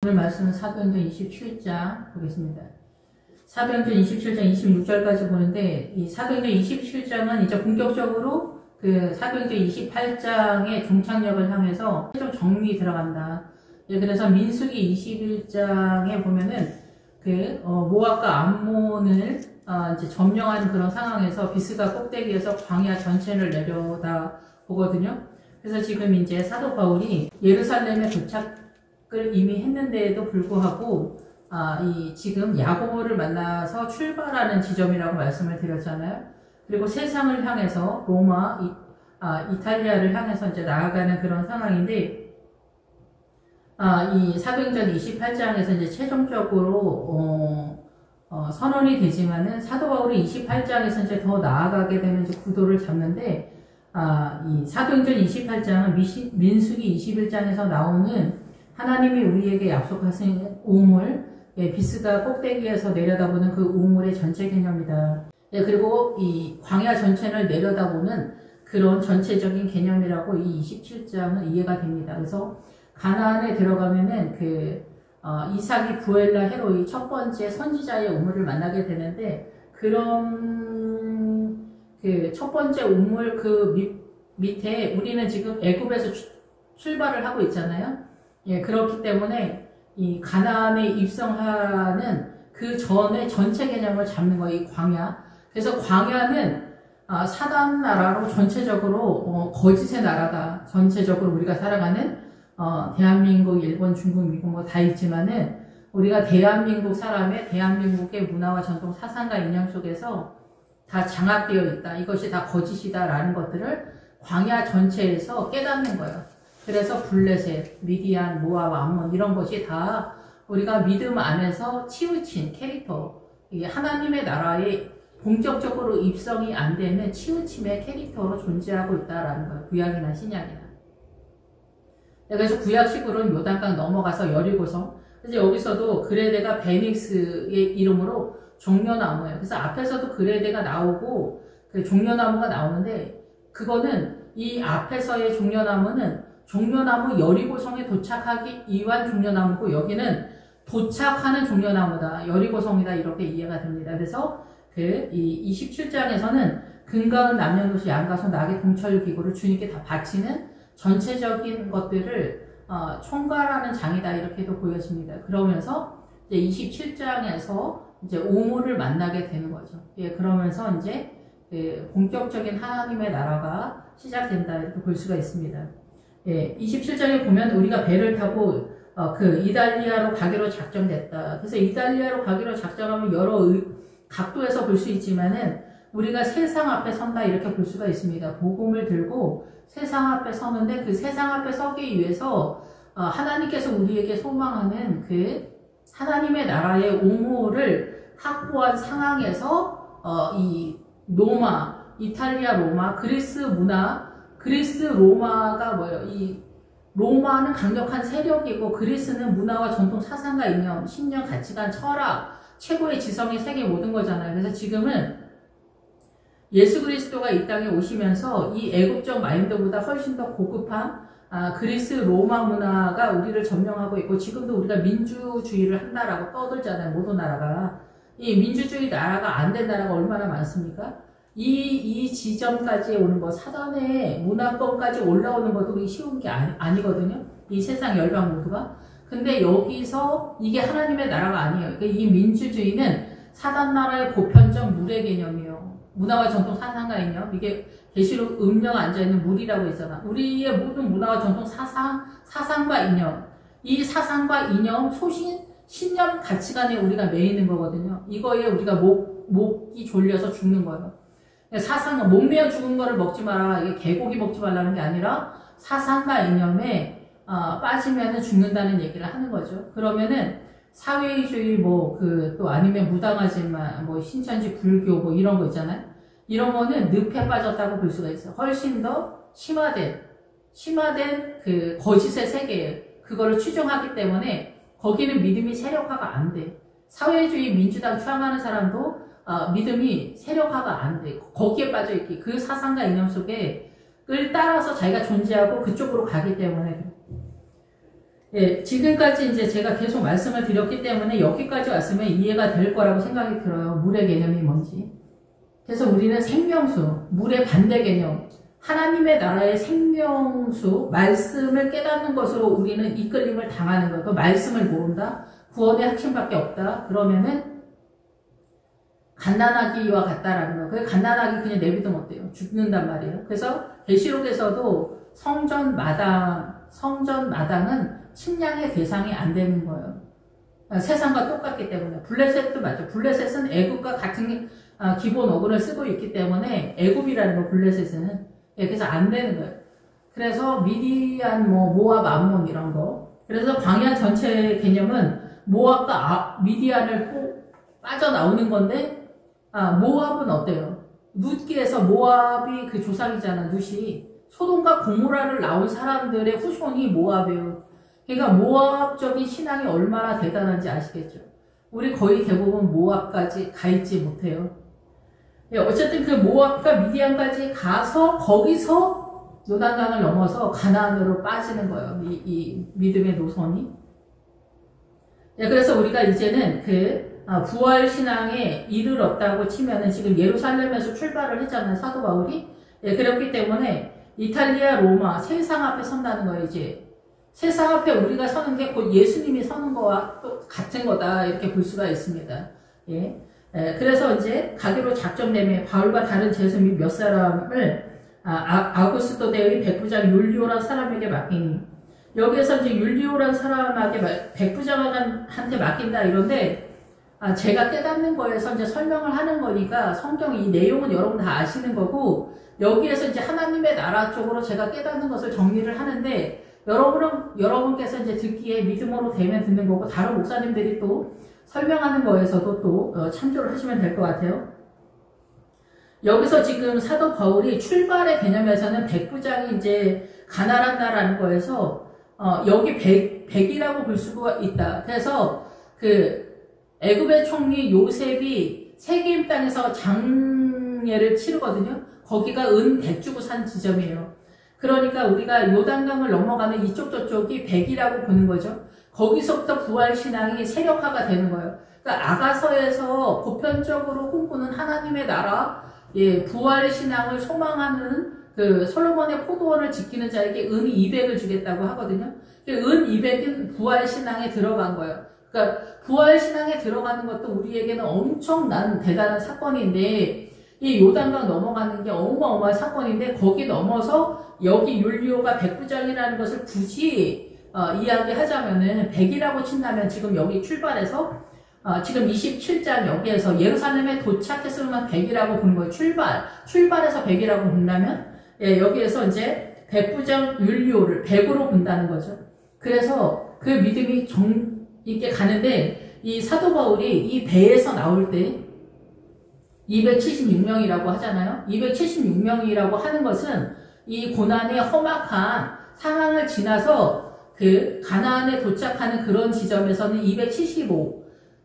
오늘 말씀은 사도행전 27장 보겠습니다. 사도행전 27장 26절까지 보는데, 이 사도행전 27장은 이제 본격적으로 그 사도행전 28장의 종착역을 향해서 최종 정리 들어간다. 그래서 민수기 21장에 보면은 모압과 암몬을 이제 점령하는 그런 상황에서 비스가 꼭대기에서 광야 전체를 내려다 보거든요. 그래서 지금 이제 사도 바울이 예루살렘에 도착을 이미 했는데도 불구하고 지금 야고보를 만나서 출발하는 지점이라고 말씀을 드렸잖아요. 그리고 세상을 향해서 로마, 이탈리아를 향해서 이제 나아가는 그런 상황인데, 이 사도행전 28장에서 이제 최종적으로 선언이 되지만은 사도 바울이 28장에서 이제 더 나아가게 되는 이제 구도를 잡는데, 이 사도행전 28장은 민수기 21장에서 나오는 하나님이 우리에게 약속하신 우물, 비스가 꼭대기에서 내려다보는 그 우물의 전체 개념이다. 그리고 이 광야 전체를 내려다보는 그런 전체적인 개념이라고 이 27장은 이해가 됩니다. 그래서 가나안에 들어가면은 이삭이 부엘라 헤로이 첫 번째 선지자의 우물을 만나게 되는데, 그런 첫 번째 우물 밑에 우리는 지금 애굽에서 출발을 하고 있잖아요. 그렇기 때문에 이 가나안에 입성하는 그 전에 전체 개념을 잡는 거예요, 이 광야. 그래서 광야는 사단 나라로 전체적으로 거짓의 나라다. 전체적으로 우리가 살아가는 대한민국, 일본, 중국, 미국 뭐 다 있지만은 우리가 대한민국 사람의 대한민국의 문화와 전통, 사상과 이념 속에서 다 장악되어 있다. 이것이 다 거짓이다라는 것들을 광야 전체에서 깨닫는 거예요. 그래서 블레셋, 미디안, 모압, 암몬 이런 것이 다 우리가 믿음 안에서 치우친 캐릭터, 하나님의 나라에 본격적으로 입성이 안 되는 치우침의 캐릭터로 존재하고 있다라는 거예요. 구약이나 신약이나. 그래서 구약식으로는 요단강 넘어가서 여리고성. 그래서 여기서도 그레데가 베닉스의 이름으로 종려나무예요. 그래서 앞에서도 그레데가 나오고 그 종려나무가 나오는데, 그거는 이 앞에서의 종려나무 여리고성에 도착하기 위한 종려나무고, 여기는 도착하는 종려나무다. 여리고성이다. 이렇게 이해가 됩니다. 그래서 이 27장에서는 금가은 남녀노소 양가소 낙의 동철 기구를 주님께 다 바치는 전체적인 것들을 총괄하는 장이다. 이렇게도 보여집니다. 그러면서 이제 27장에서 이제 오물을 만나게 되는 거죠. 그러면서 이제 본격적인 하나님의 나라가 시작된다. 이렇게 볼 수가 있습니다. 27장에 보면 우리가 배를 타고 이달리아로 가기로 작정됐다. 그래서 이달리아로 가기로 작정하면 여러 각도에서 볼 수 있지만은 우리가 세상 앞에 선다 이렇게 볼 수가 있습니다. 복음을 들고 세상 앞에 서는데, 그 세상 앞에 서기 위해서 하나님께서 우리에게 소망하는 하나님의 나라의 오물을 확보한 상황에서 이 로마, 이탈리아 로마, 그리스 문화, 그리스 로마가 뭐예요? 이 로마는 강력한 세력이고 그리스는 문화와 전통, 사상과 이념, 신념, 가치관, 철학, 최고의 지성의 세계 모든 거잖아요. 그래서 지금은 예수 그리스도가 이 땅에 오시면서 이 애국적 마인드보다 훨씬 더 고급한 그리스 로마 문화가 우리를 점령하고 있고, 지금도 우리가 민주주의를 한다라고 떠들잖아요. 모든 나라가. 이 민주주의 나라가 안 된 나라가 얼마나 많습니까? 이 지점까지 오는 거, 사단의 문화권까지 올라오는 것도 쉬운 게 아니거든요. 이 세상 열방 모두가. 근데 여기서 이게 하나님의 나라가 아니에요. 그러니까 이 민주주의는 사단 나라의 보편적 물의 개념이에요. 문화와 전통, 사상과 이념. 이게 계시록 음녀가 앉아있는 물이라고 있잖아. 우리의 모든 문화와 전통, 사상과 이념. 이 사상과 이념, 소신, 신념, 가치관에 우리가 매이는 거거든요. 이거에 우리가 목이 졸려서 죽는 거예요. 사상, 목매어 죽은 거를 먹지 마라. 이게 개고기 먹지 말라는 게 아니라 사상과 이념에 빠지면 죽는다는 얘기를 하는 거죠. 그러면은 사회주의 또 아니면 무당하지만 신천지 불교 이런 거 있잖아요. 이런 거는 늪에 빠졌다고 볼 수가 있어요. 훨씬 더 심화된 그 거짓의 세계예요. 그거를 추종하기 때문에 거기는 믿음이 세력화가 안 돼. 사회주의 민주당 추앙하는 사람도 믿음이 세력화가 안 돼. 거기에 빠져있기, 그 사상과 이념 속에 을 따라서 자기가 존재하고 그쪽으로 가기 때문에 예, 지금까지 이제 제가 계속 말씀을 드렸기 때문에 여기까지 왔으면 이해가 될 거라고 생각이 들어요. 물의 개념이 뭔지. 그래서 우리는 생명수, 물의 반대 개념, 하나님의 나라의 생명수, 말씀을 깨닫는 것으로 우리는 이끌림을 당하는 거예요. 그 말씀을 모른다? 구원의 핵심밖에 없다? 그러면은 갓난아기와 같다라는 거예요. 그 갓난아기 그냥 내비두면 어때요? 죽는단 말이에요. 그래서 계시록에서도 성전 마당은 침략의 대상이 안 되는 거예요. 세상과 똑같기 때문에. 블레셋도 맞죠. 블레셋은 애굽과 같은 기본 어근을 쓰고 있기 때문에 애굽이라는 거 블레셋은. 예, 그래서 안 되는 거예요. 그래서 미디안, 모압, 암몬 이런 거. 그래서 광야 전체의 개념은 모압과 미디안을 빠져나오는 건데, 모압은 어때요? 룻기에서 모압이 그 조상이잖아, 룻이. 소돔과 고모라를 낳은 사람들의 후손이 모압이에요. 그러니까 모압적인 신앙이 얼마나 대단한지 아시겠죠? 우리 거의 대부분 모압까지 가 있지 못해요. 예, 어쨌든 그 모압과 미디안까지 가서 거기서 요단강을 넘어서 가나안으로 빠지는 거예요. 이 믿음의 노선이. 예, 그래서 우리가 이제는 부활 신앙에 이르렀다고 치면은 지금 예루살렘에서 출발을 했잖아요. 사도 바울이. 예, 그렇기 때문에 이탈리아, 로마, 세상 앞에 선다는 거예요, 이제. 세상 앞에 우리가 서는 게 곧 예수님이 서는 거와 또 같은 거다, 이렇게 볼 수가 있습니다. 예. 그래서 이제 가기로 작정되며 바울과 다른 제수 및 몇 사람을 아구스도 대의 백부장 율리오라는 사람에게 맡기니, 여기에서 이제 율리오라는 사람에게 백부장한테 맡긴다 이런데, 제가 깨닫는 거에서 이제 설명을 하는 거니까 성경 이 내용은 여러분 다 아시는 거고, 여기에서 이제 하나님의 나라 쪽으로 제가 깨닫는 것을 정리를 하는데, 여러분께서 이제 듣기에 믿음으로 되면 듣는 거고, 다른 목사님들이 또 설명하는 거에서도 또 참조를 하시면 될 것 같아요. 여기서 지금 사도 바울이 출발의 개념에서는 백부장이 이제 가난한다라는 거에서, 여기 백이라고 볼 수가 있다. 그래서 애굽의 총리 요셉이 세겜 땅에서 장례를 치르거든요. 거기가 은 100 주고 산 지점이에요. 그러니까 우리가 요단강을 넘어가는 이쪽 저쪽이 100이라고 보는 거죠. 거기서부터 부활신앙이 세력화가 되는 거예요. 그러니까 아가서에서 보편적으로 꿈꾸는 하나님의 나라, 예, 부활신앙을 소망하는 솔로몬의 포도원을 지키는 자에게 은 200을 주겠다고 하거든요. 은 200은 부활신앙에 들어간 거예요. 그러니까 부활신앙에 들어가는 것도 우리에게는 엄청난 대단한 사건인데, 이 요단강 넘어가는 게 어마어마한 사건인데, 거기 넘어서 여기 율리오가 백부장이라는 것을 굳이 이야기하자면은 100이라고 친다면 지금 여기 출발해서 지금 27장 여기에서 예루살렘에 도착했으면 100이라고 보는 거예요. 출발해서 100이라고 본다면, 예, 여기에서 이제 백부장 율리오를 100으로 본다는 거죠. 그래서 그 믿음이 있게 가는데, 이 사도 바울이 이 배에서 나올 때 276명이라고 하잖아요. 276명이라고 하는 것은 이 고난의 험악한 상황을 지나서 가나안에 도착하는 그런 지점에서는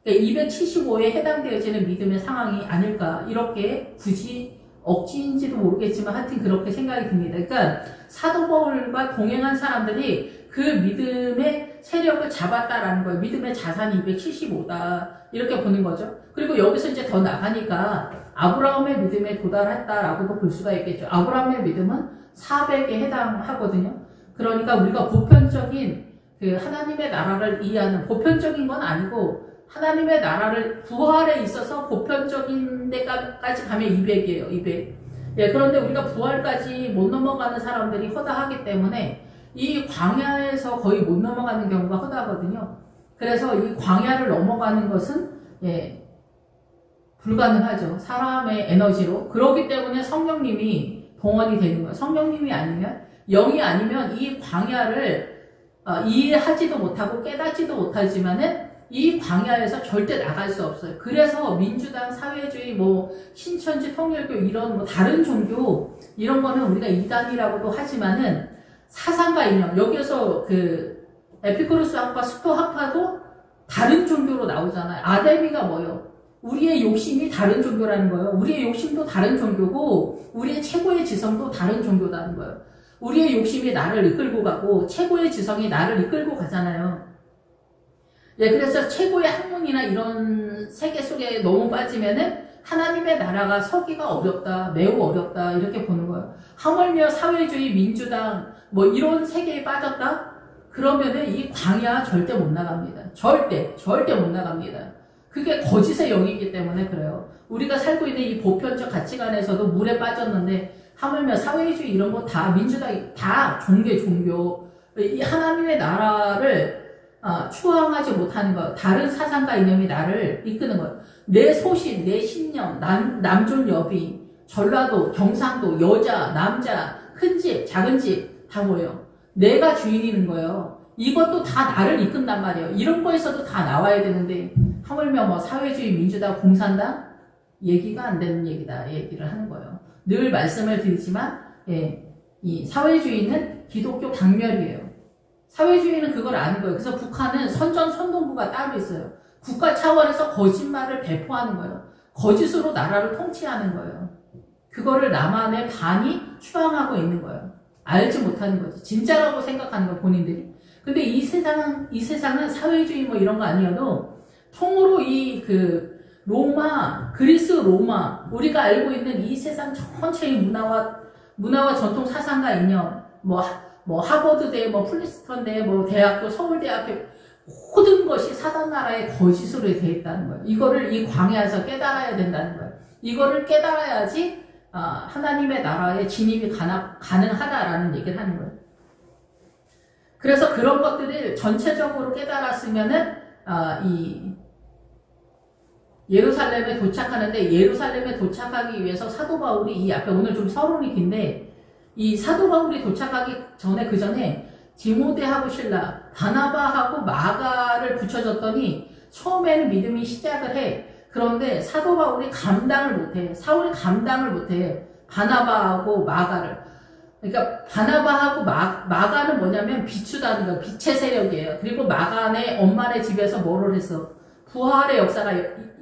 275에 해당되어지는 믿음의 상황이 아닐까, 이렇게 굳이 억지인지도 모르겠지만 하여튼 그렇게 생각이 듭니다. 그러니까 사도 바울과 동행한 사람들이 그 믿음의 세력을 잡았다라는 거예요. 믿음의 자산이 275다. 이렇게 보는 거죠. 그리고 여기서 이제 더 나가니까 아브라함의 믿음에 도달했다라고도 볼 수가 있겠죠. 아브라함의 믿음은 400에 해당하거든요. 그러니까 우리가 보편적인 하나님의 나라를 이해하는, 보편적인 건 아니고 하나님의 나라를 부활에 있어서 보편적인 데까지 가면 200이에요. 200. 예, 그런데 우리가 부활까지 못 넘어가는 사람들이 허다하기 때문에 이 광야에서 거의 못 넘어가는 경우가 허다하거든요. 그래서 이 광야를 넘어가는 것은, 예, 불가능하죠. 사람의 에너지로. 그렇기 때문에 성령님이 동원이 되는 거예요. 성령님이 아니면, 영이 아니면 이 광야를 이해하지도 못하고 깨닫지도 못하지만은 이 광야에서 절대 나갈 수 없어요. 그래서 민주당, 사회주의, 신천지, 통일교 이런 다른 종교 이런 거는 우리가 이단이라고도 하지만은 사상과 이념, 여기에서 에피쿠로스 학파, 스토 학파도 다른 종교로 나오잖아요. 아데미가 뭐예요? 우리의 욕심이 다른 종교라는 거예요. 우리의 욕심도 다른 종교고 우리의 최고의 지성도 다른 종교라는 거예요. 우리의 욕심이 나를 이끌고 가고 최고의 지성이 나를 이끌고 가잖아요. 예, 그래서 최고의 학문이나 이런 세계 속에 너무 빠지면은 하나님의 나라가 서기가 어렵다, 매우 어렵다 이렇게 보는 거예요. 하물며 사회주의, 민주당 뭐 이런 세계에 빠졌다? 그러면은 이 광야 절대 못 나갑니다. 절대 못 나갑니다. 그게 거짓의 영이기 때문에 그래요. 우리가 살고 있는 이 보편적 가치관에서도 물에 빠졌는데 하물며 사회주의 이런 거 다 민주당이 다 종교 이 하나님의 나라를 추앙하지 못하는 것, 다른 사상과 이념이 나를 이끄는 것, 내 소신, 내 신념, 남존 여비, 전라도, 경상도, 여자, 남자, 큰 집, 작은 집 다 뭐예요? 내가 주인이는 거예요. 이것도 다 나를 이끈단 말이에요. 이런 거에서도 다 나와야 되는데 하물며 뭐 사회주의, 민주당, 공산당 얘기가 안 되는 얘기를 하는 거예요. 늘 말씀을 드리지만 이 사회주의는 기독교 박멸이에요. 사회주의는 그걸 아는 거예요. 그래서 북한은 선전선동부가 따로 있어요. 국가 차원에서 거짓말을 배포하는 거예요. 거짓으로 나라를 통치하는 거예요. 그거를 남한의 반이 추앙하고 있는 거예요. 알지 못하는 거지. 진짜라고 생각하는 거 본인들이. 근데 이 세상은 사회주의 뭐 이런 거 아니어도 통으로 그리스 로마, 우리가 알고 있는 이 세상 전체의 문화와 전통 사상과 이념, 뭐 하버드대, 뭐 플리스턴대, 뭐 대학교, 서울대학교 모든 것이 사단 나라의 거짓으로 되어 있다는 거예요. 이거를 이 광야에서 깨달아야 된다는 거예요. 이거를 깨달아야지 하나님의 나라에 진입이 가능하다라는 얘기를 하는 거예요. 그래서 그런 것들을 전체적으로 깨달았으면은 이 예루살렘에 도착하는데, 예루살렘에 도착하기 위해서 사도 바울이 이 앞에 오늘 좀 서론이 긴데, 이 사도 바울이 도착하기 전에 그 전에 디모데하고 실라, 바나바하고 마가를 붙여줬더니 처음에는 믿음이 시작을 해. 그런데 사도 바울이 감당을 못해. 사울이 감당을 못해. 바나바하고 마가를. 그러니까 바나바하고 마가는 뭐냐면 비추다는 거, 빛의 세력이에요. 그리고 마가네 엄마네 집에서 뭐를 했어? 부활의 역사가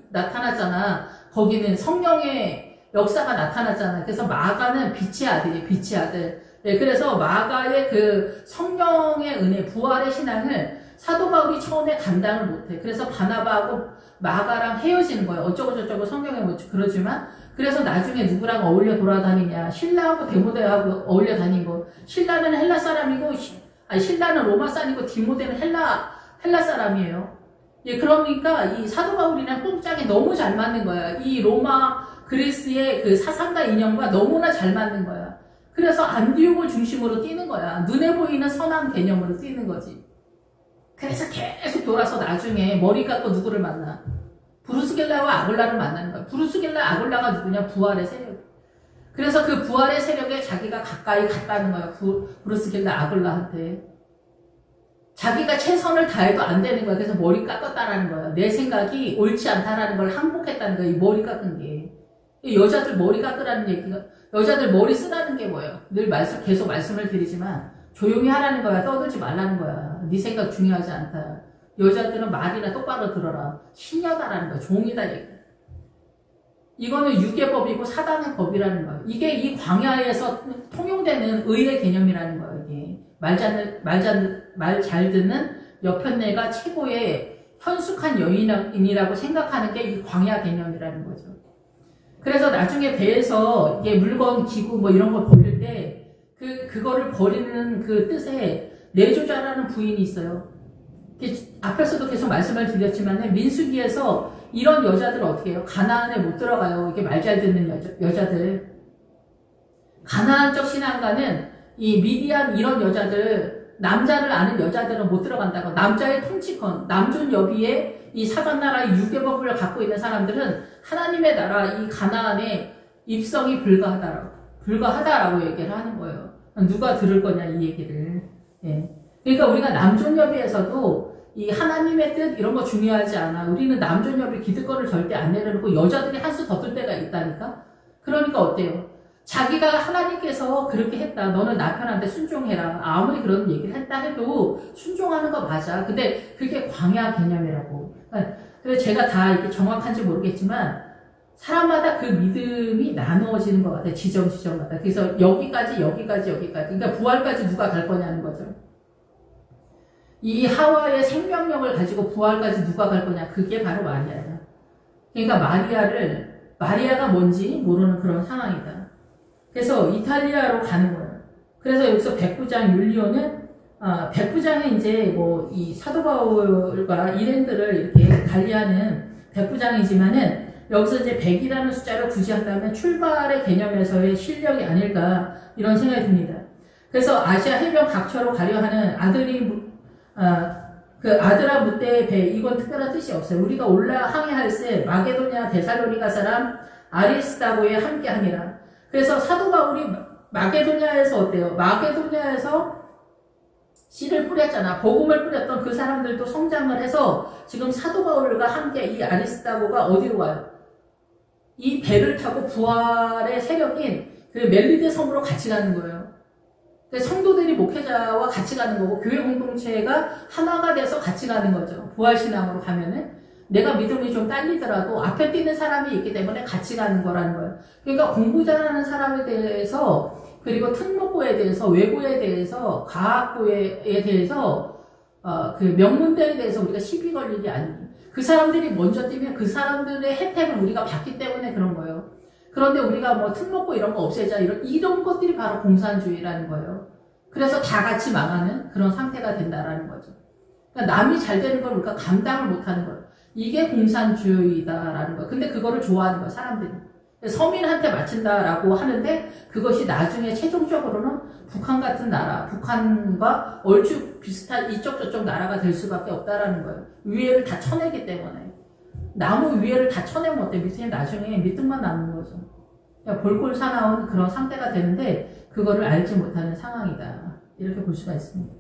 나타났잖아. 거기는 성령의 역사가 나타났잖아. 그래서 마가는 빛의 아들이에요. 빛의 아들. 네, 그래서 마가의 그 성령의 은혜, 부활의 신앙을 사도 바울이 처음에 감당을 못해. 그래서 바나바하고 마가랑 헤어지는 거예요. 어쩌고저쩌고 성경에 뭐 그러지만, 그래서 나중에 누구랑 어울려 돌아다니냐. 신라하고 디모데하고 어울려 다니고, 신라는 헬라 사람이고, 신라는 로마 사람이고, 디모데는 헬라 사람이에요. 예, 그러니까 이 사도 바울이랑 뽕짝이 너무 잘 맞는 거야. 이 로마 그리스의 그 사상과 이념과 너무나 잘 맞는 거야. 그래서 안디옥을 중심으로 뛰는 거야. 눈에 보이는 선한 개념으로 뛰는 거지. 그래서 계속 돌아서 나중에 머리 깎고 누구를 만나? 브루스겔라와 아굴라를 만나는 거야. 브루스겔라, 아굴라가 누구냐? 부활의 세력. 그래서 그 부활의 세력에 자기가 가까이 갔다는 거야. 브루스겔라, 아굴라한테. 자기가 최선을 다해도 안 되는 거야. 그래서 머리 깎았다라는 거야. 내 생각이 옳지 않다라는 걸 항복했다는 거야. 이 머리 깎은 게. 여자들 머리 깎으라는 얘기가, 여자들 머리 쓰라는 게 뭐예요? 늘 계속 말씀을 드리지만 조용히 하라는 거야. 떠들지 말라는 거야. 네 생각 중요하지 않다. 여자들은 말이나 똑바로 들어라. 신녀다라는 거야. 종이다 얘기. 이거는 유괴법이고 사단의 법이라는 거야. 이게 이 광야에서 통용되는 의의 개념이라는 거야. 이게 말 잘 듣는 여편네가 최고의 현숙한 여인이라고 생각하는 게 이 광야 개념이라는 거죠. 그래서 나중에 배에서 이게 물건, 기구 뭐 이런 걸 버릴 때 그거를 버리는 그 뜻에 내조자라는 부인이 있어요. 앞에서도 계속 말씀을 드렸지만 민수기에서 이런 여자들 어떻게 해요? 가나안에 못 들어가요. 이게 말 잘 듣는 여자들. 가나안적 신앙가는 이 미디안 이런 여자들, 남자를 아는 여자들은 못 들어간다고. 남자의 통치권, 남존 여비의 이 사관나라의 유괴법을 갖고 있는 사람들은 하나님의 나라 이 가나안의 입성이 불가하다라고 얘기를 하는 거예요. 누가 들을 거냐 이 얘기를. 예. 그러니까 우리가 남존 여비에서도 이 하나님의 뜻 이런 거 중요하지 않아. 우리는 남존 여비 기득권을 절대 안 내려놓고 여자들이 한 수 더 뜰 때가 있다니까. 그러니까 어때요? 자기가 하나님께서 그렇게 했다. 너는 남편한테 순종해라. 아무리 그런 얘기를 했다 해도 순종하는 거 맞아. 근데 그게 광야 개념이라고. 그래서 제가 다 이게 정확한지 모르겠지만 사람마다 그 믿음이 나누어지는 것 같아요. 지점마다. 그래서 여기까지. 그러니까 부활까지 누가 갈 거냐는 거죠. 이 하와의 생명력을 가지고 부활까지 누가 갈 거냐. 그게 바로 마리아다. 그러니까 마리아가 뭔지 모르는 그런 상황이다. 그래서 이탈리아로 가는 거예요. 그래서 여기서 백부장 율리오는 백부장이 이제 뭐 이 사도 바울과 일행들을 이렇게 관리하는 백부장이지만은 여기서 이제 100이라는 숫자를 굳이 한다면 출발의 개념에서의 실력이 아닐까 이런 생각이 듭니다. 그래서 아시아 해변 각처로 가려 하는 그 아드라 무대의 배, 이건 특별한 뜻이 없어요. 우리가 항해할 때 마게도냐 데살로니가 사람 아리스다고에 함께하니라. 그래서 사도 바울이 마게도냐에서 어때요? 마게도냐에서 씨를 뿌렸잖아. 복음을 뿌렸던 그 사람들도 성장을 해서 지금 사도 바울과 함께 이 아리스다고가 어디로 가요? 이 배를 타고 부활의 세력인 그 멜리데 섬으로 같이 가는 거예요. 성도들이 목회자와 같이 가는 거고 교회 공동체가 하나가 돼서 같이 가는 거죠. 부활신앙으로 가면은 내가 믿음이 좀 딸리더라도 앞에 뛰는 사람이 있기 때문에 같이 가는 거라는 거예요. 그러니까 공부 잘하는 사람에 대해서 그리고 특목고에 대해서 외고에 대해서 과학고에 대해서 그 명문대에 대해서 우리가 시비 걸 일이 아니에요. 그 사람들이 먼저 뛰면 그 사람들의 혜택을 우리가 받기 때문에 그런 거예요. 그런데 우리가 뭐 특목고 이런 거 없애자 이런 것들이 바로 공산주의라는 거예요. 그래서 다 같이 망하는 그런 상태가 된다라는 거죠. 그러니까 남이 잘 되는 걸 우리가 감당을 못하는 거예요. 이게 공산주의다라는 거예요. 근데 그거를 좋아하는 거예요, 사람들이. 서민한테 바친다라고 하는데 그것이 나중에 최종적으로는 북한 같은 나라, 북한과 얼추 비슷한 이쪽 저쪽 나라가 될 수밖에 없다라는 거예요. 위에를 다 쳐내기 때문에. 나무 위에를 다 쳐내면 어때? 밑에 나중에 밑둥만 남는 거죠. 그러니까 볼골 사나운 그런 상태가 되는데 그거를 알지 못하는 상황이다. 이렇게 볼 수가 있습니다.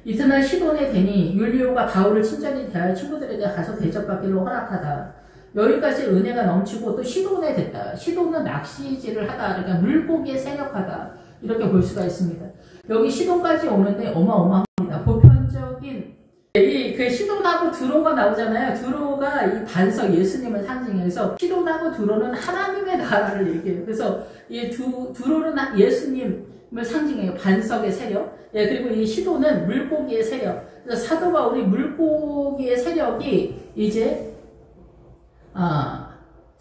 이튿날 시돈에 되니 율리오가 바울을 친절히 대하여 친구들에게 가서 대접받기로 허락하다. 여기까지 은혜가 넘치고 또 시돈에 됐다. 시돈은 낚시질을 하다. 그러니까 물고기에 세력하다. 이렇게 볼 수가 있습니다. 여기 시돈까지 오는데 어마어마합니다. 보편적인 그 시돈하고 두로가 나오잖아요. 두로가 이 반석 예수님을 상징해서 시돈하고 두로는 하나님의 나라를 얘기해요. 그래서 이 두로는 예수님을 상징해요. 반석의 세력. 예, 그리고 이 시돈은 물고기의 세력. 그래서 사도 바울이 물고기의 세력이 이제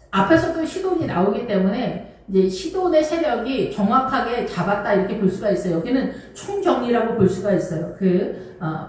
앞에서도 시돈이 나오기 때문에 이제 시돈의 세력이 정확하게 잡았다 이렇게 볼 수가 있어요. 여기는 총정리라고 볼 수가 있어요.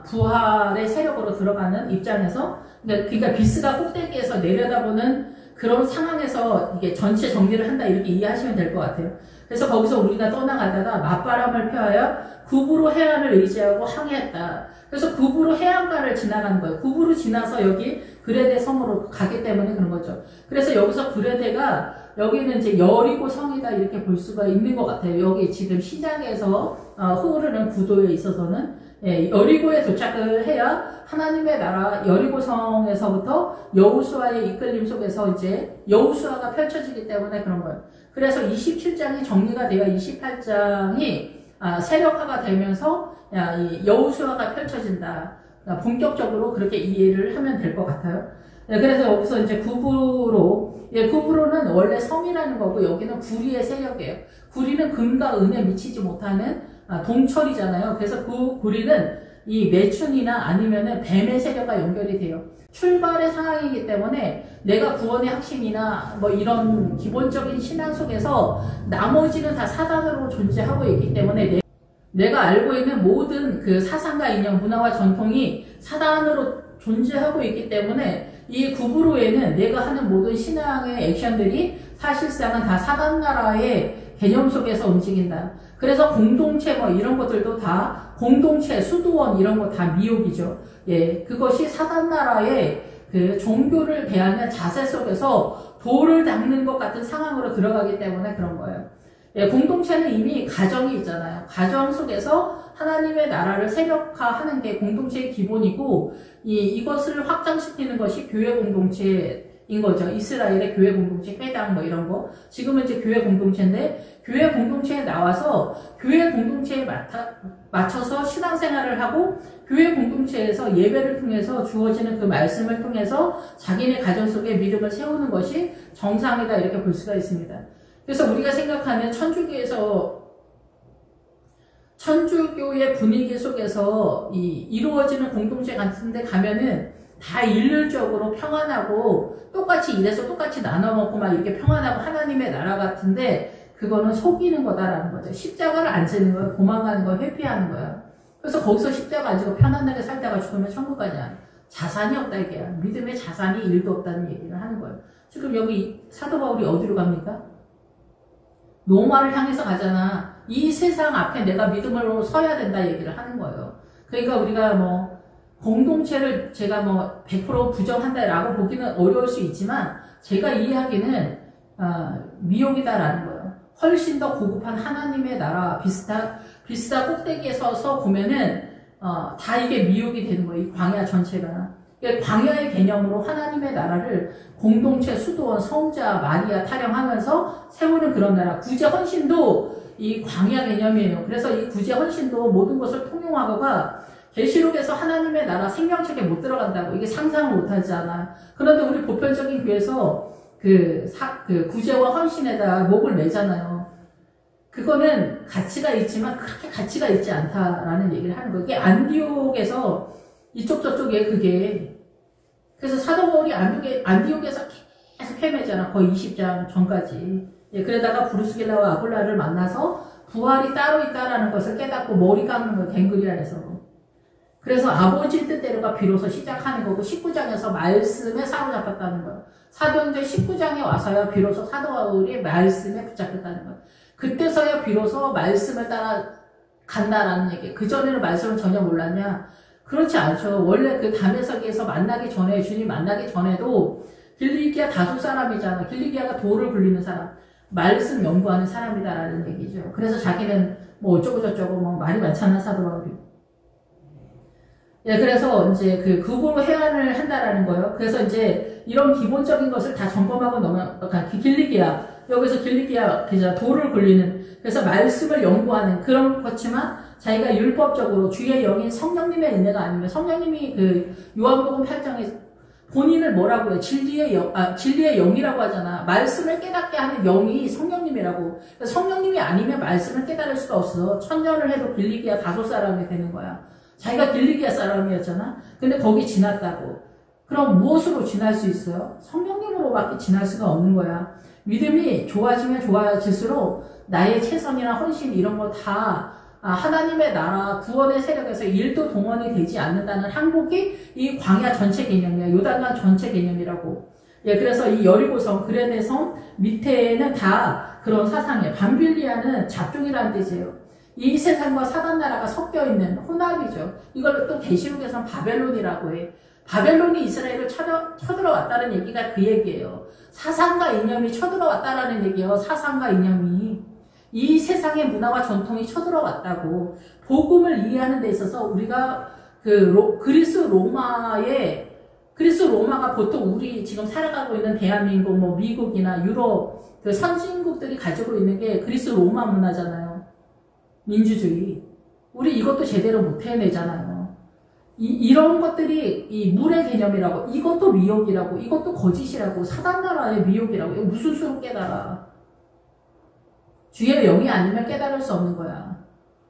부활의 세력으로 들어가는 입장에서 그러니까 비스가 꼭대기에서 내려다보는 그런 상황에서 이게 전체 정리를 한다 이렇게 이해하시면 될 것 같아요. 그래서 거기서 우리가 떠나가다가 맞바람을 펴하여 구브로 해안을 의지하고 항해했다. 그래서 구브로 해안가를 지나가는 거예요. 구브로 지나서 여기 그레데 섬으로 가기 때문에 그런 거죠. 그래서 여기서 그레데가 여기는 이제 여리고 성이다 이렇게 볼 수가 있는 것 같아요. 여기 지금 시장에서 흐르는 구도에 있어서는 여리고에 도착을 해야 하나님의 나라 여리고 성에서부터 여호수아의 이끌림 속에서 이제 여호수아가 펼쳐지기 때문에 그런 거예요. 그래서 27장이 정리가 되어 28장이 세력화가 되면서 이 여호수아가 펼쳐진다. 본격적으로 그렇게 이해를 하면 될 것 같아요. 그래서 여기서 이제 구브로는 원래 섬이라는 거고 여기는 구리의 세력이에요. 구리는 금과 은에 미치지 못하는 동철이잖아요. 그래서 그 구리는 이 매춘이나 아니면은 뱀의 세력과 연결이 돼요. 출발의 상황이기 때문에 내가 구원의 확신이나 뭐 이런 기본적인 신앙 속에서 나머지는 다 사단으로 존재하고 있기 때문에 내가 알고 있는 모든 그 사상과 이념, 문화와 전통이 사단으로 존재하고 있기 때문에 이 구브로에는 내가 하는 모든 신앙의 액션들이 사실상은 다 사단 나라의 개념 속에서 움직인다. 그래서 공동체 뭐 이런 것들도 다 공동체, 수도원 이런 거 다 미혹이죠. 예, 그것이 사단 나라의 그 종교를 대하는 자세 속에서 돌을 닦는 것 같은 상황으로 들어가기 때문에 그런 거예요. 예, 공동체는 이미 가정이 있잖아요. 가정 속에서 하나님의 나라를 세력화하는 게 공동체의 기본이고 이것을 확장시키는 것이 교회 공동체의 거죠. 이스라엘의 교회 공동체, 회당 뭐 이런 거. 지금은 이제 교회 공동체인데, 교회 공동체에 나와서 교회 공동체에 맞춰서 신앙생활을 하고, 교회 공동체에서 예배를 통해서 주어지는 그 말씀을 통해서 자기네 가정 속에 믿음을 세우는 것이 정상이다, 이렇게 볼 수가 있습니다. 그래서 우리가 생각하는 천주교의 분위기 속에서 이루어지는 공동체 같은 데 가면은 다 일률적으로 평안하고 똑같이 일해서 똑같이 나눠 먹고 막 이렇게 평안하고 하나님의 나라 같은데 그거는 속이는 거다라는 거죠. 십자가를 안 지는 거예요. 도망가는 거예요. 회피하는 거예요. 그래서 거기서 십자가 안 지고 편안하게 살다가 죽으면 천국 가냐. 자산이 없다 이게야. 믿음의 자산이 일도 없다는 얘기를 하는 거예요. 지금 여기 사도 바울이 어디로 갑니까? 로마를 향해서 가잖아. 이 세상 앞에 내가 믿음으로 서야 된다 얘기를 하는 거예요. 그러니까 우리가 뭐 공동체를 제가 뭐 100% 부정한다라고 보기는 어려울 수 있지만 제가 이해하기는 미혹이다라는 거예요. 훨씬 더 고급한 하나님의 나라 비슷한 꼭대기에 서서 보면은 다 이게 미혹이 되는 거예요. 이 광야 전체가. 그러니까 광야의 개념으로 하나님의 나라를 공동체, 수도원, 성자, 마리아 타령하면서 세우는 그런 나라. 구제 헌신도 이 광야 개념이에요. 그래서 이 구제 헌신도 모든 것을 통용하고가 계시록에서 하나님의 나라 생명책에 못 들어간다고. 이게 상상을 못 하잖아. 그런데 우리 보편적인 교회에서 그 구제와 헌신에다 목을 매잖아요. 그거는 가치가 있지만 그렇게 가치가 있지 않다라는 얘기를 하는 거예요. 이게 안디옥에서 이쪽 저쪽에 그게. 그래서 사도 바울이 안디옥에서 계속 헤매잖아. 거의 20장 전까지. 예, 그러다가 브루스길라와 아굴라를 만나서 부활이 따로 있다라는 것을 깨닫고 머리 깎는 거예요. 갱그리안에서. 그래서 아버지 뜻대로가 비로소 시작하는 거고 19장에서 말씀에 사로잡혔다는 거예요. 사도행전 19장에 와서야 비로소 사도 바울이 말씀에 붙잡혔다는 거예요. 그때서야 비로소 말씀을 따라 간다라는 얘기. 그전에는 말씀을 전혀 몰랐냐? 그렇지 않죠. 원래 그 담에서기에서 만나기 전에, 주님 만나기 전에도 길리기아 다소 사람이잖아. 길리기아가 돌을 굴리는 사람. 말씀 연구하는 사람이다라는 얘기죠. 그래서 자기는 뭐 어쩌고저쩌고 뭐 말이 많잖아, 사도 바울이. 예, 그래서 이제 그으로 해안을 한다라는 거예요. 그래서 이제 이런 기본적인 것을 다 점검하고 그러니까 길리기아, 여기서 길리기아, 돌을 굴리는, 그래서 말씀을 연구하는 그런 것지만 자기가 율법적으로 주의 영인 성령님의 은혜가 아니면 성령님이 요한복음 8장에 본인을 뭐라고 해요? 진리의 영이라고 하잖아. 말씀을 깨닫게 하는 영이 성령님이라고. 성령님이 아니면 말씀을 깨달을 수가 없어. 1000년을 해도 길리기아 다소 사람이 되는 거야. 자기가 길리기아 사람이었잖아. 근데 거기 지났다고. 그럼 무엇으로 지날 수 있어요? 성령님으로밖에 지날 수가 없는 거야. 믿음이 좋아지면 좋아질수록 나의 최선이나 헌신 이런 거 다 하나님의 나라 구원의 세력에서 일도 동원이 되지 않는다는 항복이 이 광야 전체 개념이야. 요단강 전체 개념이라고. 예, 그래서 이 여리고성, 그레네성 밑에는 다 그런 사상이에요. 밤빌리아는 잡종이라는 뜻이에요. 이 세상과 사단 나라가 섞여 있는 혼합이죠. 이걸 또 계시록에서는 바벨론이라고 해. 바벨론이 이스라엘을 쳐들어왔다는 얘기가 그 얘기예요. 사상과 이념이 쳐들어왔다라는 얘기예요. 사상과 이념이. 이 세상의 문화와 전통이 쳐들어왔다고. 복음을 이해하는 데 있어서 우리가 그리스 로마가 보통 우리 지금 살아가고 있는 대한민국, 뭐 미국이나 유럽, 그 선진국들이 가지고 있는 게 그리스 로마 문화잖아요. 민주주의. 우리 이것도 제대로 못 해내잖아요. 이런 것들이 이 물의 개념이라고, 이것도 미혹이라고, 이것도 거짓이라고, 사단나라의 미혹이라고. 이거 무슨 수로 깨달아? 주의 영이 아니면 깨달을 수 없는 거야.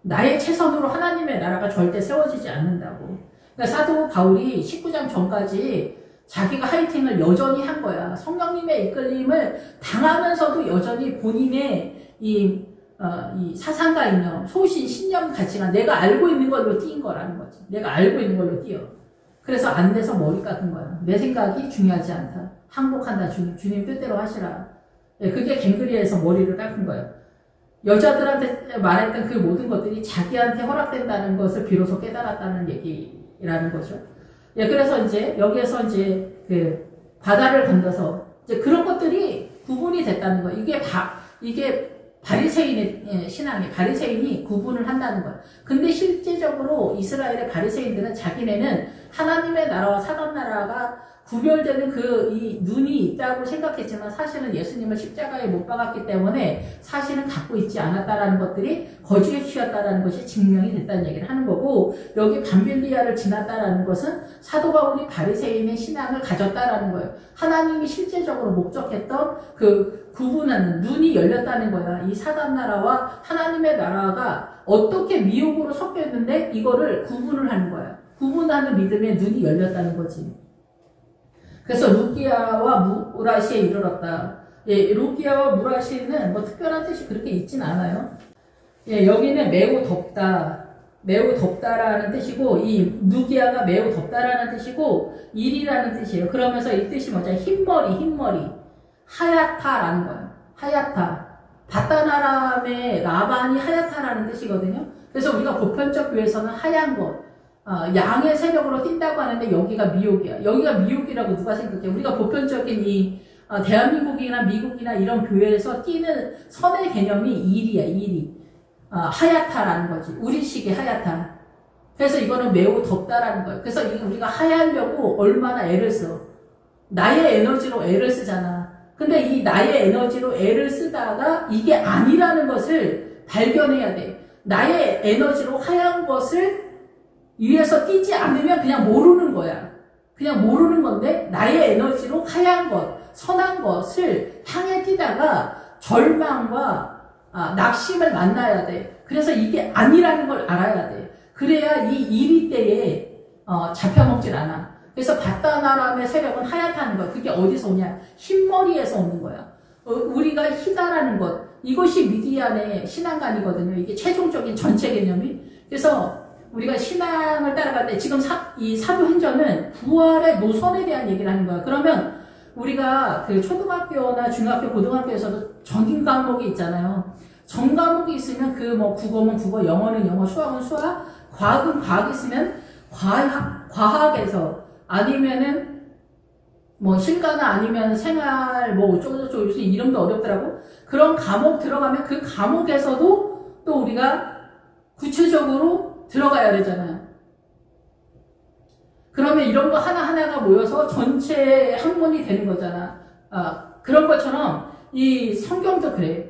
나의 최선으로 하나님의 나라가 절대 세워지지 않는다고. 그러니까 사도 바울이 19장 전까지 자기가 화이팅을 여전히 한 거야. 성령님의 이끌림을 당하면서도 여전히 본인의 이 사상과 이념, 소신, 신념, 가치가 내가 알고 있는 걸로 뛴 거라는 거지. 내가 알고 있는 걸로 뛰어. 그래서 안 돼서 머리 깎은 거야. 내 생각이 중요하지 않다. 항복한다. 주님 뜻대로 하시라. 그게 갱그리에서 머리를 깎은 거예요. 여자들한테 말했던 그 모든 것들이 자기한테 허락된다는 것을 비로소 깨달았다는 얘기라는 거죠. 예, 그래서 이제 여기에서 이제 바다를 건너서 이제 그런 것들이 구분이 됐다는 거예요. 이게 바리새인의 신앙이, 바리새인이 구분을 한다는 거예요. 근데 실제적으로 이스라엘의 바리새인들은 자기네는 하나님의 나라와 사단 나라가 구별되는 이 눈이 있다고 생각했지만 사실은 예수님을 십자가에 못 박았기 때문에 사실은 갖고 있지 않았다라는 것들이 거짓에 취했다라는 것이 증명이 됐다는 얘기를 하는 거고, 여기 밤빌리아를 지났다라는 것은 사도 바울이 바리새인의 신앙을 가졌다라는 거예요. 하나님이 실제적으로 목적했던 그 구분하는 눈이 열렸다는 거야. 이 사단 나라와 하나님의 나라가 어떻게 미혹으로 섞여 있는데 이거를 구분을 하는 거야. 구분하는 믿음에 눈이 열렸다는 거지. 그래서 루기아와 무라시에 이르렀다. 예, 루기아와 무라시는 뭐 특별한 뜻이 그렇게 있진 않아요. 예, 여기는 매우 덥다. 매우 덥다라는 뜻이고, 이 루기아가 매우 덥다라는 뜻이고, 일이라는 뜻이에요. 그러면서 이 뜻이 뭐죠? 흰머리. 하얗다라는 거예요. 하얗다. 바다나람의 라반이 하얗다라는 뜻이거든요. 그래서 우리가 보편적 교회에서는 하얀 것, 양의 세력으로 뛴다고 하는데 여기가 미혹이야. 여기가 미혹이라고 누가 생각해? 우리가 보편적인 대한민국이나 미국이나 이런 교회에서 뛰는 선의 개념이 일이야, 일이. 하얗다라는 거지. 우리식의 하얗다. 그래서 이거는 매우 덥다라는 거예요. 그래서 우리가 하얗려고 얼마나 애를 써. 나의 에너지로 애를 쓰잖아. 근데 이 나의 에너지로 애를 쓰다가 이게 아니라는 것을 발견해야 돼. 나의 에너지로 하얀 것을 위에서 뛰지 않으면 그냥 모르는 거야. 그냥 모르는 건데 나의 에너지로 하얀 것, 선한 것을 향해 뛰다가 절망과 낙심을 만나야 돼. 그래서 이게 아니라는 걸 알아야 돼. 그래야 이 일이 때에 잡혀먹질 않아. 그래서 바다나람의 세력은 하얗다는 거야. 그게 어디서 오냐? 흰머리에서 오는 거야. 우리가 희다라는 것, 이것이 미디안의 신앙관이거든요. 이게 최종적인 전체 개념이. 그래서 우리가 신앙을 따라갈 때 지금 이 사도행전은 부활의 노선에 대한 얘기를 하는 거야. 그러면 우리가 그 초등학교나 중학교, 고등학교에서도 전 과목이 있잖아요. 전 과목이 있으면 국어면 국어, 영어는 영어, 수학은 수학, 과학은 과학 있으면 과학에서 아니면은 실가나 아니면 생활 어쩌고저쩌고 요새 이름도 어렵더라고. 그런 과목 들어가면 그 과목에서도 또 우리가 구체적으로 들어가야 되잖아요. 그러면 이런 거 하나하나가 모여서 전체 학문이 되는 거잖아. 그런 것처럼 이 성경도 그래.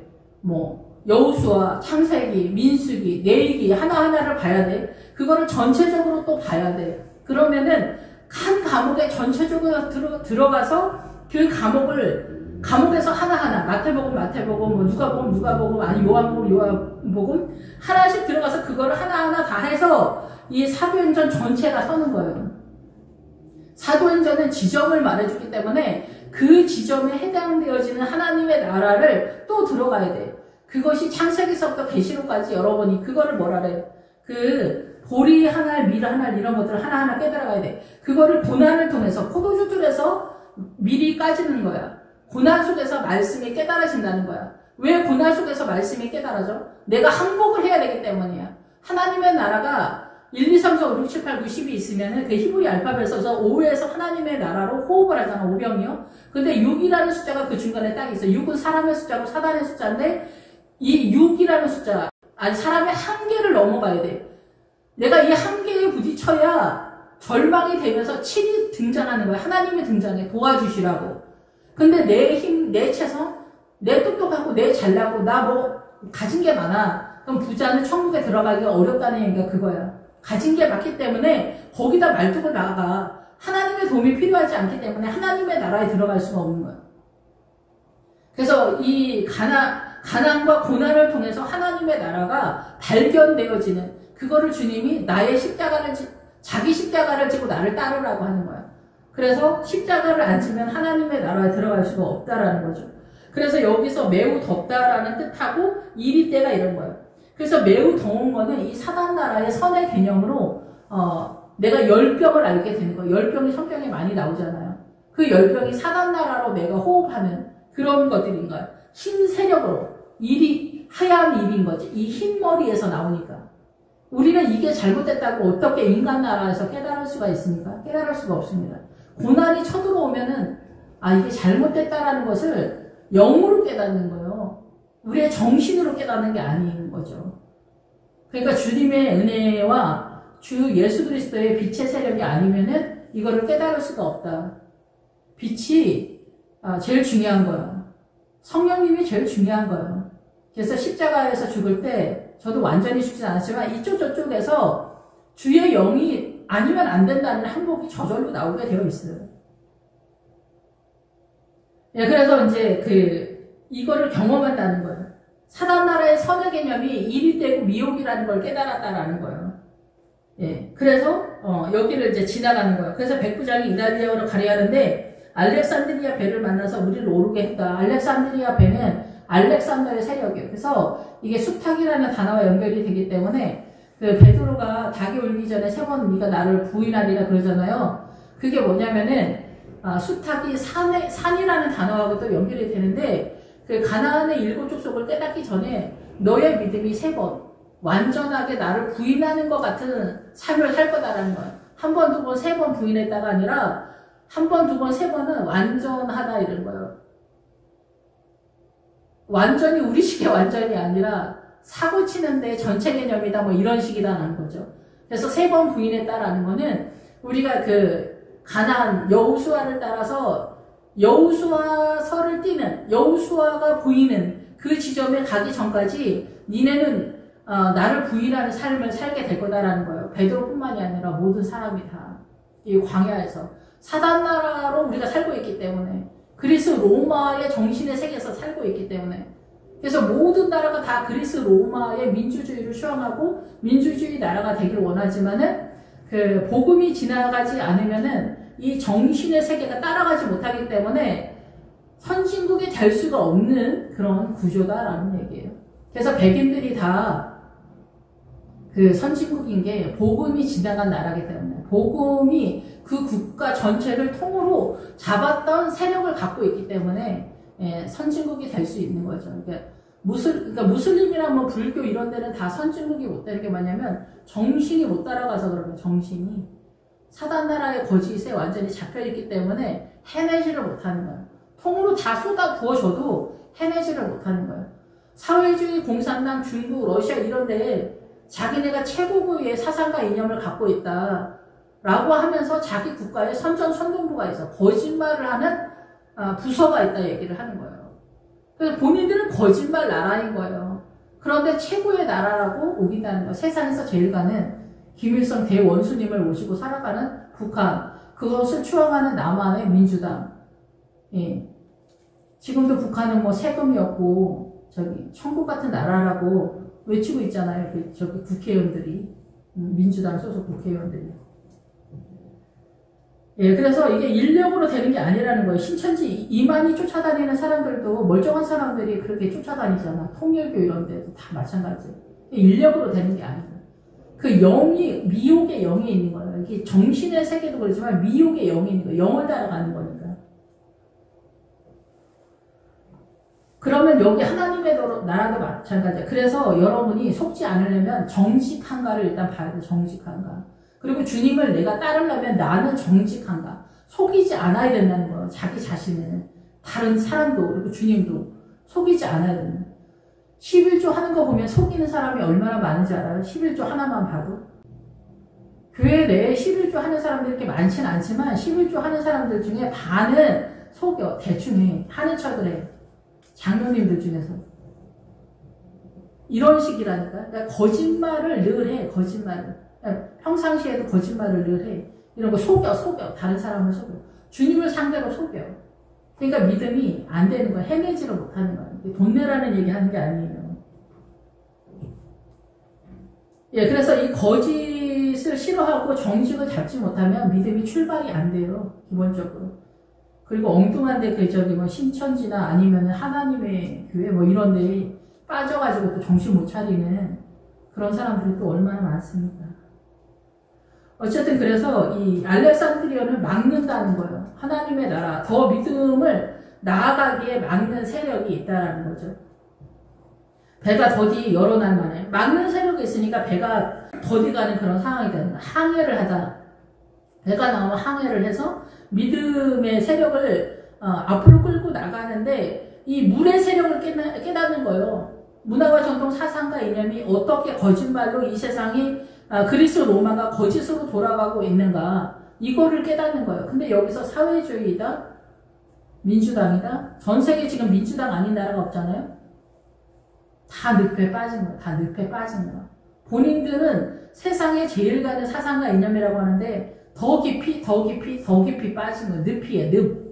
여호수아, 창세기, 민수기, 레위기 하나하나를 봐야 돼. 그거를 전체적으로 또 봐야 돼. 그러면은 한 과목에 전체적으로 들어가서 그 과목에서 하나하나 마태복음, 누가복음, 아니 요한복음 하나씩 들어가서 그거를 하나하나 다 해서 이 사도행전 전체가 서는 거예요. 사도행전은 지점을 말해주기 때문에 그 지점에 해당되어지는 하나님의 나라를 또 들어가야 돼. 그것이 창세기서부터 계시록까지 여러분이 그거를 뭐라 그래? 보리 하나, 밀 하나 이런 것들을 하나하나 깨달아가야 돼. 그거를 고난을 통해서 포도주들에서 밀이 까지는 거야. 고난 속에서 말씀이 깨달아진다는 거야. 왜 고난 속에서 말씀이 깨달아져? 내가 항복을 해야 되기 때문이야. 하나님의 나라가 1, 2, 3, 4, 5, 6, 7, 8, 9, 10이 있으면은 그 히브리 알파벳 써서 5에서 하나님의 나라로 호흡을 하잖아. 5병이요. 근데 6이라는 숫자가 그 중간에 딱 있어. 6은 사람의 숫자고 사단의 숫자인데 이 6이라는 숫자, 사람의 한계를 넘어가야 돼. 내가 이 한계에 부딪혀야 절망이 되면서 7이 등장하는 거야. 하나님이 등장해. 도와주시라고. 근데 내 힘, 내 체성, 내 똑똑하고, 내 잘나고, 나 가진 게 많아. 그럼 부자는 천국에 들어가기가 어렵다는 얘기가 그거야. 가진 게 많기 때문에 거기다 말뚝을 나가. 하나님의 도움이 필요하지 않기 때문에 하나님의 나라에 들어갈 수가 없는 거야. 그래서 이 가난과 고난을 통해서 하나님의 나라가 발견되어지는 그거를 주님이 자기 십자가를 지고 나를 따르라고 하는 거야. 그래서 십자가를 안 지면 하나님의 나라에 들어갈 수가 없다라는 거죠. 그래서 여기서 매우 덥다라는 뜻하고 이리 때가 이런 거예요. 그래서 매우 더운 거는 이 사단 나라의 선의 개념으로 내가 열병을 알게 되는 거예요. 열병이 성경에 많이 나오잖아요. 그 열병이 사단 나라로 내가 호흡하는 그런 것들인 거예요. 흰 세력으로 하얀 일인 거지. 이 흰 머리에서 나오니까. 우리는 이게 잘못됐다고 어떻게 인간 나라에서 깨달을 수가 있습니까? 깨달을 수가 없습니다. 고난이 쳐들어오면은 이게 잘못됐다라는 것을 영으로 깨닫는 거예요. 우리의 정신으로 깨닫는 게 아닌 거죠. 그러니까 주님의 은혜와 주 예수 그리스도의 빛의 세력이 아니면은 이거를 깨달을 수가 없다. 빛이 제일 중요한 거예요. 성령님이 제일 중요한 거예요. 그래서 십자가에서 죽을 때 저도 완전히 죽진 않았지만 이쪽 저쪽에서 주의 영이 아니면 안 된다는 항목이 저절로 나오게 되어 있어요. 예, 그래서 이제 이거를 경험한다는 거예요. 사단 나라의 선의 개념이 일이 되고 미혹이라는 걸 깨달았다라는 거예요. 예, 그래서 여기를 이제 지나가는 거예요. 그래서 백부장이 이달리아로 가려 하는데 알렉산드리아 배를 만나서 우리를 오르게 했다. 알렉산드리아 배는 알렉산더의 세력이에요. 그래서 이게 수탉이라는 단어와 연결이 되기 때문에 그 베드로가 닭이 울기 전에 3번 네가 나를 부인하리라 그러잖아요. 그게 뭐냐면은 수탉이 산이라는 단어하고 또 연결이 되는데 그 가나안의 7 족속을 깨닫기 전에 너의 믿음이 3번 완전하게 나를 부인하는 것 같은 삶을 살 거다라는 거예요. 1번, 2번, 3번 부인했다가 아니라 1번, 2번, 3번은 완전하다 이런 거예요. 완전히 우리식의 완전이 아니라 사고 치는데 전체 개념이다 뭐 이런 식이다라는 거죠. 그래서 3번 부인했다라는 거는 우리가 그 가나안 여호수아를 따라서 여호수아서를 띠는 여호수아가 보이는 그 지점에 가기 전까지 니네는 나를 부인하는 삶을 살게 될 거다라는 거예요. 베드로뿐만이 아니라 모든 사람이 다 이 광야에서 사단 나라로 우리가 살고 있기 때문에 그리스 로마의 정신의 세계에서 살고 있기 때문에 그래서 모든 나라가 다 그리스 로마의 민주주의를 수용하고 민주주의 나라가 되길 원하지만은 그 복음이 지나가지 않으면은 이 정신의 세계가 따라가지 못하기 때문에 선진국이 될 수가 없는 그런 구조다라는 얘기예요. 그래서 백인들이 다 그 선진국인 게 복음이 지나간 나라기 때문에 복음이 그 국가 전체를 통으로 잡았던 세력을 갖고 있기 때문에 선진국이 될 수 있는 거죠. 그러니까 무슬림이나 뭐 불교 이런 데는 다 선진국이 못 되는 게 뭐냐면 정신이 못 따라가서 그러면 정신이 사단 나라의 거짓에 완전히 잡혀있기 때문에 해내지를 못하는 거예요. 통으로 다 쏟아 부어줘도 해내지를 못하는 거예요. 사회주의 공산당, 중국, 러시아 이런 데에 자기네가 최고의 사상과 이념을 갖고 있다 라고 하면서 자기 국가에 선전선동부가 있어. 거짓말을 하는 부서가 있다 얘기를 하는 거예요. 그래서 본인들은 거짓말 나라인 거예요. 그런데 최고의 나라라고 우긴다는 거예요. 세상에서 제일 가는 김일성 대원수님을 모시고 살아가는 북한, 그것을 추앙하는 남한의 민주당. 예. 지금도 북한은 뭐 세금이 없고 저기 천국 같은 나라라고 외치고 있잖아요. 저기 국회의원들이, 민주당 소속 국회의원들이. 예, 그래서 이게 인력으로 되는 게 아니라는 거예요. 신천지 이만희 쫓아다니는 사람들도 멀쩡한 사람들이 그렇게 쫓아다니잖아. 통일교 이런 데도 다 마찬가지. 인력으로 되는 게 아니에요. 그 영이, 미혹의 영이 있는 거예요. 이게 정신의 세계도 그렇지만 미혹의 영이 있는 거예요. 영을 따라가는 거니까. 그러면 여기 하나님의 나라도 마찬가지예요. 그래서 여러분이 속지 않으려면 정직한가를 일단 봐야 돼요. 정직한가. 그리고 주님을 내가 따르려면 나는 정직한가. 속이지 않아야 된다는 거예요. 자기 자신을. 다른 사람도 그리고 주님도 속이지 않아야 된다. 11조 하는 거 보면 속이는 사람이 얼마나 많은지 알아요? 11조 하나만 봐도. 교회 내에 11조 하는 사람들이 이렇게 많지는 않지만 11조 하는 사람들 중에 반은 속여. 대충 해. 하는 척을 해. 장로님들 중에서. 이런 식이라니까. 그러니까 거짓말을 늘 해. 거짓말을. 평상시에도 거짓말을 늘 해. 이런 거 속여. 다른 사람을 속여. 주님을 상대로 속여. 그러니까 믿음이 안 되는 거야. 해내지를 못하는 거야. 돈 내라는 얘기 하는 게 아니에요. 예, 그래서 이 거짓을 싫어하고 정직을 잡지 못하면 믿음이 출발이 안 돼요. 기본적으로. 그리고 엉뚱한데 뭐 신천지나 아니면 하나님의 교회 뭐 이런 데 빠져가지고 또 정신 못 차리는 그런 사람들이 또 얼마나 많습니까? 어쨌든 그래서 이 알렉산드리아를 막는다는 거예요. 하나님의 나라, 더 믿음을 나아가기에 막는 세력이 있다라는 거죠. 배가 더디 여러 날 만에 막는 세력이 있으니까 배가 더디 가는 그런 상황이 되는 거예요. 항해를 하다 배가 나오면 항해를 해서 믿음의 세력을 앞으로 끌고 나가는데 이 물의 세력을 깨닫는 거예요. 문화와 전통 사상과 이념이 어떻게 거짓말로 이 세상이 그리스 로마가 거짓으로 돌아가고 있는가 이거를 깨닫는 거예요. 근데 여기서 사회주의다 민주당이다? 전 세계 지금 민주당 아닌 나라가 없잖아요? 다 늪에 빠진 거야. 다 늪에 빠진 거야. 본인들은 세상에 제일 가는 사상과 이념이라고 하는데 더 깊이 빠진 거야. 늪이야, 늪.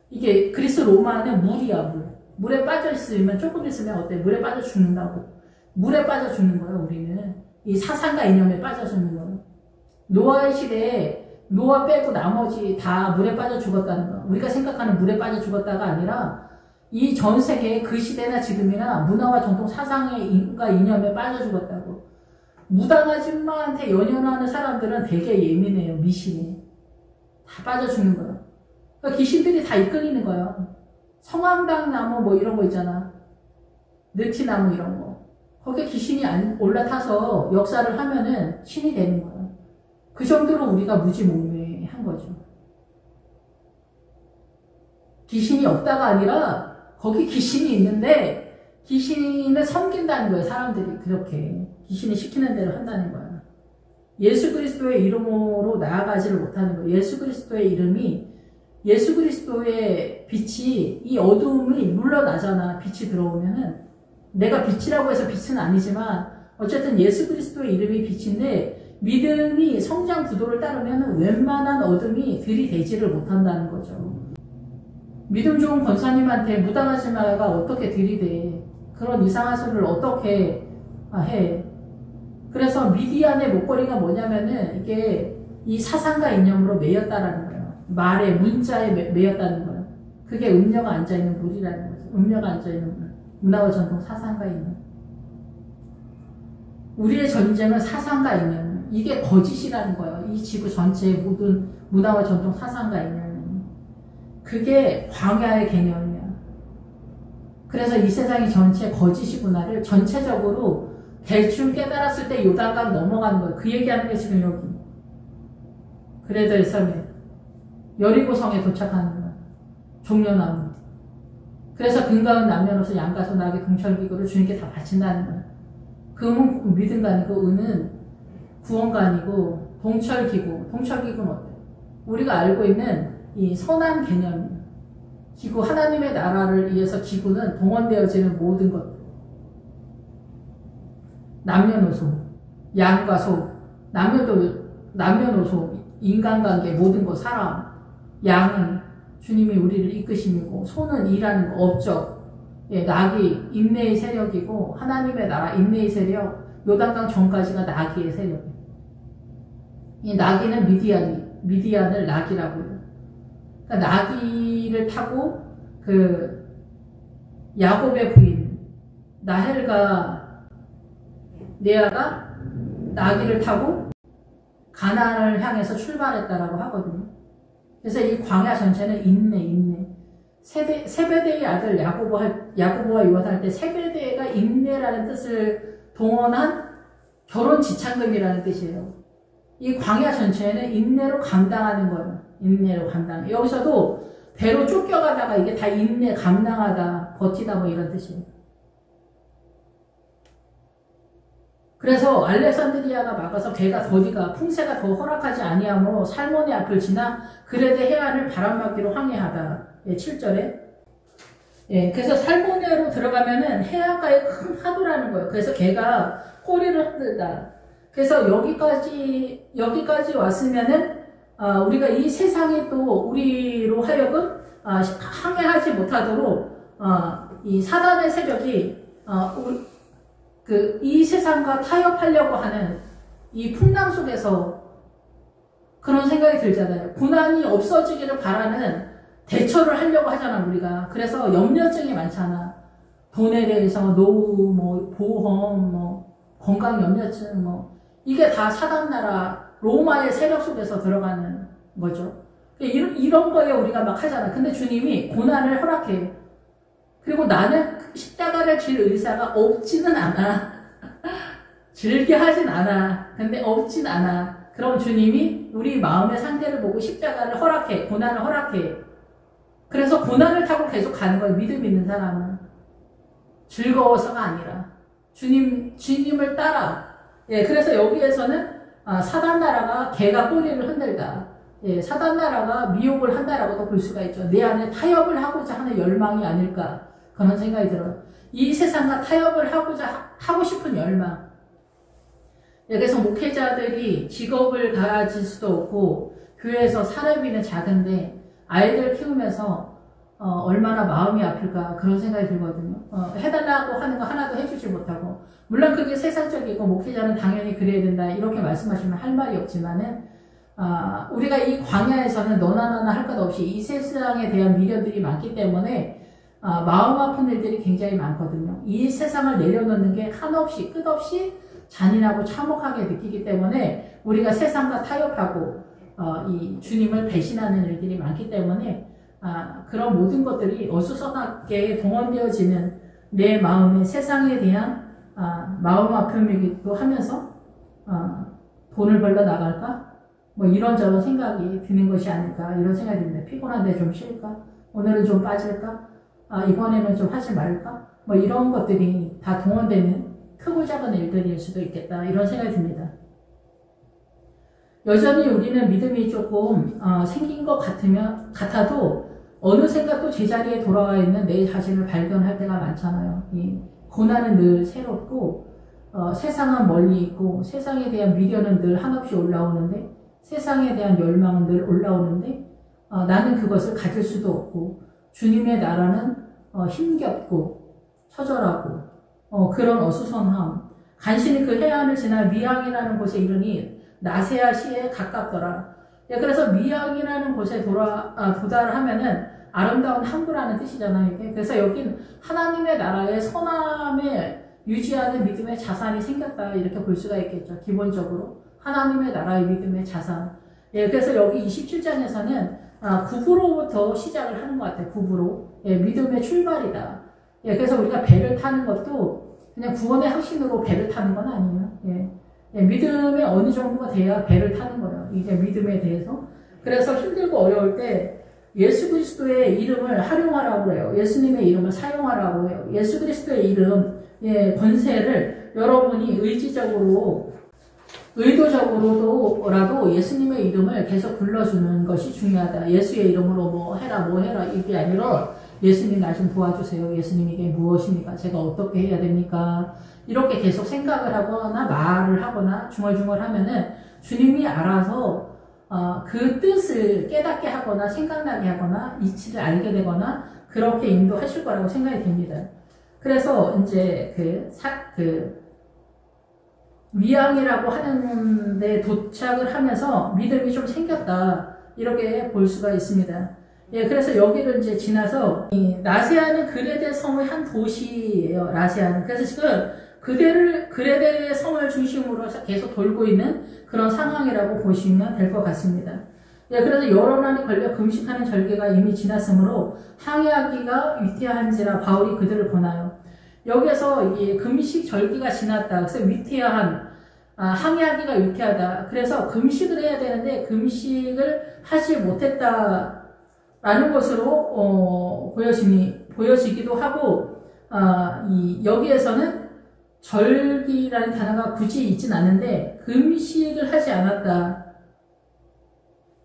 이게 그리스 로마는 물이야, 물. 물에 빠져 있으면 조금 있으면 어때? 물에 빠져 죽는다고. 물에 빠져 죽는 거야, 우리는. 이 사상과 이념에 빠져 죽는 거야. 노아의 시대에 노아 빼고 나머지 다 물에 빠져 죽었다는 거. 우리가 생각하는 물에 빠져 죽었다가 아니라 이 전 세계 그 시대나 지금이나 문화와 전통 사상과 이념에 빠져 죽었다고. 무당 아줌마한테 연연하는 사람들은 되게 예민해요. 미신에. 다 빠져 죽는 거야. 그러니까 귀신들이 다 이끌리는 거야. 성황당 나무 뭐 이런 거 있잖아. 느티나무 이런 거. 거기에 귀신이 올라타서 역사를 하면은 신이 되는 거야. 그 정도로 우리가 무지몽매한 거죠. 귀신이 없다가 아니라 거기 귀신이 있는데 귀신을 섬긴다는 거예요. 사람들이 그렇게 귀신이 시키는 대로 한다는 거야. 예수 그리스도의 이름으로 나아가지를 못하는 거예요. 예수 그리스도의 이름이 예수 그리스도의 빛이 이 어두움이 물러나잖아. 빛이 들어오면은 내가 빛이라고 해서 빛은 아니지만 어쨌든 예수 그리스도의 이름이 빛인데 믿음이 성장 구도를 따르면 웬만한 어둠이 들이대지를 못한다는 거죠. 믿음 좋은 권사님한테 무당아줌마가 어떻게 들이대. 그런 이상한 소리를 어떻게 해. 그래서 미디안의 목걸이가 뭐냐면은 이게 이 사상과 이념으로 매였다라는 거예요. 말에 문자에 매였다는 거예요. 그게 음녀가 앉아있는 물이라는 거죠. 음녀가 앉아있는 물. 문화와 전통 사상과 이념. 우리의 전쟁은 사상과 이념. 이게 거짓이라는 거예요. 이 지구 전체의 모든 문화와 전통 사상과 이념. 그게 광야의 개념이야. 그래서 이 세상이 전체 거짓이구나를 전체적으로 대충 깨달았을 때 요단강 넘어가는 거예요. 그 얘기하는 게 지금 여기. 그레델 섬에 여리고성에 도착하는 거야. 종려나무. 그래서 금가은 남녀노소 양가소 나귀 동철기구를 주님께 다 바친다는 거야. 금은 믿음가 아니고 은은 구원가 아니고 동철기구. 동철기구는 어때? 우리가 알고 있는 이 선한 개념. 기구, 하나님의 나라를 위해서 기구는 동원되어지는 모든 것. 남녀노소, 양과 소, 남녀노소, 인간관계, 모든 것, 사람. 양은 주님이 우리를 이끄시고, 소는 일하는 거, 업적. 예, 낙이 인내의 세력이고, 하나님의 나라, 인내의 세력, 요단강 전까지가 낙이의 세력이에요. 이 낙이는 미디안을 낙이라고 해요. 그러니까 나귀를 타고 그 야곱의 부인 라헬과 레아가 나귀를 타고 가나안을 향해서 출발했다라고 하거든요. 그래서 이 광야 전체는 인내. 세베대의 아들 야고보와 요한할 때 세베대가 인내라는 뜻을 동원한 결혼 지참금이라는 뜻이에요. 이 광야 전체는 인내로 감당하는 거예요. 인내로 감당. 여기서도 배로 쫓겨가다가 이게 다 인내, 감당하다, 버티다 뭐 이런 뜻이에요. 그래서 알렉산드리아가 막아서 배가 더디가 풍세가 더 허락하지 아니하므로 살몬의 앞을 지나 그레데 해안을 바람막이로 항해하다. 예, 7절에. 예, 그래서 살몬에로 들어가면은 해안가에 큰 파도라는 거예요. 그래서 걔가 꼬리를 흔들다. 그래서 여기까지 왔으면은 우리가 이 세상에 또 우리로 하여금 항해하지 못하도록 이 사단의 세력이 이 세상과 타협하려고 하는 이 풍랑 속에서 그런 생각이 들잖아요. 고난이 없어지기를 바라는 대처를 하려고 하잖아, 우리가. 그래서 염려증이 많잖아. 돈에 대해서 노후, 뭐 보험, 뭐 건강 염려증, 뭐 이게 다 사단 나라 로마의 세력 속에서 들어가는 거죠. 이런 거에 우리가 막 하잖아. 근데 주님이 고난을 허락해. 그리고 나는 십자가를 질 의사가 없지는 않아. 즐겨 하진 않아. 근데 없진 않아. 그럼 주님이 우리 마음의 상태를 보고 십자가를 허락해. 고난을 허락해. 그래서 고난을 타고 계속 가는 거예요. 믿음 있는 사람은. 즐거워서가 아니라. 주님을 따라. 예, 그래서 여기에서는 사단 나라가 개가 꼬리를 흔들다. 예, 사단 나라가 미혹을 한다라고도 볼 수가 있죠. 내 안에 타협을 하고자 하는 열망이 아닐까 그런 생각이 들어요. 이 세상과 타협을 하고 싶은 열망. 예, 그래서 목회자들이 직업을 가질 수도 없고 교회에서 사례비는 작은데 아이들 키우면서 얼마나 마음이 아플까 그런 생각이 들거든요. 해달라고 하는 거 하나도 해주지 못하고 물론 그게 세상적이고 목회자는 당연히 그래야 된다 이렇게 말씀하시면 할 말이 없지만은 우리가 이 광야에서는 너나 나나 할 것 없이 이 세상에 대한 미련들이 많기 때문에 마음 아픈 일들이 굉장히 많거든요. 이 세상을 내려놓는 게 한없이 끝없이 잔인하고 참혹하게 느끼기 때문에 우리가 세상과 타협하고 이 주님을 배신하는 일들이 많기 때문에 그런 모든 것들이 어수선하게 동원되어지는 내 마음의 세상에 대한 마음 아픔이기도 하면서 돈을 벌러 나갈까? 뭐 이런저런 생각이 드는 것이 아닐까 이런 생각이 듭니다. 피곤한데 좀 쉴까? 오늘은 좀 빠질까? 이번에는 좀 하지 말까? 뭐 이런 것들이 다 동원되는 크고 작은 일들일 수도 있겠다 이런 생각이 듭니다. 여전히 우리는 믿음이 조금 생긴 것 같아도 어느샌가 또 제자리에 돌아와 있는 내 자신을 발견할 때가 많잖아요. 이 고난은 늘 새롭고 세상은 멀리 있고 세상에 대한 미련은 늘 한없이 올라오는데 세상에 대한 열망은 늘 올라오는데 나는 그것을 가질 수도 없고 주님의 나라는 힘겹고 처절하고 그런 어수선함 간신히 그 해안을 지나 미항이라는 곳에 이르니 나세아 시에 가깝더라. 예, 그래서 미항이라는 곳에 도달하면은 아름다운 항구라는 뜻이잖아요. 이게. 그래서 여긴 하나님의 나라의 선함을 유지하는 믿음의 자산이 생겼다 이렇게 볼 수가 있겠죠. 기본적으로 하나님의 나라의 믿음의 자산. 예, 그래서 여기 27장에서는 구부로부터 시작을 하는 것 같아요. 구부로. 예, 믿음의 출발이다. 예, 그래서 우리가 배를 타는 것도 그냥 구원의 확신으로 배를 타는 건 아니에요. 예. 예, 믿음에 어느 정도가 돼야 배를 타는 거예요. 이게 믿음에 대해서. 그래서 힘들고 어려울 때 예수 그리스도의 이름을 활용하라고 해요. 예수님의 이름을 사용하라고 해요. 예수 그리스도의 이름, 예, 권세를 여러분이 의도적으로라도 예수님의 이름을 계속 불러주는 것이 중요하다. 예수의 이름으로 뭐 해라 이게 아니라 예수님 나 좀 도와주세요. 예수님 이게 무엇입니까? 제가 어떻게 해야 됩니까? 이렇게 계속 생각을 하거나 말을 하거나 중얼중얼 하면은 주님이 알아서 그 뜻을 깨닫게 하거나 생각나게 하거나 이치를 알게 되거나 그렇게 인도하실 거라고 생각이 됩니다. 그래서 이제 미항이라고 하는데 도착을 하면서 믿음이 좀 생겼다 이렇게 볼 수가 있습니다. 예, 그래서 여기를 이제 지나서 라세아는 그레데 성의 한 도시예요. 라세아는. 그래서 지금 그레데 성을 중심으로 계속 돌고 있는 그런 상황이라고 보시면 될 것 같습니다. 예, 그래서 여러 날이 걸려 금식하는 절기가 이미 지났으므로 항해하기가 위태한지라 바울이 그들을 보나요. 여기서 이 금식 절기가 지났다. 그래서 위태한 항해하기가 위태하다. 그래서 금식을 해야 되는데 금식을 하지 못했다라는 것으로 보여지기도 하고 여기에서는 절기라는 단어가 굳이 있진 않은데 금식을 하지 않았다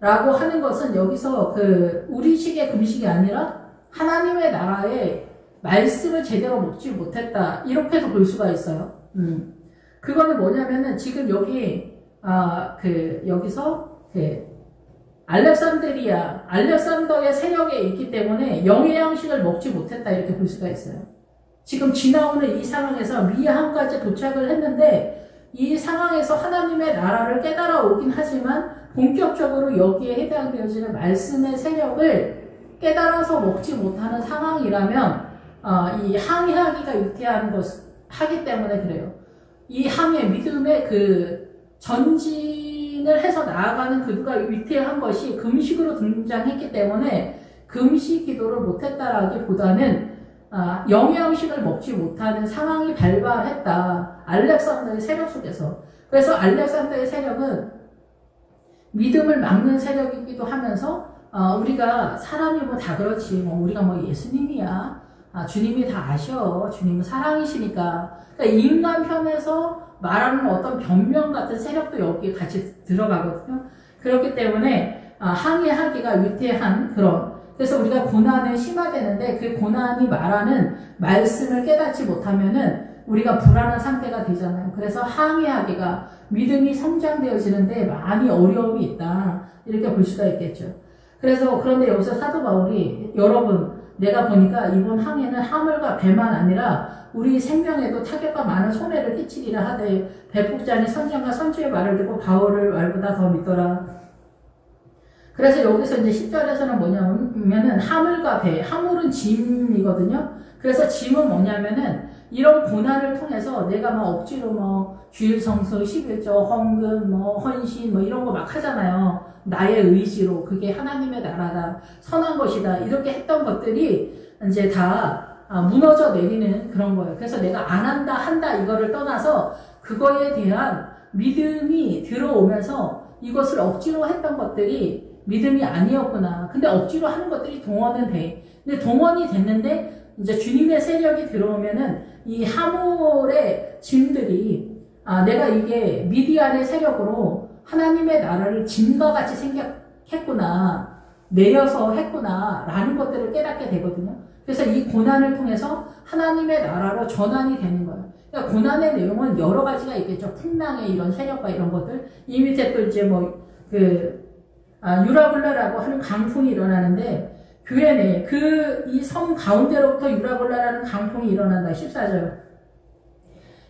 라고 하는 것은 여기서 우리식의 금식이 아니라 하나님의 나라의 말씀을 제대로 먹지 못했다 이렇게도 볼 수가 있어요. 그거는 뭐냐면은 지금 여기서 알렉산더의 세력에 있기 때문에 영의 양식을 먹지 못했다 이렇게 볼 수가 있어요. 지금 지나오는 이 상황에서 미항까지 도착을 했는데 이 상황에서 하나님의 나라를 깨달아 오긴 하지만 본격적으로 여기에 해당되어지는 말씀의 세력을 깨달아서 먹지 못하는 상황이라면 이 항해하기가 유태한 하기 때문에 그래요. 이 믿음의 전진을 해서 나아가는 그가 위태한 것이 금식으로 등장했기 때문에 금식 기도를 못했다라기보다는 영양식을 먹지 못하는 상황이 발발했다. 알렉산더의 세력 속에서. 그래서 알렉산더의 세력은 믿음을 막는 세력이기도 하면서 우리가 사람이 뭐 다 그렇지 우리가 뭐 예수님이야 주님이 다 아셔 주님은 사랑이시니까 그러니까 인간 편에서 말하는 어떤 변명 같은 세력도 여기에 같이 들어가거든요. 그렇기 때문에 항해하기가 위태한 그런, 그래서 우리가 고난을 심화되는데 그 고난이 말하는 말씀을 깨닫지 못하면은 우리가 불안한 상태가 되잖아요. 그래서 항해하기가, 믿음이 성장되어지는데 많이 어려움이 있다, 이렇게 볼 수가 있겠죠. 그래서 그런데 여기서 사도 바울이, 여러분 내가 보니까 이번 항해는 하물과 배만 아니라 우리 생명에도 타격과 많은 손해를 끼치리라 하되 배폭지 아니 선장과 선주의 말을 듣고 바울을 말보다 더 믿더라. 그래서 여기서 이제 10절에서는 뭐냐면은 하물과 배, 하물은 짐이거든요. 그래서 짐은 뭐냐면은 이런 고난을 통해서 내가 막 억지로 뭐 주일성수, 11조, 헌금, 뭐 헌신 뭐 이런 거 막 하잖아요. 나의 의지로 그게 하나님의 나라다, 선한 것이다, 이렇게 했던 것들이 이제 다 무너져 내리는 그런 거예요. 그래서 내가 안 한다, 한다 이거를 떠나서 그거에 대한 믿음이 들어오면서 이것을 억지로 했던 것들이 믿음이 아니었구나. 근데 억지로 하는 것들이 동원은 돼. 근데 동원이 됐는데 이제 주님의 세력이 들어오면은 이 하물의 짐들이, 내가 이게 미디안의 세력으로 하나님의 나라를 짐과 같이 생각했구나, 내려서 했구나 라는 것들을 깨닫게 되거든요. 그래서 이 고난을 통해서 하나님의 나라로 전환이 되는 거예요. 그러니까 고난의 내용은 여러 가지가 있겠죠. 풍랑의 이런 세력과 이런 것들. 이 밑에 또 이제 뭐 유라굴라라고 하는 강풍이 일어나는데, 교회 내에 이 섬 가운데로부터 유라굴라라는 강풍이 일어난다. 14절.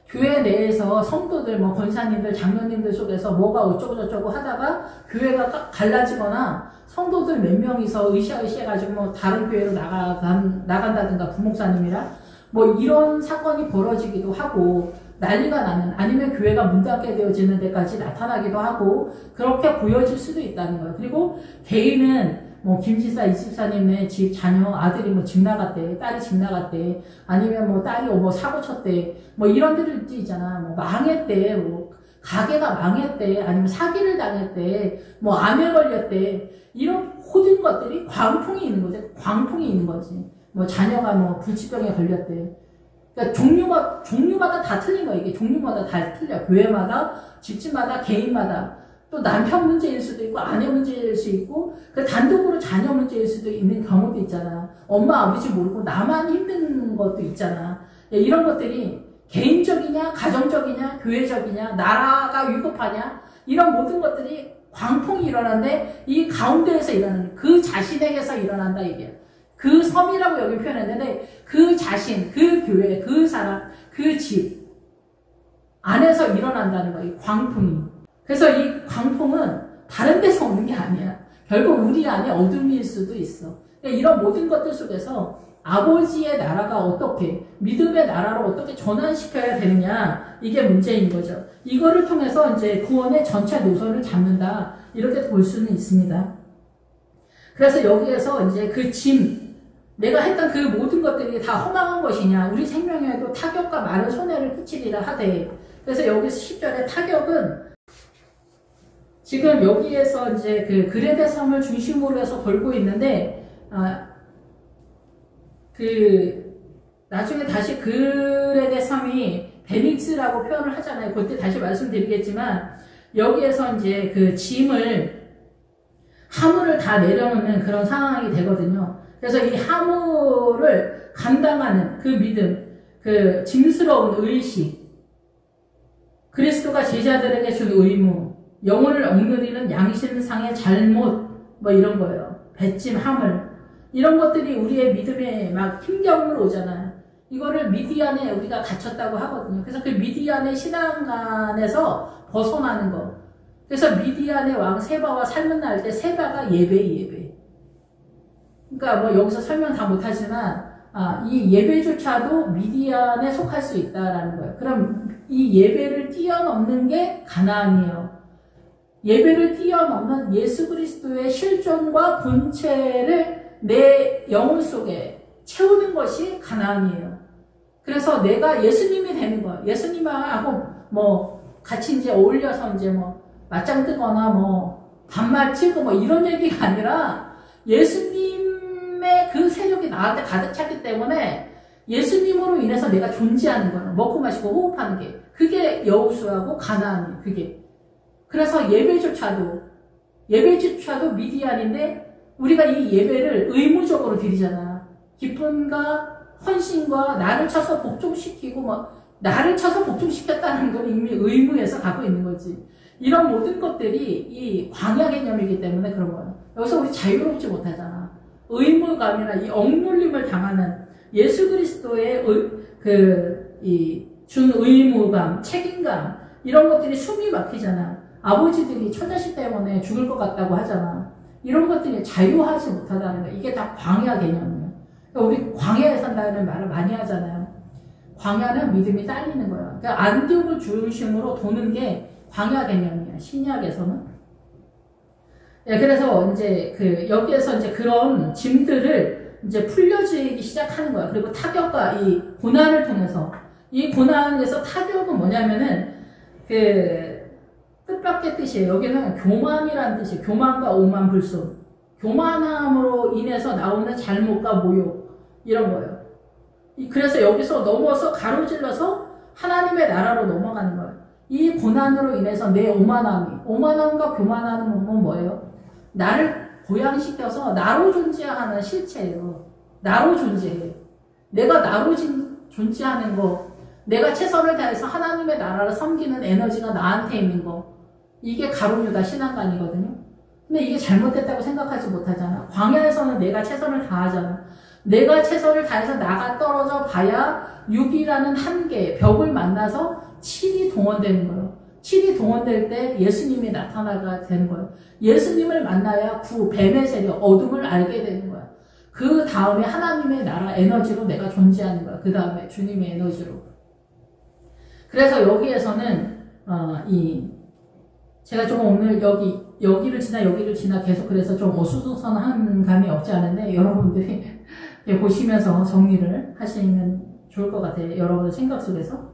교회 내에서 성도들, 뭐 권사님들, 장로님들 속에서 뭐가 어쩌고저쩌고 하다가 교회가 갈라지거나 성도들 몇 명이서 으쌰으쌰 해가지고 뭐 다른 교회로 나간다든가 부목사님이랑 뭐 이런 사건이 벌어지기도 하고 난리가 나는, 아니면 교회가 문 닫게 되어지는 데까지 나타나기도 하고 그렇게 보여질 수도 있다는 거예요. 그리고 개인은 뭐 김지사, 이집사님의 집 자녀 아들이 뭐 집 나갔대, 딸이 집 나갔대, 아니면 뭐 딸이 뭐 사고 쳤대, 뭐 이런 데들 있잖아. 뭐 망했대, 뭐 가게가 망했대, 아니면 사기를 당했대, 뭐 암에 걸렸대, 이런 모든 것들이 광풍이 있는 거지. 광풍이 있는 거지. 뭐 자녀가 뭐 불치병에 걸렸대. 그러니까 종류마다 다 틀린 거야. 이게 종류마다 다 틀려. 교회마다, 집집마다, 개인마다. 또 남편 문제일 수도 있고, 아내 문제일 수 있고, 단독으로 자녀 문제일 수도 있는 경우도 있잖아. 엄마, 아버지 모르고 나만 힘든 것도 있잖아. 이런 것들이 개인적이냐, 가정적이냐, 교회적이냐, 나라가 위급하냐, 이런 모든 것들이 광풍이 일어나는데, 이 가운데에서 일어나는, 그 자신에게서 일어난다, 이게. 그 섬이라고 여기 표현했는데, 그 자신, 그 교회, 그 사람, 그 집 안에서 일어난다는 거야, 이 광풍이. 그래서 이 광풍은 다른 데서 오는 게 아니야. 결국 우리 안에 어둠일 수도 있어. 그러니까 이런 모든 것들 속에서 아버지의 나라가 어떻게, 믿음의 나라로 어떻게 전환시켜야 되느냐, 이게 문제인 거죠. 이거를 통해서 이제 구원의 전체 노선을 잡는다, 이렇게 볼 수는 있습니다. 그래서 여기에서 이제 그 짐, 내가 했던 그 모든 것들이 다 허망한 것이냐, 우리 생명에도 타격과 많은 손해를 끼치리라 하되. 그래서 여기서 10절에 타격은 지금 여기에서 이제 그 그레데 섬을 중심으로 해서 돌고 있는데, 나중에 다시 그레데 섬이 베닉스라고 표현을 하잖아요. 그때 다시 말씀드리겠지만, 여기에서 이제 그 짐을, 하물을 다 내려놓는 그런 상황이 되거든요. 그래서 이 하물을 감당하는 그 믿음, 그 짐스러운 의식, 그리스도가 제자들에게 준 의무, 영혼을 억누리는 양심상의 잘못, 뭐 이런 거예요. 배짐, 하물, 이런 것들이 우리의 믿음에 막 힘겨움으로 오잖아요. 이거를 미디안에 우리가 갇혔다고 하거든요. 그래서 그 미디안의 신앙관에서 벗어나는 거. 그래서 미디안의 왕 세바와 살문 날 때 세바가 예배. 그러니까 뭐 여기서 설명 다 못하지만, 이 예배조차도 미디안에 속할 수 있다라는 거예요. 그럼 이 예배를 뛰어넘는 게 가나안이에요. 예배를 뛰어넘는 예수 그리스도의 실존과 본체를 내 영혼 속에 채우는 것이 가나안이에요. 그래서 내가 예수님이 되는 거예요. 예수님하고 뭐 같이 이제 어울려서 이제 뭐 맞짱 뜨거나 뭐 반말 치고 뭐 이런 얘기가 아니라, 예수님의 그 세력이 나한테 가득 찼기 때문에 예수님으로 인해서 내가 존재하는 거예요. 먹고 마시고 호흡하는 게. 그게 여호수아고 가나안이에요. 그게. 그래서 예배조차도 예배 주차도 미디안인데 우리가 이 예배를 의무적으로 드리잖아. 기쁨과 헌신과 나를 쳐서 복종시키고 나를 쳐서 복종시켰다는 건 이미 의무에서 갖고 있는 거지. 이런 모든 것들이 이 광야 개념이기 때문에 그런 거야. 여기서 우리 자유롭지 못하잖아. 의무감이나 이 억눌림을 당하는 예수 그리스도의 준 의무감, 책임감, 이런 것들이 숨이 막히잖아. 아버지들이 처자식 때문에 죽을 것 같다고 하잖아. 이런 것들이 자유하지 못하다는 거야. 이게 다 광야 개념이야. 그러니까 우리 광야에 산다는 말을 많이 하잖아요. 광야는 믿음이 딸리는 거야. 그러니까 안디옥을 중심으로 도는 게 광야 개념이야. 신약에서는. 예, 그래서 이제 여기에서 이제 그런 짐들을 이제 풀려지기 시작하는 거야. 그리고 타격과 이 고난을 통해서, 이 고난에서 타격은 뭐냐면은 뜻밖의 뜻이에요. 여기는 교만이라는 뜻이에요. 교만과 오만 불순. 교만함으로 인해서 나오는 잘못과 모욕, 이런 거예요. 그래서 여기서 넘어서 가로질러서 하나님의 나라로 넘어가는 거예요. 이 고난으로 인해서 내 오만함과 교만함은 뭐예요? 나를 고양시켜서 나로 존재하는 실체예요. 나로 존재해. 내가 나로 존재하는 거, 내가 최선을 다해서 하나님의 나라를 섬기는 에너지가 나한테 있는 거, 이게 가룟유다 신앙관이거든요. 근데 이게 잘못됐다고 생각하지 못하잖아. 광야에서는 내가 최선을 다하잖아. 내가 최선을 다해서 나가 떨어져 봐야 6이라는 한계, 벽을 만나서 7이 동원되는 거예요. 7이 동원될 때 예수님이 나타나게 되는 거예요. 예수님을 만나야 뱀의 세력, 어둠을 알게 되는 거야. 그 다음에 하나님의 나라 에너지로 내가 존재하는 거야. 그 다음에 주님의 에너지로. 그래서 여기에서는 제가 좀 오늘 여기를 지나 계속 그래서 좀 어수선한 감이 없지 않은데 여러분들이 보시면서 정리를 하시면 좋을 것 같아요. 여러분의 생각 속에서.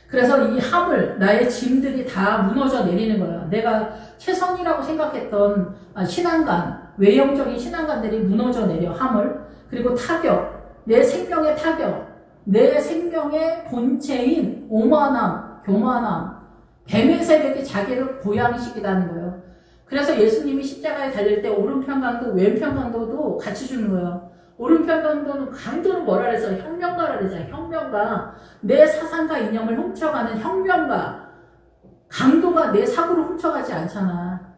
그래서 이 함을, 나의 짐들이 다 무너져 내리는 거예요. 내가 최선이라고 생각했던 신앙관, 외형적인 신앙관들이 무너져 내려, 함을. 그리고 타격, 내 생명의 타격, 내 생명의 본체인 오만함, 교만함, 뱀의 세력이 자기를 고양시키다는 거예요. 그래서 예수님이 십자가에 달릴 때 오른편 강도, 왼편 강도도 같이 주는 거예요. 오른편 강도는 뭐라 그래서 혁명가라 그러잖아요. 혁명가. 내 사상과 이념을 훔쳐가는 혁명가. 강도가 내 사고를 훔쳐가지 않잖아.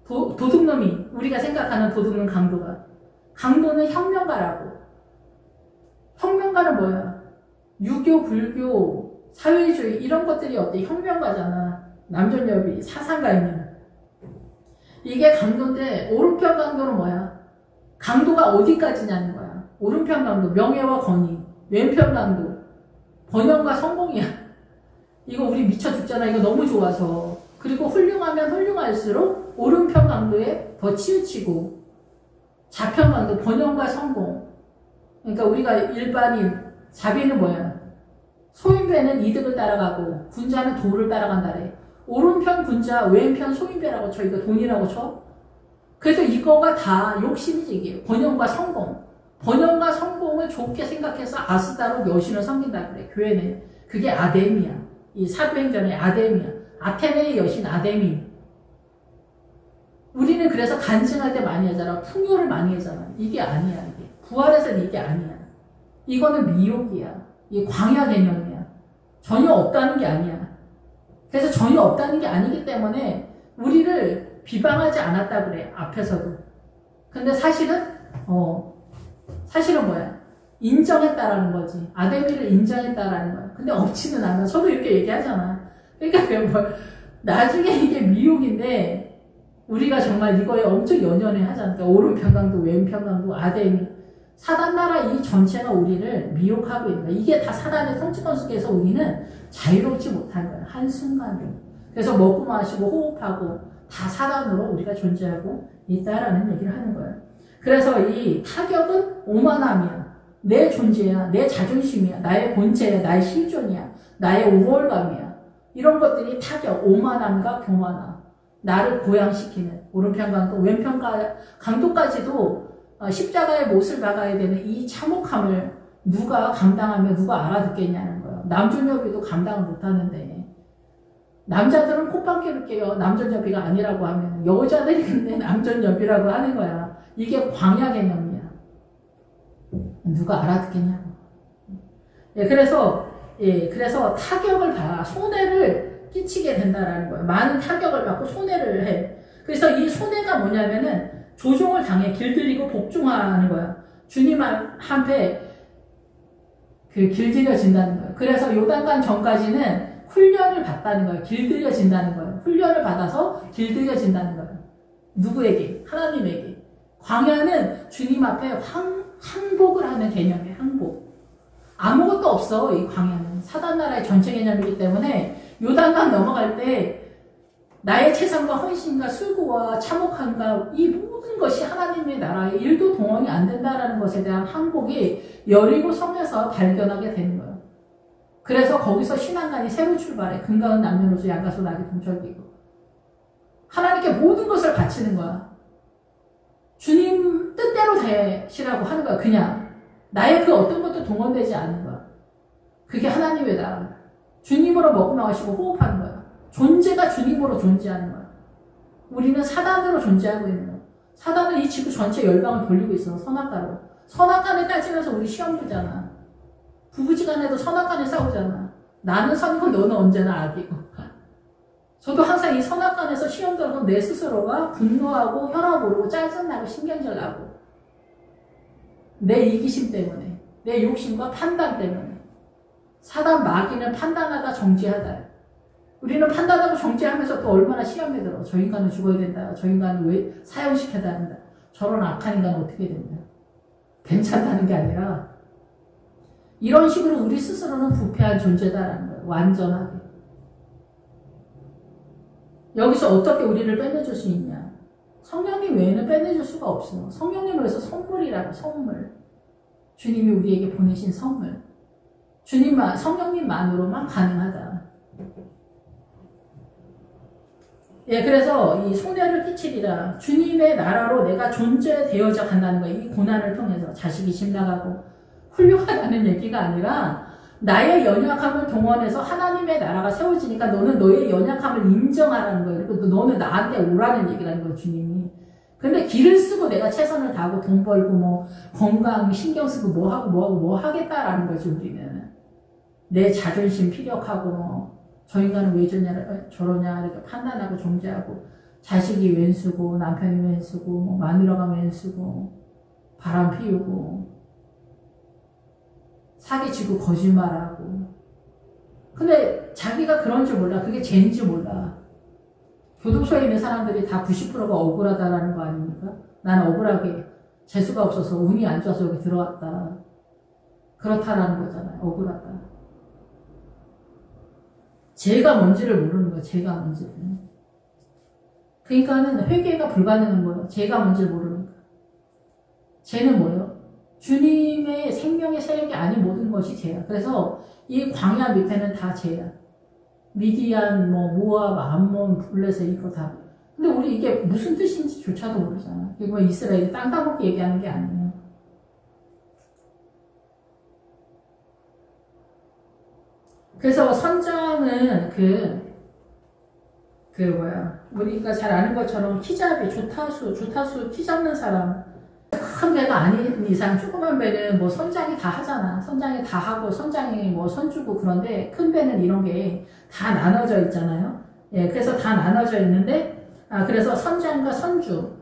도둑놈이, 우리가 생각하는 도둑놈 강도가. 강도는 혁명가라고. 혁명가는 뭐야? 유교, 불교, 사회주의 이런 것들이 어때? 혁명가잖아. 남존여비, 사상가이면. 이게 강도인데 오른편 강도는 뭐야? 강도가 어디까지냐는 거야. 오른편 강도, 명예와 권위. 왼편 강도, 번영과 성공이야. 이거 우리 미쳐 죽잖아. 이거 너무 좋아서. 그리고 훌륭하면 훌륭할수록 오른편 강도에 더 치우치고, 좌편 강도, 번영과 성공. 그러니까 우리가 일반인, 자비는 뭐야? 소인배는 이득을 따라가고 군자는 도를 따라간다래. 오른편 군자, 왼편 소인배라고 쳐. 이거 돈이라고 쳐. 그래서 이거가 다 욕심이지 이게. 번영과 성공. 번영과 성공을 좋게 생각해서 아스다로 여신을 섬긴다 그래. 교회는. 그게 아데미야. 이 사도행전의 아데미야. 아테네의 여신 아데미. 우리는 그래서 간증할 때 많이 하잖아. 풍요를 많이 하잖아. 이게 아니야. 이게. 부활에서는 이게 아니야. 이거는 미혹이야. 이 광야 개념이야. 전혀 없다는 게 아니야. 그래서 전혀 없다는 게 아니기 때문에 우리를 비방하지 않았다 그래. 앞에서도. 근데 사실은 뭐야? 인정했다라는 거지. 아데미를 인정했다라는 거야. 근데 없지는 않아. 저도 이렇게 얘기하잖아. 그러니까 나중에 이게 미혹인데 우리가 정말 이거에 엄청 연연해 하잖아. 그러니까 오른편 강도, 왼편 강도, 아데미. 사단 나라 이 전체가 우리를 미혹하고 있는 거야. 이게 다 사단의 통치권 속에서 우리는 자유롭지 못한 거야. 한순간도. 그래서 먹고 마시고 호흡하고 다 사단으로 우리가 존재하고 있다라는 얘기를 하는 거야. 그래서 이 타격은 오만함이야. 내 존재야. 내 자존심이야. 나의 본체야. 나의 실존이야. 나의 우월감이야. 이런 것들이 타격, 오만함과 교만함. 나를 고양시키는 오른편 강도, 왼편 강도까지도 십자가의 못을 박아야 되는 이 참혹함을 누가 감당하며 누가 알아듣겠냐는 거예요. 남존여비도 감당을 못하는데 남자들은 콧방귀를 껴요. 남전여비가 아니라고 하면. 여자들이 근데 남전여비라고 하는 거야. 이게 광야 개념이야. 누가 알아듣겠냐고. 그래서 타격을 받아 손해를 끼치게 된다라는 거예요. 많은 타격을 받고 손해를 해. 그래서 이 손해가 뭐냐면은 조종을 당해 길들이고 복종하는 거야. 주님한테 길들여진다는 거예요. 그래서 요단강 전까지는 훈련을 받다는 거예요. 길들여진다는 거예요. 훈련을 받아서 길들여진다는 거예요. 누구에게? 하나님에게. 광야는 주님 앞에 항복을 하는 개념이에요. 항복. 아무것도 없어. 이 광야는. 사단나라의 전체 개념이기 때문에 요단강 넘어갈 때 나의 최선과 헌신과 수고와 참혹함과 이 모든 것이 하나님의 나라의 일도 동원이 안 된다는 것에 대한 항복이 여리고 성에서 발견하게 되는 거예요. 그래서 거기서 신앙관이 새로 출발해. 금가은 남녀노소 양가소 나귀 동철기고 하나님께 모든 것을 바치는 거야. 주님 뜻대로 되시라고 하는 거야. 그냥 나의 그 어떤 것도 동원되지 않는 거야. 그게 하나님의 나라. 주님으로 먹고 나가시고 호흡하는 거야. 존재가 주님으로 존재하는 거야. 우리는 사단으로 존재하고 있는 거야. 사단은 이 지구 전체 열방을 돌리고 있어. 선악과로. 선악간에 따지면서 우리 시험 보잖아. 부부지간에도 선악간에 싸우잖아. 나는 선이고 너는 언제나 악이고. 저도 항상 이 선악간에서 시험 들어서 내 스스로가 분노하고 혈압 오르고 짜증나고 신경질 나고 내 이기심 때문에 내 욕심과 판단 때문에 사단 마귀는 판단하다 정죄하다. 우리는 판단하고 정죄하면서 또 얼마나 시험에 들어. 저 인간은 죽어야 된다. 저 인간은 왜 사형시켜야 한다. 저런 악한 인간은 어떻게 된다. 괜찮다는 게 아니라 이런 식으로 우리 스스로는 부패한 존재다라는 거예요. 완전하게. 여기서 어떻게 우리를 빼내줄 수 있냐. 성령님 외에는 빼내줄 수가 없어. 성령님을 위해서 선물이라고. 선물. 주님이 우리에게 보내신 선물. 성령님만으로만 가능하다. 그래서 이 손해를 끼치리라. 주님의 나라로 내가 존재되어져 간다는 거예요. 이 고난을 통해서 자식이 집 나가고 훌륭하다는 얘기가 아니라 나의 연약함을 동원해서 하나님의 나라가 세워지니까 너는 너의 연약함을 인정하라는 거예요. 그리고 너는 나한테 오라는 얘기라는 거예요. 주님이. 근데 길을 쓰고 내가 최선을 다하고 돈 벌고 뭐 건강 신경 쓰고 뭐 하겠다라는 거지 우리는. 내 자존심 피력하고 저 인간은 왜 저러냐 이렇게 판단하고 정죄하고 자식이 왼수고 남편이 왼수고 뭐 마누라가 왼수고 바람 피우고 사기치고 거짓말하고 근데 자기가 그런 줄 몰라. 그게 죄인지 몰라. 교도소에 있는 사람들이 다 90%가 억울하다라는 거 아닙니까? 난 억울하게 재수가 없어서 운이 안 좋아서 여기 들어왔다. 그렇다라는 거잖아요. 억울하다. 죄가 뭔지를 모르는 거예요. 죄가 뭔지를. 그러니까는 회개가 불가능한 거예요. 죄가 뭔지를 모르니까. 죄는 뭐예요? 주님의 생명의 세력이 아닌 모든 것이 죄야. 그래서 이 광야 밑에는 다 죄야. 미디안, 모압, 암몬, 블레셋 이거 다. 근데 우리 이게 무슨 뜻인지조차도 모르잖아. 이거 이스라엘이 땅 따먹기 얘기하는 게 아니에요. 그래서 선장은 우리가 잘 아는 것처럼 키잡이, 조타수 키 잡는 사람. 큰 배가 아닌 이상 조그만 배는 뭐 선장이 다 하잖아. 선장이 다 하고 선장이 뭐 선주고 그런데 큰 배는 이런 게 다 나눠져 있잖아요. 그래서 다 나눠져 있는데, 그래서 선장과 선주.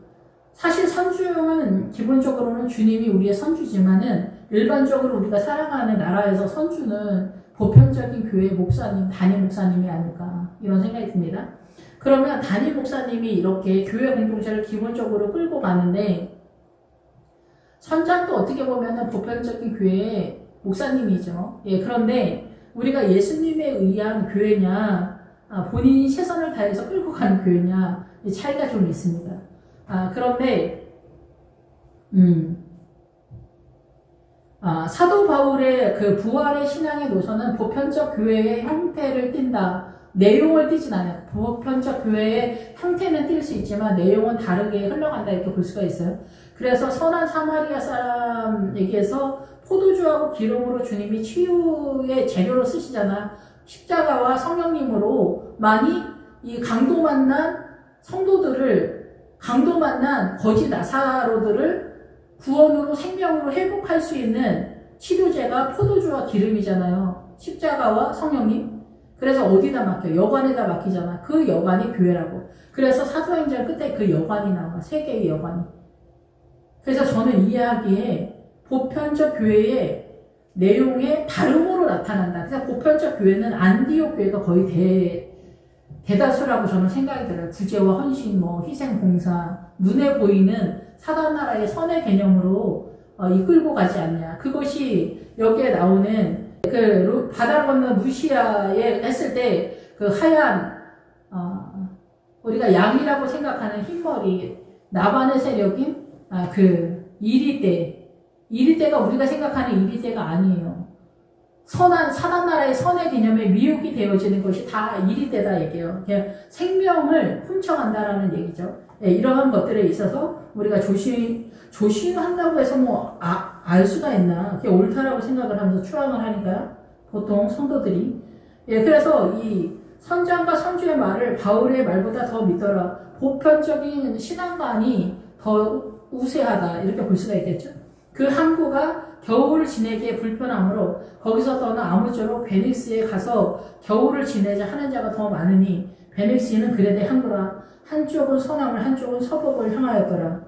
사실 선주는 기본적으로는 주님이 우리의 선주지만은 일반적으로 우리가 살아가는 나라에서 선주는 보편적인 교회 목사님, 담임 목사님이 아닐까 이런 생각이 듭니다. 그러면 담임 목사님이 이렇게 교회 공동체를 기본적으로 끌고 가는데 선장도 어떻게 보면은 보편적인 교회의 목사님이죠. 그런데 우리가 예수님에 의한 교회냐, 본인이 최선을 다해서 끌고 가는 교회냐 차이가 좀 있습니다. 그런데 사도 바울의 그 부활의 신앙의 노선은 보편적 교회의 형태를 띈다. 내용을 띄진 않아요. 보편적 교회의 형태는 띌 수 있지만 내용은 다르게 흘러간다 이렇게 볼 수가 있어요. 그래서 선한 사마리아 사람에게서 포도주하고 기름으로 주님이 치유의 재료로 쓰시잖아. 십자가와 성령님으로 바울만이 이 강도 만난 성도들을, 강도 만난 거짓 나사로들을 구원으로, 생명으로 회복할 수 있는 치료제가 포도주와 기름이잖아요. 십자가와 성령님. 그래서 어디다 맡겨? 여관에다 맡기잖아. 그 여관이 교회라고. 그래서 사도행전 끝에 그 여관이 나와. 세 개의 여관이. 그래서 저는 이 이야기에 보편적 교회의 내용의 다름으로 나타난다. 그래서 보편적 교회는 안디옥 교회가 거의 대다수라고 저는 생각이 들어요. 구제와 헌신, 희생, 봉사, 눈에 보이는 사단나라의 선의 개념으로 이끌고 가지 않냐. 그것이 여기에 나오는 그 바다를 건너 루시아에 했을 때 그 하얀 우리가 양이라고 생각하는 흰머리 나반의 세력인 그 이리떼가 우리가 생각하는 이리떼가 아니에요. 선한 사단나라의 선의 개념에 미혹이 되어지는 것이 다 이리떼다 얘기예요. 그냥 생명을 훔쳐간다라는 얘기죠. 예, 이러한 것들에 있어서 우리가 조심한다고 해서 알 수가 있나? 그게 옳다라고 생각을 하면서 추앙을 하니까 보통 성도들이. 예, 그래서 이 선장과 선주의 말을 바울의 말보다 더 믿더라. 보편적인 신앙관이 더 우세하다. 이렇게 볼 수가 있겠죠. 그 항구가 겨울을 지내기에 불편하므로 거기서 떠나 아무쪼록 베닉스에 가서 겨울을 지내자 하는 자가 더 많으니 베닉스는 그레데 항구라. 한쪽은 서남을 한쪽은 서북을 향하였더라.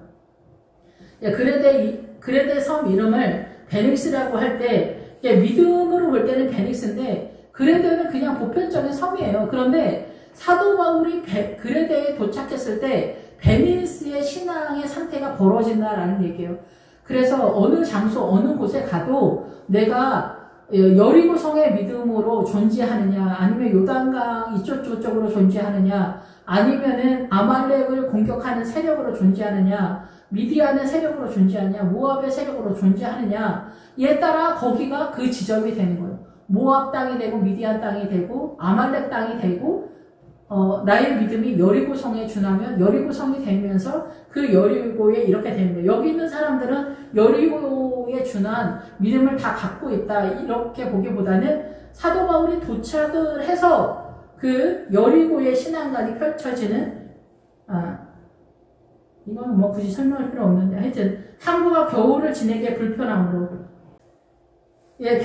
그레데 섬 이름을 베닉스라고 할 때 믿음으로 볼 때는 베닉스인데 그레데는 그냥 보편적인 섬이에요. 그런데 사도 바울이 그레데에 도착했을 때 베니스의 신앙의 상태가 벌어진다라는 얘기예요. 그래서 어느 장소, 어느 곳에 가도 내가 여리고성의 믿음으로 존재하느냐, 아니면 요단강 이쪽으로 존재하느냐, 아니면은 아말렉을 공격하는 세력으로 존재하느냐, 미디안의 세력으로 존재하느냐, 모압의 세력으로 존재하느냐에 따라 거기가 그 지점이 되는 거예요. 모압 땅이 되고 미디안 땅이 되고 아말렉 땅이 되고 나의 믿음이 여리고성에 준하면 여리고성이 되면서 그 여리고에 이렇게 되는 거예요. 여기 있는 사람들은 여리고에 준한 믿음을 다 갖고 있다. 이렇게 보기보다는 사도 바울이 도착을 해서 그 여리고의 신앙관이 펼쳐지는 이건 굳이 설명할 필요 없는데 하여튼 항구가 겨울을 지내기에 불편함으로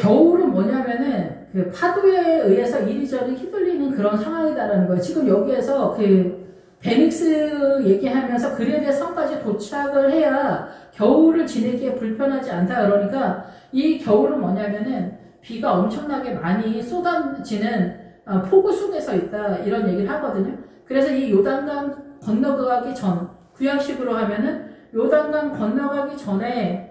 겨울은 뭐냐면은 그 파도에 의해서 이리저리 휘둘리는 그런 상황이다라는 거예요. 지금 여기에서 그 베닉스 얘기하면서 그레데 섬까지 도착을 해야 겨울을 지내기에 불편하지 않다. 그러니까 이 겨울은 뭐냐면은 비가 엄청나게 많이 쏟아지는 폭우 속에서 있다. 이런 얘기를 하거든요. 그래서 이 요단강 건너가기 전, 구약식으로 하면은 요단강 건너가기 전에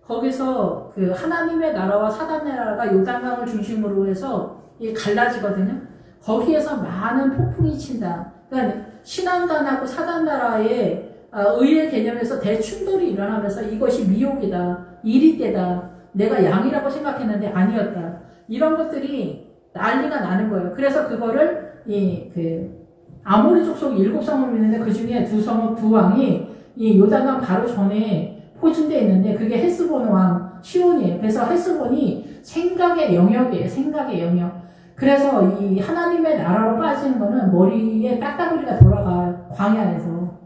거기서 그 하나님의 나라와 사단의 나라가 요단강을 중심으로 해서 갈라지거든요. 거기에서 많은 폭풍이 친다. 그러니까 신앙관하고 사단나라의 의의 개념에서 대충돌이 일어나면서 이것이 미혹이다, 이리떼다, 내가 양이라고 생각했는데 아니었다. 이런 것들이 난리가 나는 거예요. 그래서 그거를 아모리 족속 7성을 믿는데 그 중에 두 왕이 이 요단강 바로 전에 포진되어 있는데 그게 헤스본 왕 시온이에요. 그래서 헤스본이 생각의 영역이에요. 생각의 영역. 그래서 이 하나님의 나라로 빠지는 거는 머리에 딱따구리가 돌아가. 광야에서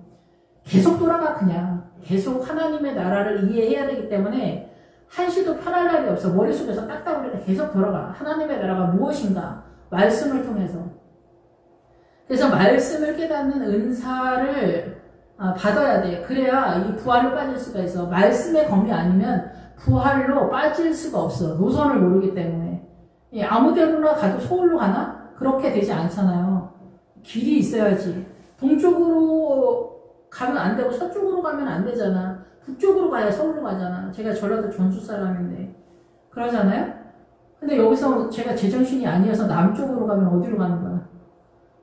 계속 돌아가. 그냥 계속 하나님의 나라를 이해해야 되기 때문에 한시도 편할 날이 없어. 머릿속에서 딱따구리가 계속 돌아가. 하나님의 나라가 무엇인가? 말씀을 통해서. 그래서 말씀을 깨닫는 은사를 받아야 돼요. 그래야 이 부활로 빠질 수가 있어. 말씀의 검이 아니면 부활로 빠질 수가 없어. 노선을 모르기 때문에. 아무 데로나 가도 서울로 가나? 그렇게 되지 않잖아요. 길이 있어야지. 동쪽으로 가면 안 되고 서쪽으로 가면 안 되잖아. 북쪽으로 가야 서울로 가잖아. 제가 전라도 전주 사람인데. 그러잖아요? 근데 여기서 제가 제정신이 아니어서 남쪽으로 가면 어디로 가는 거야?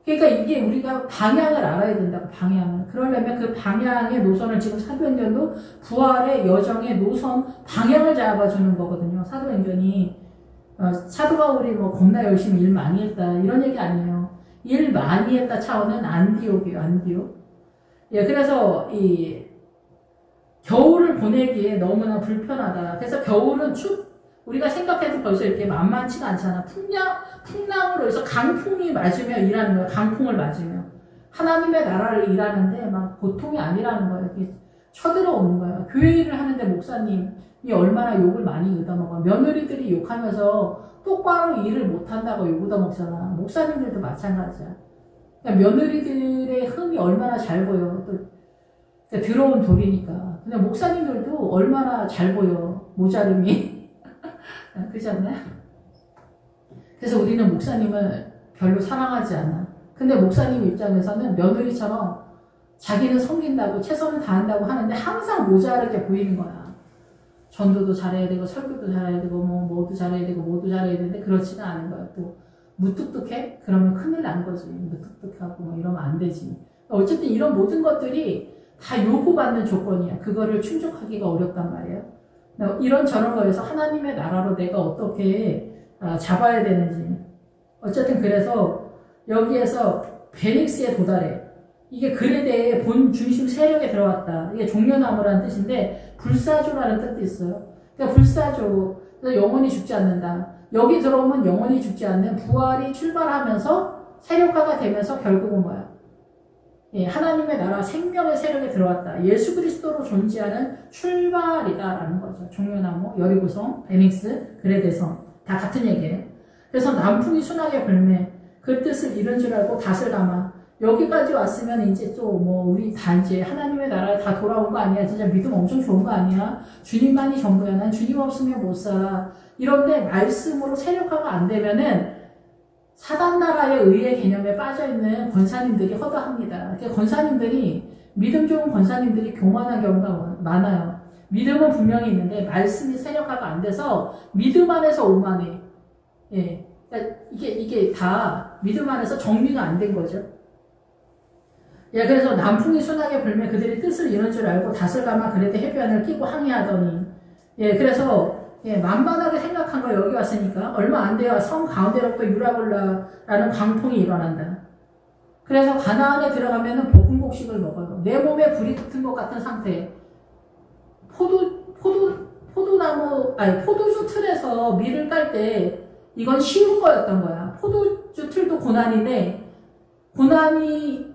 그러니까 이게 우리가 방향을 알아야 된다고, 방향을. 그러려면 그 방향의 노선을 지금 사도행전도 부활의 여정의 노선, 방향을 잡아주는 거거든요. 사도행전이. 사도 바울이 겁나 열심히 일 많이 했다. 이런 얘기 아니에요. 일 많이 했다 차원은 안디옥이에요, 안디옥. 그래서 겨울을 보내기에 너무나 불편하다. 그래서 겨울은 우리가 생각해도 벌써 이렇게 만만치가 않잖아. 풍랑으로 해서 강풍이 맞으며 일하는 거야. 강풍을 맞으며. 하나님의 나라를 일하는데 막 보통이 아니라는 거야. 이렇게 쳐들어오는 거야. 교회 일을 하는데 목사님이 얼마나 욕을 많이 얻어먹어. 며느리들이 욕하면서 똑바로 일을 못한다고 욕 얻어먹잖아. 목사님들도 마찬가지야. 그러니까 며느리들의 흠이 얼마나 잘 보여. 또 그러니까 들어온 돌이니까. 근데 목사님들도 얼마나 잘 보여. 모자름이. 그렇지 않나요? 그래서 우리는 목사님을 별로 사랑하지 않아. 근데 목사님 입장에서는 며느리처럼 자기는 섬긴다고 최선을 다한다고 하는데 항상 모자르게 보이는 거야. 전도도 잘해야 되고 설교도 잘해야 되고 뭐도 잘해야 되고 뭐도 잘해야 되는데 그렇지가 않은 거야. 또 무뚝뚝해? 그러면 큰일 난 거지. 무뚝뚝하고 뭐 이러면 안 되지. 어쨌든 이런 모든 것들이 다 요구받는 조건이야. 그거를 충족하기가 어렵단 말이에요. 이런저런 거에서 하나님의 나라로 내가 어떻게 잡아야 되는지. 어쨌든 그래서 여기에서 베닉스에 도달해. 이게 그레데의 본 중심 세력에 들어왔다. 이게 종려나무라는 뜻인데 불사조라는 뜻도 있어요. 그러니까 불사조, 그래서 영원히 죽지 않는다. 여기 들어오면 영원히 죽지 않는 부활이 출발하면서 세력화가 되면서 결국은 뭐야? 예, 하나님의 나라 생명의 세력에 들어왔다. 예수 그리스도로 존재하는 출발이다라는 거죠. 종려나무, 여리고성, 베닉스, 그레데성 다 같은 얘기예요. 그래서 남풍이 순하게 불매 그 뜻을 이룬 줄 알고 닷을 감아. 여기까지 왔으면 이제 또 뭐 우리 다 이제 하나님의 나라에 다 돌아온 거 아니야? 진짜 믿음 엄청 좋은 거 아니야? 주님만이 전부야. 난 주님 없으면 못 살아. 이런데 말씀으로 세력화가 안 되면은 사단 나라의 의의 개념에 빠져있는 권사님들이 허다합니다. 그러니까 권사님들이, 믿음 좋은 권사님들이 교만한 경우가 많아요. 믿음은 분명히 있는데 말씀이 세력화가 안 돼서 믿음 안에서 오만해. 예. 그러니까 이게 다 믿음 안에서 정리가 안 된 거죠. 예, 그래서 남풍이 순하게 불면 그들이 뜻을 이룬 줄 알고 닷을 감아 그레데 해변을 끼고 항해하더니, 예, 그래서 예, 만만하게 생각한 거 여기 왔으니까 얼마 안 돼야 성 가운데로부터 유라굴라라는 광풍이 일어난다. 그래서 가나안에 들어가면은 볶은 곡식을 먹어요. 내 몸에 불이 붙은 것 같은 상태. 포도주 틀에서 밀을 깔 때 이건 쉬운 거였던 거야. 포도주 틀도 고난인데, 고난이,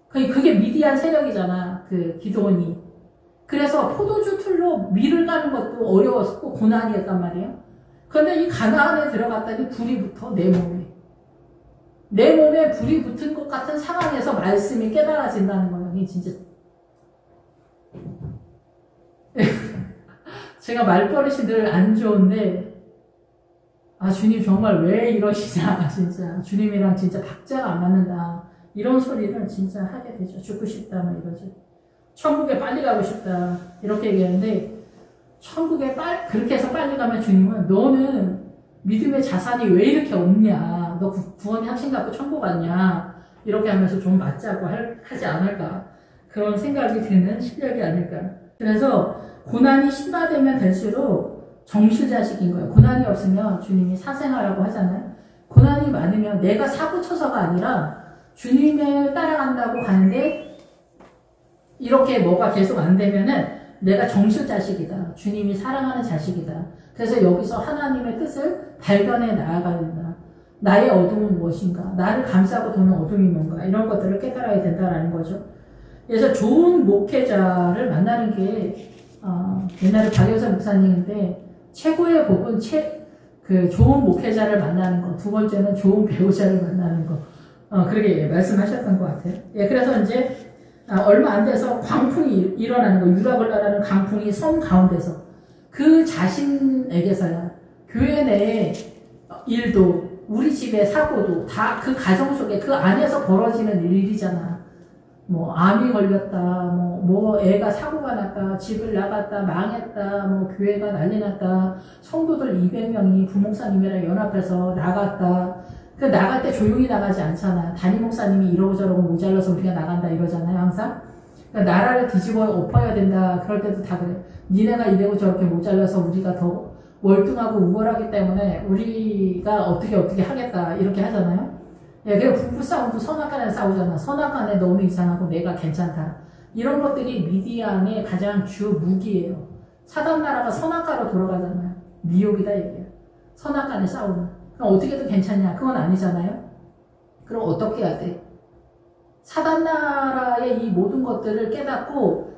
그게 미디안 세력이잖아. 그 기드온이. 그래서 포도주 틀로 밀을 까는 것도 어려웠고 고난이었단 말이에요. 그런데 이 가나안에 들어갔더니 불이 붙어, 내 몸에. 내 몸에 불이 붙은 것 같은 상황에서 말씀이 깨달아진다는 거예요. 이게 진짜. 제가 말버릇이 늘 안 좋은데, 주님 정말 왜 이러시냐, 진짜. 주님이랑 진짜 박자가 안 맞는다. 이런 소리를 진짜 하게 되죠. 죽고 싶다, 뭐 이러죠. 천국에 빨리 가고 싶다. 이렇게 얘기하는데, 천국에 그렇게 해서 빨리 가면 주님은 너는 믿음의 자산이 왜 이렇게 없냐. 너 구원의 확신 갖고 천국 갔냐. 이렇게 하면서 좀 맞자고 하지 않을까. 그런 생각이 드는 실력이 아닐까. 그래서 고난이 심화되면 될수록 정실자식인 거예요. 고난이 없으면 주님이 사생하라고 하잖아요. 고난이 많으면 내가 사고쳐서가 아니라 주님을 따라간다고 가는데 이렇게 뭐가 계속 안 되면은 내가 정실자식이다. 주님이 사랑하는 자식이다. 그래서 여기서 하나님의 뜻을 발견해 나아가야 된다. 나의 어둠은 무엇인가? 나를 감싸고 도는 어둠이 뭔가? 이런 것들을 깨달아야 된다라는 거죠. 그래서 좋은 목회자를 만나는 게 옛날에 박여사 목사님인데 최고의 복은 좋은 목회자를 만나는 거. 두 번째는 좋은 배우자를 만나는 거. 그렇게 말씀하셨던 것 같아요. 예, 그래서 이제 얼마 안 돼서 광풍이 일어나는 거. 유라굴라라는 강풍이 섬 가운데서 그 자신에게서야 교회 내 일도 우리 집의 사고도 다 그 가정 속에 그 안에서 벌어지는 일이잖아. 뭐 암이 걸렸다, 뭐 애가 사고가 났다, 집을 나갔다, 망했다, 뭐 교회가 난리 났다, 성도들 200명이 부목사님이랑 연합해서 나갔다. 그 나갈 때 조용히 나가지 않잖아. 담임 목사님이 이러고 저러고 모자라서 우리가 나간다 이러잖아요, 항상. 그러니까 나라를 뒤집어 엎어야 된다. 그럴 때도 다 그래. 니네가 이래고 저렇게 모자라서 우리가 더 월등하고 우월하기 때문에 우리가 어떻게 하겠다 이렇게 하잖아요. 예, 그리고 부부싸움도 선악간에 싸우잖아. 선악간에 너무 이상하고 내가 괜찮다. 이런 것들이 미디안의 가장 주 무기예요. 사단 나라가 선악가로 돌아가잖아요. 미혹이다 얘기야. 선악간에 싸우는. 그럼 어떻게든 괜찮냐? 그건 아니잖아요. 그럼 어떻게 해야 돼? 사단 나라의 이 모든 것들을 깨닫고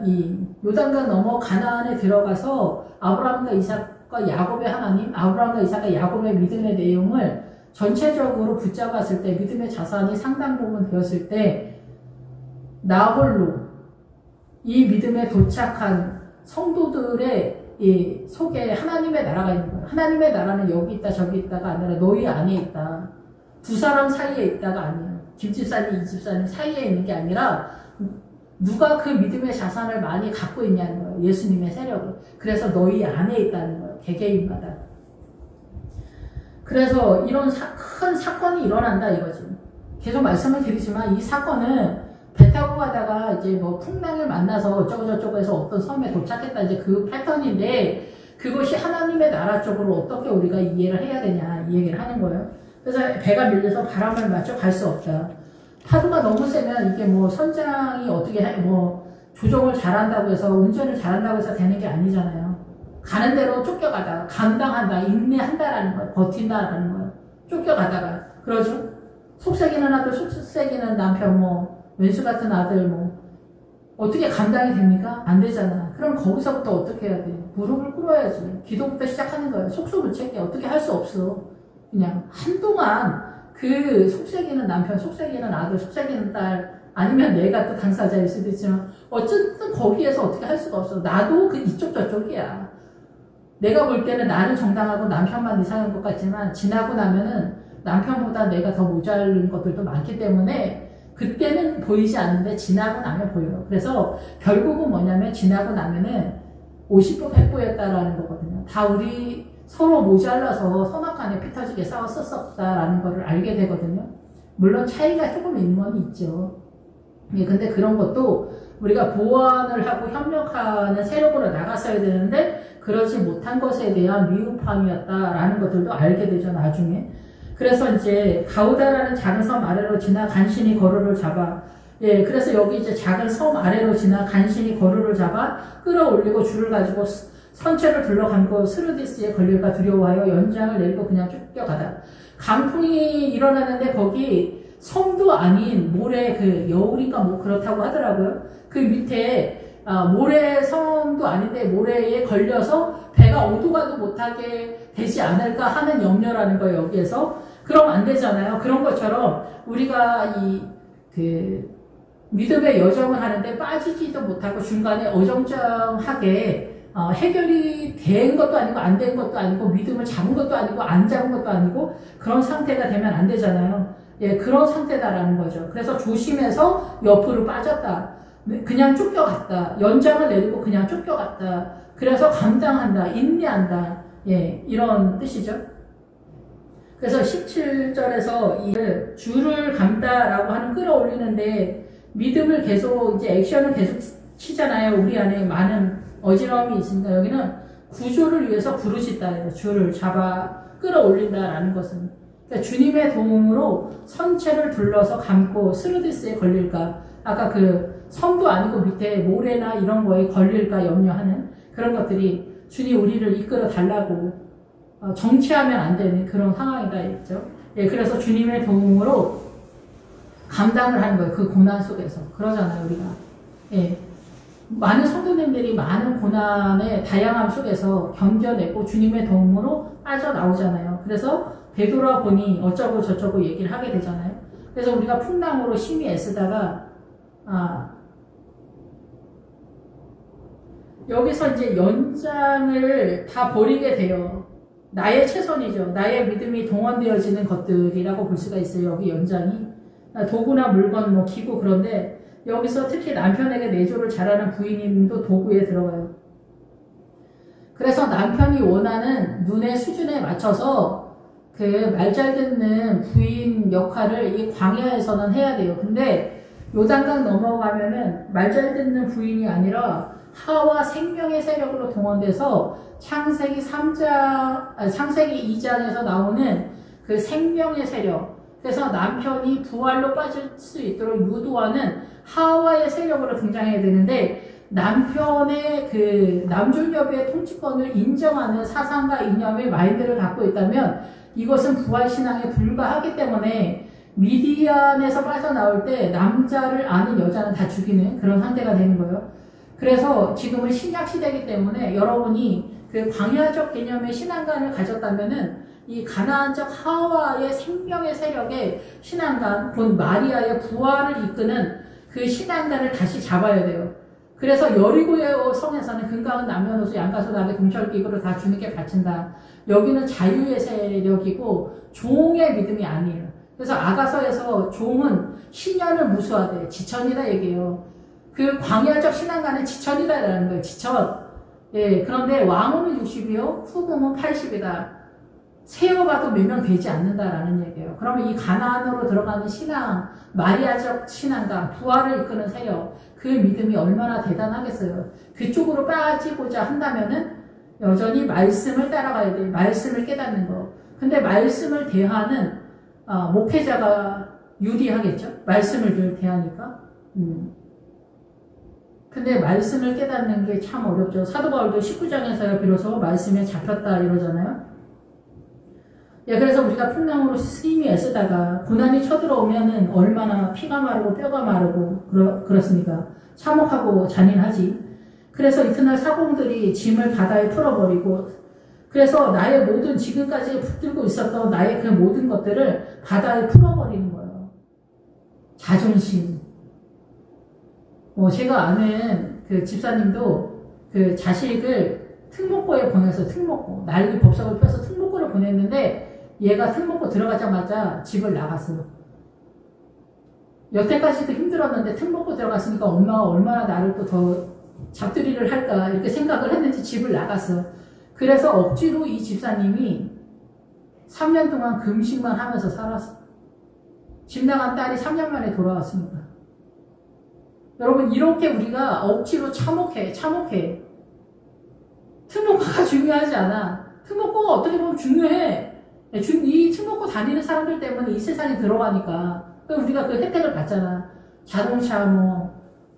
이 요단강 넘어 가나안에 들어가서 아브라함과 이삭과 야곱의 하나님, 아브라함과 이삭과 야곱의 믿음의 내용을 전체적으로 붙잡았을 때, 믿음의 자산이 상당 부분 되었을 때, 나 홀로 이 믿음에 도착한 성도들의 이 속에 하나님의 나라가 있는 거예요. 하나님의 나라는 여기 있다 저기 있다가 아니라 너희 안에 있다. 두 사람 사이에 있다가 아니에요. 김집사님 이집사님 사이에 있는 게 아니라 누가 그 믿음의 자산을 많이 갖고 있냐는 거예요. 예수님의 세력을. 그래서 너희 안에 있다는 거예요. 개개인마다. 그래서 이런 큰 사건이 일어난다 이거지. 계속 말씀을 드리지만 이 사건은 배 타고 가다가 이제 뭐 풍랑을 만나서 어쩌고저쩌고 해서 어떤 섬에 도착했다 이제 그 패턴인데, 그것이 하나님의 나라 쪽으로 어떻게 우리가 이해를 해야 되냐 이 얘기를 하는 거예요. 그래서 배가 밀려서 바람을 맞춰 갈 수 없다. 파도가 너무 세면 이게 뭐 선장이 어떻게 뭐 조종을 잘한다고 해서 운전을 잘한다고 해서 되는 게 아니잖아요. 가는 대로 쫓겨가다가 감당한다, 인내한다라는 거예요. 버틴다라는 거예요. 쫓겨가다가. 그러죠. 속삭이는 아들, 속삭이는 남편, 뭐 왼수 같은 아들, 뭐 어떻게 감당이 됩니까? 안 되잖아. 그럼 거기서부터 어떻게 해야 돼? 무릎을 꿇어야지. 기도부터 시작하는 거예요. 속수무책이 어떻게 할 수 없어. 그냥 한동안 그 속삭이는 남편, 속삭이는 아들, 속삭이는 딸, 아니면 내가 또 당사자일 수도 있지만 어쨌든 거기에서 어떻게 할 수가 없어. 나도 그 이쪽 저쪽이야. 내가 볼 때는 나는 정당하고 남편만 이상한 것 같지만 지나고 나면은 남편보다 내가 더 모자른 것들도 많기 때문에 그때는 보이지 않는데 지나고 나면 보여요. 그래서 결국은 뭐냐면 지나고 나면은 50부 100부였다라는 거거든요. 다 우리 서로 모자라서 선악간에 피 터지게 싸웠었다라는 거를 알게 되거든요. 물론 차이가 조금 있는 건 있죠. 예, 근데 그런 것도 우리가 보완을 하고 협력하는 세력으로 나갔어야 되는데 그러지 못한 것에 대한 미흡함이었다라는 것들도 알게 되죠, 나중에. 그래서 이제 가우다라는 작은 섬 아래로 지나 간신히 거루를 잡아, 예, 그래서 여기 이제 작은 섬 아래로 지나 간신히 거루를 잡아 끌어올리고 줄을 가지고 선체를 둘러감고 스루디스에 걸릴까 두려워하여 연장을 내리고 그냥 쫓겨가다. 강풍이 일어나는데 거기 섬도 아닌 모래, 그 여울인가 뭐 그렇다고 하더라고요. 그 밑에 모래섬도 아닌데 모래에 걸려서 배가 오도 가도 못하게 되지 않을까 하는 염려라는 거예요, 여기에서. 그럼 안 되잖아요. 그런 것처럼 우리가 그 믿음의 여정을 하는데 빠지지도 못하고 중간에 어정쩡하게 해결이 된 것도 아니고 안 된 것도 아니고 믿음을 잡은 것도 아니고 안 잡은 것도 아니고 그런 상태가 되면 안 되잖아요. 예, 그런 상태다라는 거죠. 그래서 조심해서 옆으로 빠졌다. 그냥 쫓겨갔다. 연장을 내리고 그냥 쫓겨갔다. 그래서 감당한다. 인내한다. 예, 이런 뜻이죠. 그래서 17절에서 이 줄을 감다라고 하는 끌어올리는데 믿음을 계속 이제 액션을 계속 치잖아요. 우리 안에 많은 어지러움이 있습니다. 여기는 구조를 위해서 부르짖다. 줄을 잡아 끌어올린다라는 것은. 그러니까 주님의 도움으로 선체를 둘러서 감고 스루디스에 걸릴까. 아까 그 섬도 아니고 밑에 모래나 이런 거에 걸릴까 염려하는 그런 것들이 주님 우리를 이끌어 달라고 정치하면 안 되는 그런 상황이다 했죠. 예, 그래서 주님의 도움으로 감당을 하는 거예요. 그 고난 속에서. 그러잖아요, 우리가. 예. 많은 성도님들이 많은 고난의 다양함 속에서 견뎌내고 주님의 도움으로 빠져나오잖아요. 그래서 되돌아보니 어쩌고 저쩌고 얘기를 하게 되잖아요. 그래서 우리가 풍랑으로 심히 애쓰다가 여기서 이제 연장을 다 버리게 돼요. 나의 최선이죠. 나의 믿음이 동원되어지는 것들이라고 볼 수가 있어요. 여기 연장이. 도구나 물건, 뭐 기구 그런데 여기서 특히 남편에게 내조를 잘하는 부인님도 도구에 들어가요. 그래서 남편이 원하는 눈의 수준에 맞춰서 그 말 잘 듣는 부인 역할을 이 광야에서는 해야 돼요. 근데 요단강 넘어가면은 말 잘 듣는 부인이 아니라 하와 생명의 세력으로 동원돼서 창세기 2장에서 나오는 그 생명의 세력. 그래서 남편이 부활로 빠질 수 있도록 유도하는 하와의 세력으로 등장해야 되는데 남편의 그 남존여비의 통치권을 인정하는 사상과 이념의 마인드를 갖고 있다면 이것은 부활신앙에 불과하기 때문에 미디안에서 빠져나올 때 남자를 아는 여자는 다 죽이는 그런 상태가 되는 거예요. 그래서 지금은 신약시대이기 때문에 여러분이 그 광야적 개념의 신앙관을 가졌다면은 이 가나안적 하와의 생명의 세력의 신앙관, 곧 마리아의 부활을 이끄는 그 신앙관을 다시 잡아야 돼요. 그래서 여리고의 성에서는 금강은 남녀노소 양가소 낙의 동철기구를 다 주님께 바친다. 여기는 자유의 세력이고 종의 믿음이 아니에요. 그래서 아가서에서 종은 신년을 무수하되 지천이다 얘기해요. 그 광야적 신앙관은 지천이다라는 거예요. 지천. 예, 그런데 왕후는 60이요, 후궁은 80이다. 세어봐도 몇 명 되지 않는다라는 얘기예요. 그러면 이 가나안으로 들어가는 신앙, 마리아적 신앙과 부활을 이끄는 세력, 그 믿음이 얼마나 대단하겠어요. 그쪽으로 빠지고자 한다면은 여전히 말씀을 따라가야 돼요. 말씀을 깨닫는 거. 근데 말씀을 대하는 목회자가 유리하겠죠? 말씀을 늘 대하니까. 근데 말씀을 깨닫는 게 참 어렵죠. 사도 바울도 19장에서 비로소 말씀에 잡혔다 이러잖아요. 예, 그래서 우리가 풍랑으로 심히 애쓰다가 고난이 쳐들어오면은 얼마나 피가 마르고 뼈가 마르고 그렇습니까? 참혹하고 잔인하지. 그래서 이튿날 사공들이 짐을 바다에 풀어버리고, 그래서 나의 모든 지금까지 붙들고 있었던 나의 그 모든 것들을 바다에 풀어버리는 거예요. 자존심. 제가 아는 그 집사님도 그 자식을 특목고에 보내서 특목고, 난리 법석을 펴서 특목고를 보냈는데 얘가 특목고 들어가자마자 집을 나갔어요. 여태까지도 힘들었는데 특목고 들어갔으니까 엄마가 얼마나 나를 또 더 잡들이를 할까 이렇게 생각을 했는지 집을 나갔어. 그래서 억지로 이 집사님이 3년 동안 금식만 하면서 살았어. 집 나간 딸이 3년 만에 돌아왔습니다. 여러분, 이렇게 우리가 억지로 참혹해. 특목고가 중요하지 않아. 특목고가 어떻게 보면 중요해. 이 특목고 다니는 사람들 때문에 이 세상에 들어가니까 우리가 그 혜택을 받잖아. 자동차,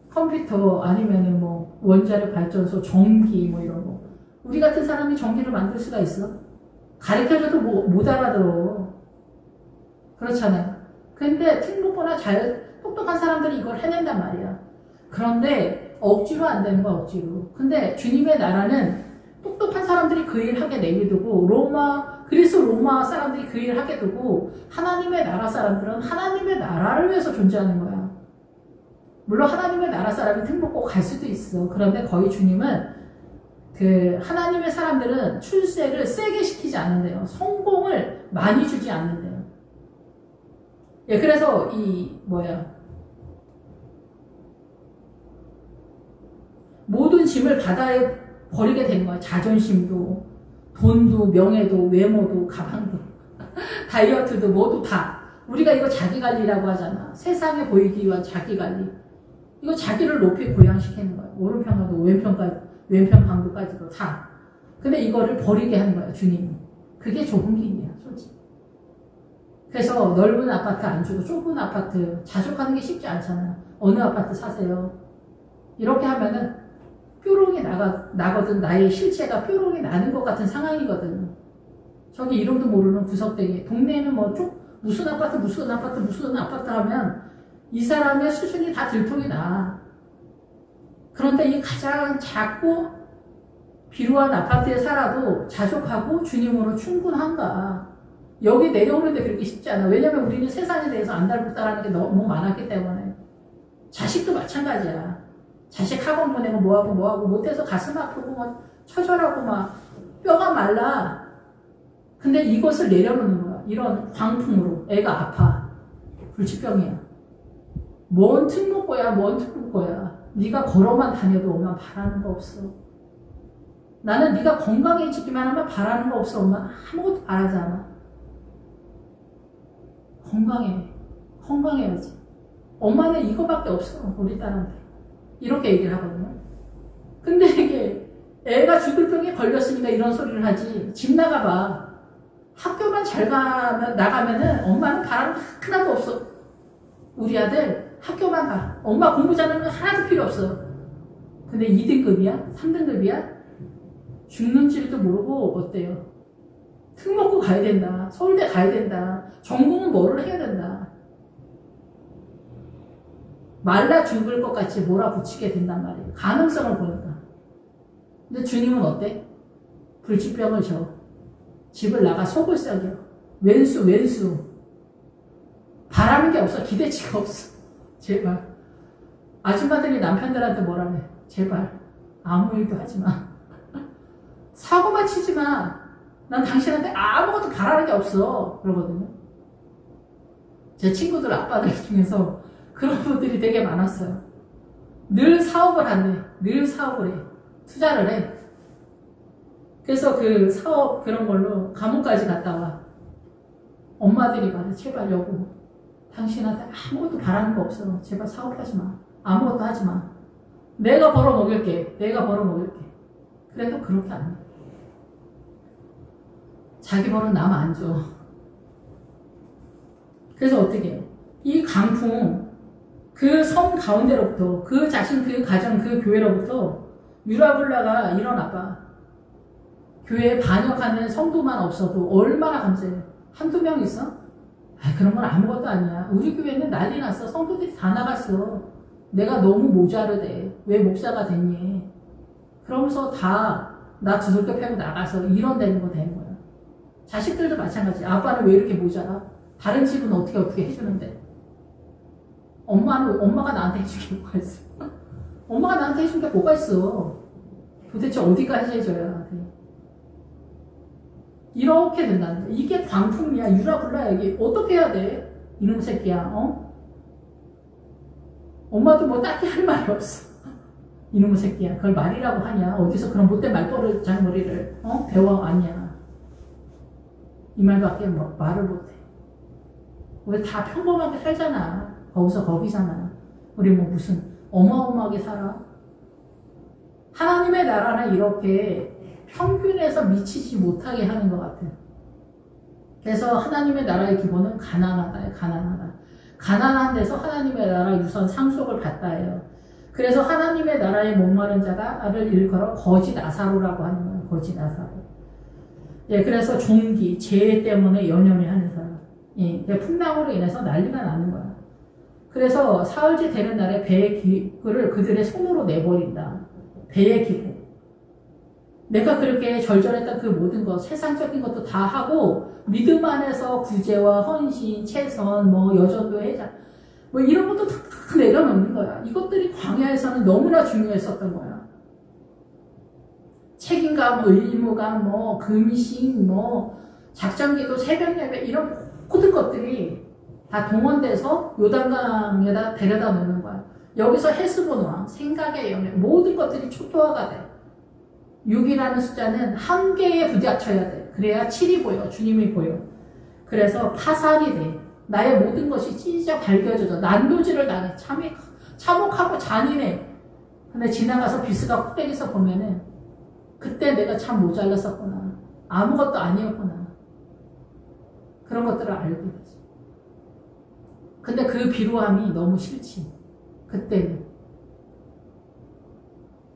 컴퓨터, 아니면은 원자력 발전소, 전기, 이런 거. 우리 같은 사람이 전기를 만들 수가 있어? 가르쳐줘도 못 알아들어. 그렇잖아요. 근데 특목고나 똑똑한 사람들이 이걸 해낸단 말이야. 그런데 억지로 안 되는 거야, 억지로. 근데 주님의 나라는 똑똑한 사람들이 그 일 하게 내비두고 그리스 로마 사람들이 그 일을 하게 두고 하나님의 나라 사람들은 하나님의 나라를 위해서 존재하는 거야. 물론 하나님의 나라 사람이 특목고 갈 수도 있어. 그런데 거의 주님은 그 하나님의 사람들은 출세를 세게 시키지 않는데요. 성공을 많이 주지 않는데요. 예, 그래서 모든 짐을 바다에 버리게 되는 거야. 자존심도, 돈도, 명예도, 외모도, 가방도, 다이어트도, 모두 다. 우리가 이거 자기관리라고 하잖아. 세상에 보이기 위한 자기관리. 이거 자기를 높이 고양시키는 거야. 오른편과도 왼편 강도까지도 다. 근데 이거를 버리게 하는 거야, 주님이. 그게 좁은 길이야, 솔직히. 그래서 넓은 아파트 안 주고 좁은 아파트 자족하는 게 쉽지 않잖아. 어느 아파트 사세요? 이렇게 하면은 뾰롱이 나거든. 나의 실체가 뾰롱이 나는 것 같은 상황이거든. 저기 이름도 모르는 구석대기. 동네에는 무슨 아파트 하면 이 사람의 수준이 다 들통이 나. 그런데 이 가장 작고 비루한 아파트에 살아도 자족하고 주님으로 충분한가. 여기 내려오는데 그렇게 쉽지 않아. 왜냐면 우리는 세상에 대해서 안달붙다라는 게 너무 많았기 때문에. 자식도 마찬가지야. 자식 학원 보내고 뭐하고 못해서 가슴 아프고 처절하고 뼈가 말라. 근데 이것을 내려놓는 거야. 이런 광풍으로. 애가 아파. 불치병이야. 뭔 특목고야. 네가 걸어만 다녀도 엄마 바라는 거 없어. 나는 네가 건강해지기만 하면 바라는 거 없어. 엄마 아무것도 바라지 않아. 건강해야지. 엄마는 이거밖에 없어. 우리 딸한테. 이렇게 얘기를 하거든요. 근데 이게 애가 죽을 병에 걸렸으니까 이런 소리를 하지. 집 나가봐. 학교만 잘 나가면은 엄마는 바라는 거 하나도 없어. 우리 아들 학교만 가. 엄마 공부 잘하는 거 하나도 필요 없어. 근데 2등급이야? 3등급이야? 죽는 줄도 모르고 어때요? 특목고 가야 된다. 서울대 가야 된다. 전공은 뭐를 해야 된다. 말라 죽을 것 같이 몰아붙이게 된단 말이에요. 가능성을 보니까. 근데 주님은 어때? 불치병을 져. 집을 나가 속을 썩여. 왼수. 바라는 게 없어. 기대치가 없어. 제발. 아줌마들이 남편들한테 뭐라 해? 제발. 아무 일도 하지 마. 사고만 치지 마. 난 당신한테 아무것도 바라는 게 없어. 그러거든요. 제 친구들 아빠들 중에서 그런 분들이 되게 많았어요. 늘 사업을 한대. 늘 사업을 해. 투자를 해. 그래서 그 사업 그런 걸로 감옥까지 갔다 와. 엄마들이 말해. 제발 여보. 당신한테 아무것도 바라는 거 없어. 제발 사업하지 마. 아무것도 하지 마. 내가 벌어먹일게. 그래도 그렇게 안 해. 자기 벌은 남 안 줘. 그래서 어떻게 해? 이 강풍, 그 섬 가운데로부터, 그 자신, 그 가정, 그 교회로부터 유라블라가 일어나봐. 교회에 반역하는 성도만 없어도 얼마나 감사해. 한두 명 있어? 아, 그런 건 아무것도 아니야. 우리 교회는 난리 났어. 성도들이 다 나갔어. 내가 너무 모자르대. 왜 목사가 됐니? 그러면서 다 나 두들겨 패고 나가서 이런다는 거 되는 거야. 자식들도 마찬가지. 아빠는 왜 이렇게 모자라? 다른 집은 어떻게 해주는데? 엄마가 나한테 해준 게 뭐가 있어? 엄마가 나한테 해준 게 뭐가 있어? 도대체 어디까지 해줘야 돼? 이렇게 된다는 거야. 이게 광풍이야. 유라블라야. 이게 어떻게 해야 돼? 이놈 새끼야. 엄마도 뭐 딱히 할 말이 없어. 이놈의 새끼야. 그걸 말이라고 하냐? 어디서 그런 못된 말버릇 장머리를 배워왔냐? 이 말밖에 말을 못해. 우리 다 평범하게 살잖아. 거기서 거기잖아. 우리 뭐 무슨 어마어마하게 살아? 하나님의 나라는 이렇게 평균에서 미치지 못하게 하는 것 같아. 그래서 하나님의 나라의 기본은 가난하다. 가난한 데서 하나님의 나라 유선 상속을 받다 해요. 그래서 하나님의 나라에 목마른 자가를 일컬어 거짓 아사로라고 하는 거예요. 거짓 아사로. 예, 그래서 종기, 죄 때문에 연연해 하는 사람. 예, 풍랑으로 인해서 난리가 나는 거야. 그래서 사흘째 되는 날에 배의 기구를 그들의 손으로 내버린다. 배의 기구. 내가 그렇게 절절했던 그 모든 것, 세상적인 것도 다 하고 믿음 안에서 구제와 헌신, 최선, 여전도 해자 이런 것도 다 내려놓는 거야. 이것들이 광야에서는 너무나 중요했었던 거야. 책임감, 의무감, 금식, 작전기도, 새벽예배 이런 모든 것들이 다 동원돼서 요단강에다 데려다 놓는 거야. 여기서 헤스본 왕, 생각의 연애 모든 것들이 초토화가 돼. 6이라는 숫자는 한계에 부딪혀야 돼. 그래야 7이 보여. 주님이 보여. 그래서 파산이 돼. 나의 모든 것이 진짜 밝혀져서 난도질을 당해. 참혹하고 잔인해. 근데 지나가서 비스가 꼭대기서 보면은 그때 내가 참 모자랐었구나. 아무것도 아니었구나. 그런 것들을 알게 되지. 근데 그 비루함이 너무 싫지. 그때는.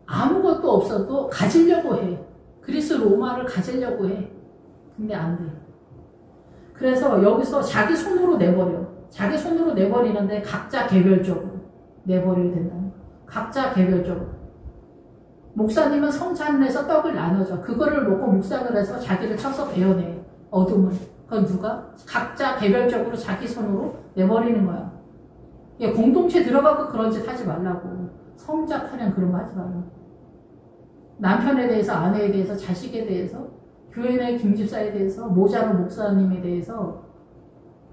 아무것도 없어도 가지려고 해. 그리스 로마를 가지려고 해. 근데 안 돼. 그래서 여기서 자기 손으로 내버려. 자기 손으로 내버리는데 각자 개별적으로 내버려야 된다. 각자 개별적으로. 목사님은 성찬에서 떡을 나눠줘. 그거를 놓고 묵상을 해서 자기를 쳐서 베어내. 어둠을. 그건 누가? 각자 개별적으로 자기 손으로 내버리는 거야. 공동체 들어가고 그런 짓 하지 말라고. 성잡하냥 그런 거 하지 말라고. 남편에 대해서, 아내에 대해서, 자식에 대해서, 교회 내 김집사에 대해서, 모자로 목사님에 대해서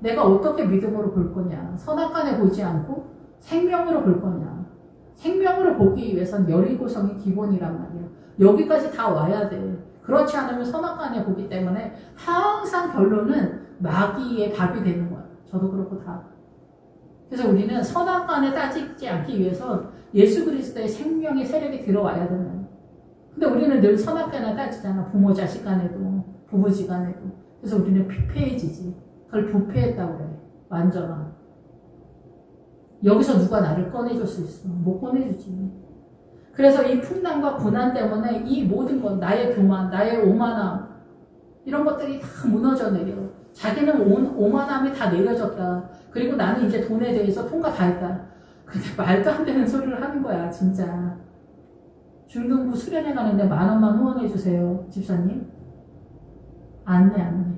내가 어떻게 믿음으로 볼 거냐. 선악간에 보지 않고 생명으로 볼 거냐. 생명으로 보기 위해선 여리고성이 기본이란 말이야. 여기까지 다 와야 돼. 그렇지 않으면 선악간에 보기 때문에 항상 결론은 마귀의 밥이 되는 거야. 저도 그렇고 다. 그래서 우리는 선악간에 따지지 않기 위해선 예수 그리스도의 생명의 세력이 들어와야 되는 거야. 근데 우리는 늘 선악간에 따지잖아. 부모 자식 간에도, 부부지 간에도. 그래서 우리는 피폐해지지. 그걸 부패했다고 그래. 완전한. 여기서 누가 나를 꺼내줄 수 있어? 못 꺼내주지. 그래서 이 풍랑과 고난 때문에 이 모든 것, 나의 교만, 나의 오만함, 이런 것들이 다 무너져 내려. 자기는 오만함이 다 내려졌다. 그리고 나는 이제 돈에 대해서 통과 다 했다. 근데 말도 안 되는 소리를 하는 거야, 진짜. 중등부 수련회 가는데 10,000원만 후원해주세요, 집사님. 안 내.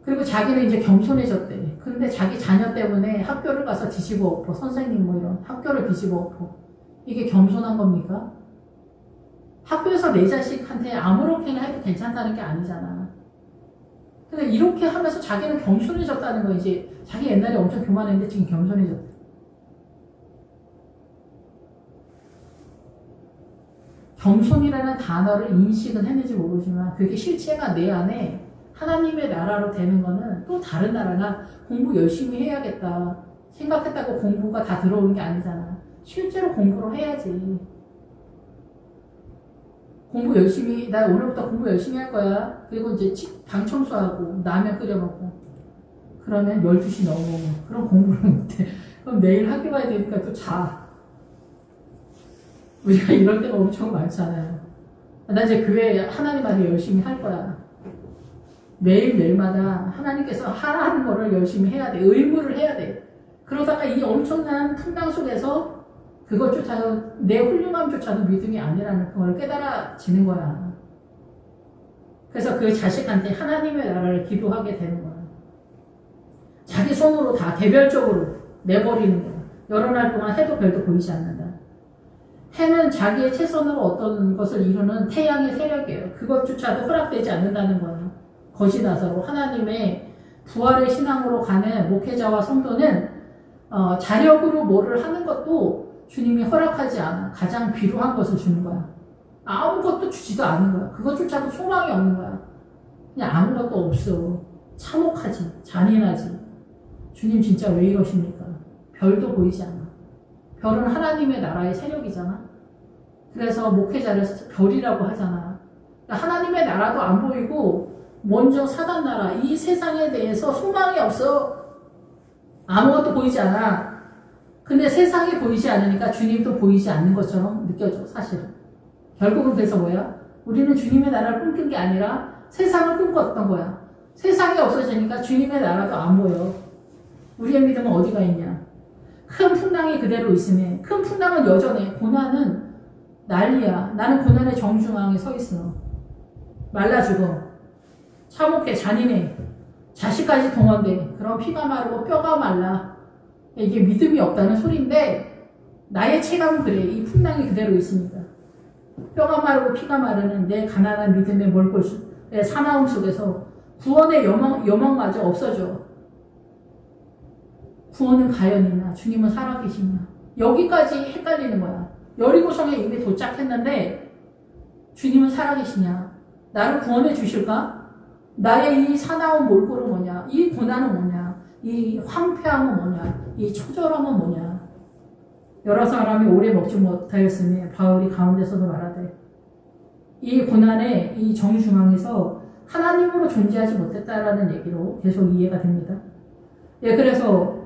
그리고 자기는 이제 겸손해졌대. 근데 자기 자녀 때문에 학교를 가서 뒤집어 엎어. 선생님 뭐 이런 학교를 뒤집어 엎어. 이게 겸손한 겁니까? 학교에서 내 자식한테 아무렇게나 해도 괜찮다는 게 아니잖아. 근데 이렇게 하면서 자기는 겸손해졌다는 거. 이제 자기 옛날에 엄청 교만했는데 지금 겸손해졌대. 겸손이라는 단어를 인식은 했는지 모르지만 그게 실체가 내 안에 하나님의 나라로 되는 거는 또 다른 나라나 공부 열심히 해야겠다 생각했다고 공부가 다 들어오는 게 아니잖아. 실제로 공부를 해야지. 공부 열심히, 나 오늘부터 공부 열심히 할 거야. 그리고 이제 방 청소하고 라면 끓여 먹고 그러면 12시 넘어. 그럼 공부를 못해. 그럼 내일 학교 가야 되니까 또 자. 우리가 이럴 때가 엄청 많잖아요. 나 이제 교회 하나님 앞에 열심히 할 거야. 매일매일마다 하나님께서 하라는 거를 열심히 해야 돼. 의무를 해야 돼. 그러다가 이 엄청난 풍랑 속에서 그것조차도 내 훌륭함조차도 믿음이 아니라는 걸 깨달아지는 거야. 그래서 그 자식한테 하나님의 나라를 기도하게 되는 거야. 자기 손으로 다 개별적으로 내버리는 거야. 여러 날 동안 해도 별도 보이지 않는다. 해는 자기의 최선으로 어떤 것을 이루는 태양의 세력이에요. 그것조차도 허락되지 않는다는 거야. 거짓나서로 하나님의 부활의 신앙으로 가는 목회자와 성도는 자력으로 뭐를 하는 것도 주님이 허락하지 않아. 가장 비루한 것을 주는 거야. 아무것도 주지도 않는 거야. 그것조차도 소망이 없는 거야. 그냥 아무것도 없어. 참혹하지. 잔인하지. 주님 진짜 왜 이러십니까? 별도 보이지 않아. 별은 하나님의 나라의 세력이잖아. 그래서 목회자를 별이라고 하잖아. 그러니까 하나님의 나라도 안 보이고 먼저 사단 나라, 이 세상에 대해서 소망이 없어. 아무것도 보이지 않아. 근데 세상이 보이지 않으니까 주님도 보이지 않는 것처럼 느껴져, 사실은. 결국은 그래서 뭐야? 우리는 주님의 나라를 꿈꾼 게 아니라 세상을 꿈꿨던 거야. 세상이 없어지니까 주님의 나라도 안 보여. 우리의 믿음은 어디가 있냐? 큰 풍랑이 그대로 있으니, 큰 풍랑은 여전해. 고난은 난리야. 나는 고난의 정중앙에 서 있어. 말라 죽어. 참혹해. 잔인해. 자식까지 동원돼. 그럼 피가 마르고 뼈가 말라. 이게 믿음이 없다는 소리인데 나의 체감은 그래. 이 풍랑이 그대로 있습니다. 뼈가 마르고 피가 마르는 내 가난한 믿음의 몰골 내 사나움 속에서 구원의 여망마저 없어져. 구원은 과연 있나? 주님은 살아계시나? 여기까지 헷갈리는 거야. 여리고성에 이미 도착했는데 주님은 살아계시냐? 나를 구원해 주실까? 나의 이 사나운 몰골은 뭐냐? 이 고난은 뭐냐? 이 황폐함은 뭐냐? 이 초절함은 뭐냐? 여러 사람이 오래 먹지 못하였으니 바울이 가운데서도 말하되 이 고난의 이 정중앙에서 하나님으로 존재하지 못했다라는 얘기로 계속 이해가 됩니다. 예, 그래서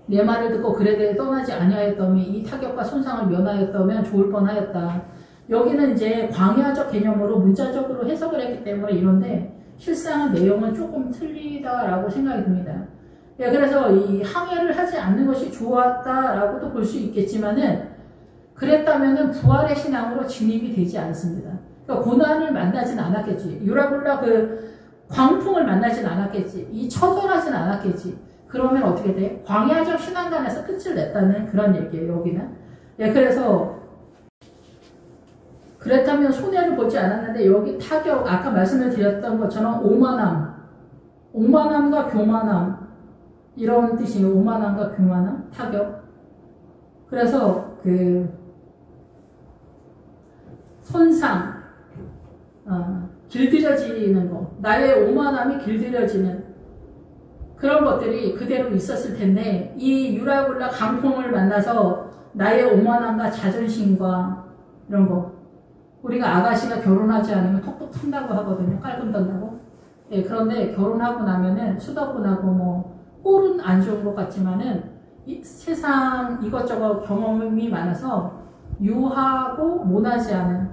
내 말을 듣고 그레데에 떠나지 아니하였더니 이 타격과 손상을 면하였다면 좋을 뻔하였다. 여기는 이제 광야적 개념으로 문자적으로 해석을 했기 때문에 이런데 실상은 내용은 조금 틀리다라고 생각이 듭니다. 예, 그래서 이 항해를 하지 않는 것이 좋았다라고도 볼 수 있겠지만은 그랬다면은 부활의 신앙으로 진입이 되지 않습니다. 그러니까 고난을 만나진 않았겠지. 유라굴라 그 광풍을 만나진 않았겠지. 이 처절하진 않았겠지. 그러면 어떻게 돼? 광야적 신앙관에서 끝을 냈다는 그런 얘기예요, 여기는. 예, 그래서 그렇다면 손해를 보지 않았는데 여기 타격, 아까 말씀을 드렸던 것처럼 오만함과 교만함 이런 뜻이에요. 오만함과 교만함, 타격. 그래서 그 손상, 길들여지는 거, 나의 오만함이 길들여지는 그런 것들이 그대로 있었을 텐데 이 유라굴라 강풍을 만나서 나의 오만함과 자존심과 이런 거, 우리가 아가씨가 결혼하지 않으면 톡톡 튼다고 하거든요. 깔끔 떤다고. 예, 그런데 결혼하고 나면은 수다분하고 뭐 꼴은 안 좋은 것 같지만은 세상 이것저것 경험이 많아서 유하고 모나지 않은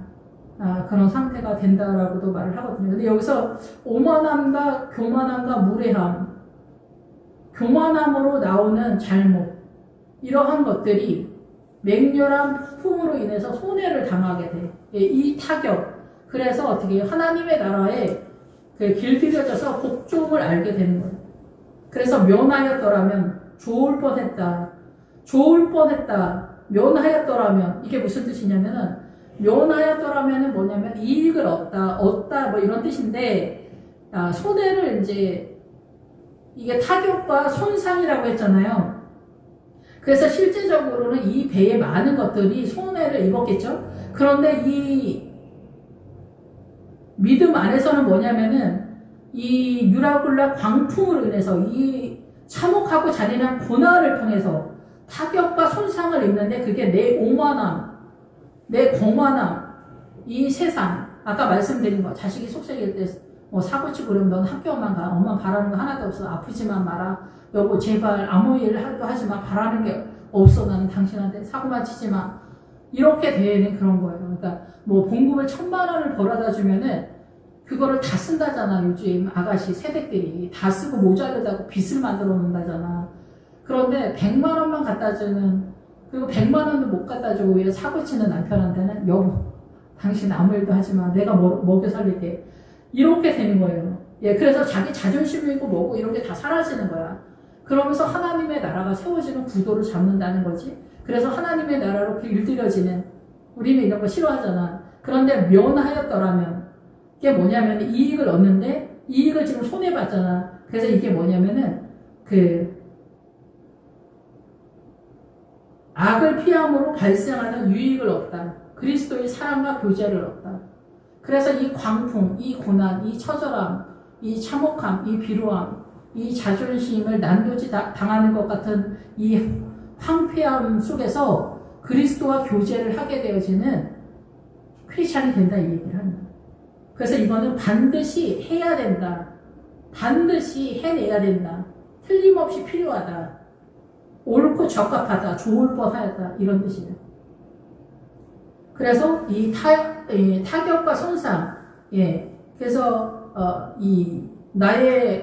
그런 상태가 된다라고도 말을 하거든요. 근데 여기서 오만함과 교만함과 무례함, 교만함으로 나오는 잘못, 이러한 것들이 맹렬한 풍으로 인해서 손해를 당하게 돼. 이 타격. 그래서 어떻게 하나님의 나라에 길들여져서 복종을 알게 되는 거예요. 그래서 면하였더라면 좋을 뻔했다. 좋을 뻔했다. 면하였더라면 이게 무슨 뜻이냐면은 면하였더라면은 뭐냐면 이익을 얻다 뭐 이런 뜻인데 손해를 이제 이게 타격과 손상이라고 했잖아요. 그래서 실제적으로는 이 배에 많은 것들이 손해를 입었겠죠. 그런데 이 믿음 안에서는 뭐냐면은 이 유라굴라 광풍으로 인해서 이 참혹하고 잔인한 고난을 통해서 타격과 손상을 입는데 그게 내 오만함, 내 거만함, 이 세상, 아까 말씀드린 거, 자식이 속썩일 때 뭐 사고치고 그러면 넌 학교만 가. 엄마 바라는 거 하나도 없어. 아프지만 마라. 여보 제발 아무 일도 하지 마. 바라는 게 없어. 나는 당신한테 사고만 치지 마. 이렇게 되는 그런 거예요. 그러니까 뭐 봉급을 1,000만 원을 벌어다 주면은 그거를 다 쓴다잖아. 요즘 아가씨 세대들이 다 쓰고 모자르다고 빚을 만들어 놓는다잖아. 그런데 100만 원만 갖다 주는, 그리고 100만 원도 못 갖다 주고 왜 사고 치는 남편한테는 여보 당신 아무 일도 하지 마. 내가 먹여 살릴게. 이렇게 되는 거예요. 예, 그래서 자기 자존심이고 뭐고 이런 게 다 사라지는 거야. 그러면서 하나님의 나라가 세워지는 구도를 잡는다는 거지. 그래서 하나님의 나라로 길들여지는, 우리는 이런 거 싫어하잖아. 그런데 면하였더라면 이게 뭐냐면 이익을 얻는데 이익을 지금 손해봤잖아. 그래서 이게 뭐냐면은 악을 피함으로 발생하는 유익을 얻다. 그리스도의 사랑과 교제를 얻다. 그래서 이 광풍, 이 고난, 이 처절함, 이 참혹함, 이 비루함, 이 자존심을 난도지 당하는 것 같은 이 황폐함 속에서 그리스도와 교제를 하게 되어지는 크리스찬이 된다, 이 얘기를 합니다. 그래서 이거는 반드시 해야 된다. 반드시 해내야 된다. 틀림없이 필요하다. 옳고 적합하다. 좋을 뻔하였다. 이런 뜻이에요. 그래서 이 타격과 손상, 예. 그래서 나의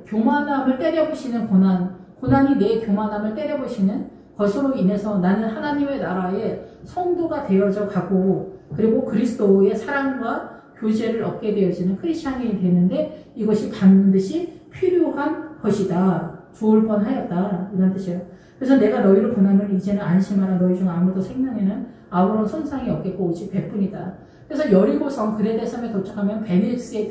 교만함을 때려부시는 고난이 내 교만함을 때려부시는 것으로 인해서 나는 하나님의 나라의 성도가 되어져 가고, 그리고 그리스도의 사랑과 교제를 얻게 되어지는 크리스찬이 되는데 이것이 반드시 필요한 것이다. 좋을 뻔하였다. 이런 뜻이에요. 그래서 내가 너희를 고난을 이제는 안심하라. 너희 중 아무도 생명에는 아무런 손상이 없겠고 오직 백뿐이다. 그래서 여리고성 그레데섬에 도착하면 베네스의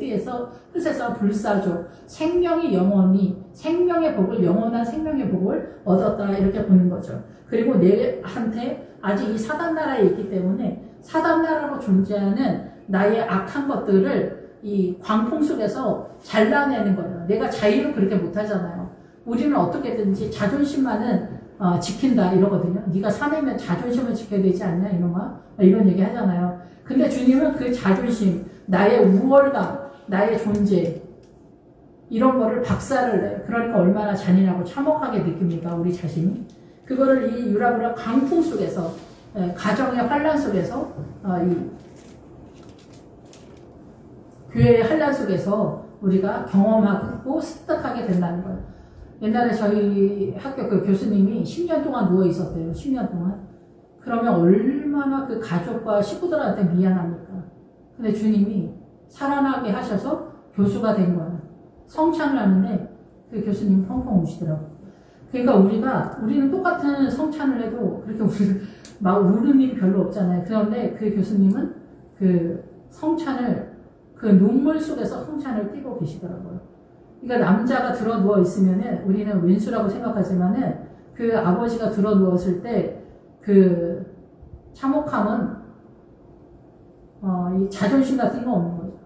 뜻에서 불사조, 생명이 영원히, 생명의 복을, 영원한 생명의 복을 얻었다. 이렇게 보는 거죠. 그리고 내한테 아직 이 사단나라에 있기 때문에 사단나라로 존재하는 나의 악한 것들을 이 광풍 속에서 잘라내는 거예요. 내가 자유를 그렇게 못하잖아요. 우리는 어떻게든지 자존심만은 지킨다 이러거든요. 네가 사내면 자존심을 지켜야 되지 않냐 이런 얘기 하잖아요. 근데 주님은 그 자존심, 나의 우월감, 나의 존재 이런 거를 박살을 내요. 그러니까 얼마나 잔인하고 참혹하게 느낍니까 우리 자신이. 그거를 이 유라굴라 강풍 속에서, 가정의 환란 속에서, 이 교회의 환란 속에서 우리가 경험하고 습득하게 된다는 거예요. 옛날에 저희 학교 교수님이 10년 동안 누워 있었대요. 10년 동안. 그러면 얼마나 그 가족과 식구들한테 미안합니까? 근데 주님이 살아나게 하셔서 교수가 된 거예요. 성찬을 하는데 그 교수님 펑펑 우시더라고요. 그러니까 우리는 똑같은 성찬을 해도 그렇게 막 우는 일이 별로 없잖아요. 그런데 그 교수님은 그 성찬을, 그 눈물 속에서 성찬을 띄고 계시더라고요. 그러니까 남자가 들어 누워 있으면은 우리는 왼수라고 생각하지만은 그 아버지가 들어 누웠을 때 그 참혹함은 이 자존심 같은 거 없는 거죠.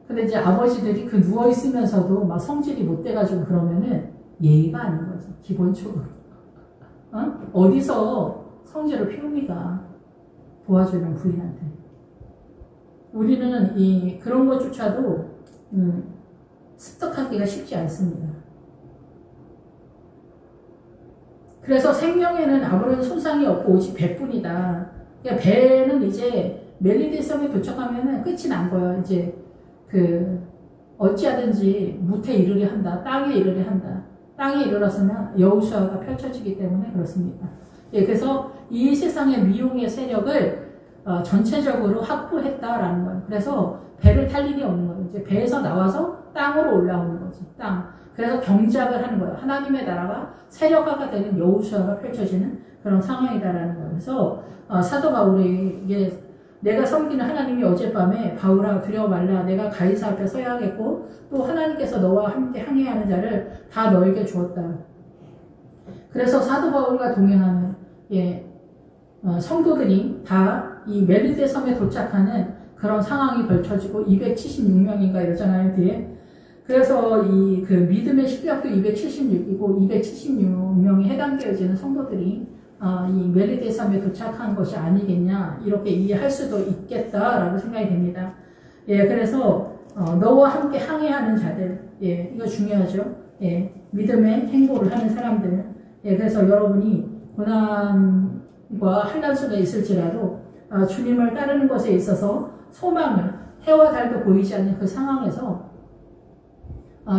근데 이제 아버지들이 그 누워 있으면서도 막 성질이 못 돼가지고 그러면은 예의가 아닌 거죠. 기본적으로. 어디서 성질을 피웁니까? 도와주는 부인한테. 우리는 그런 것조차도 습득하기가 쉽지 않습니다. 그래서 생명에는 아무런 손상이 없고 오직 배뿐이다. 그러니까 배는 이제 멜리데섬에 도착하면은 끝이 난 거예요. 이제 어찌하든지 무태 이르게 한다. 땅에 이르게 한다. 땅에 이르렀으면 여호수아가 펼쳐지기 때문에 그렇습니다. 예, 그래서 이 세상의 미용의 세력을 전체적으로 확보했다라는 거예요. 그래서 배를 탈 일이 없는 거예요. 이제 배에서 나와서 땅으로 올라오는 거지. 땅. 그래서 경작을 하는 거예요. 하나님의 나라가 세력화가 되는 여호수아가 펼쳐지는 그런 상황이다라는 거예요. 그래서 사도 바울이 이게 내가 섬기는 하나님이 어젯밤에 바울아 두려워 말라 내가 가이사 앞에 서야 하겠고 또 하나님께서 너와 함께 항해하는 자를 다 너에게 주었다. 그래서 사도 바울과 동행하는 성도들이 다 이 멜리데 섬에 도착하는 그런 상황이 펼쳐지고 276명인가 이러잖아요 뒤에. 그래서 이 믿음의 실력도 276이고 276명이 해당되어지는 성도들이 이 멜리데 섬에 도착한 것이 아니겠냐 이렇게 이해할 수도 있겠다라고 생각이 됩니다. 예, 그래서 너와 함께 항해하는 자들, 예, 이거 중요하죠. 예, 믿음의 행보를 하는 사람들. 예, 그래서 여러분이 고난과 환난 속에 있을지라도 주님을 따르는 것에 있어서 소망을 해와 달도 보이지 않는 그 상황에서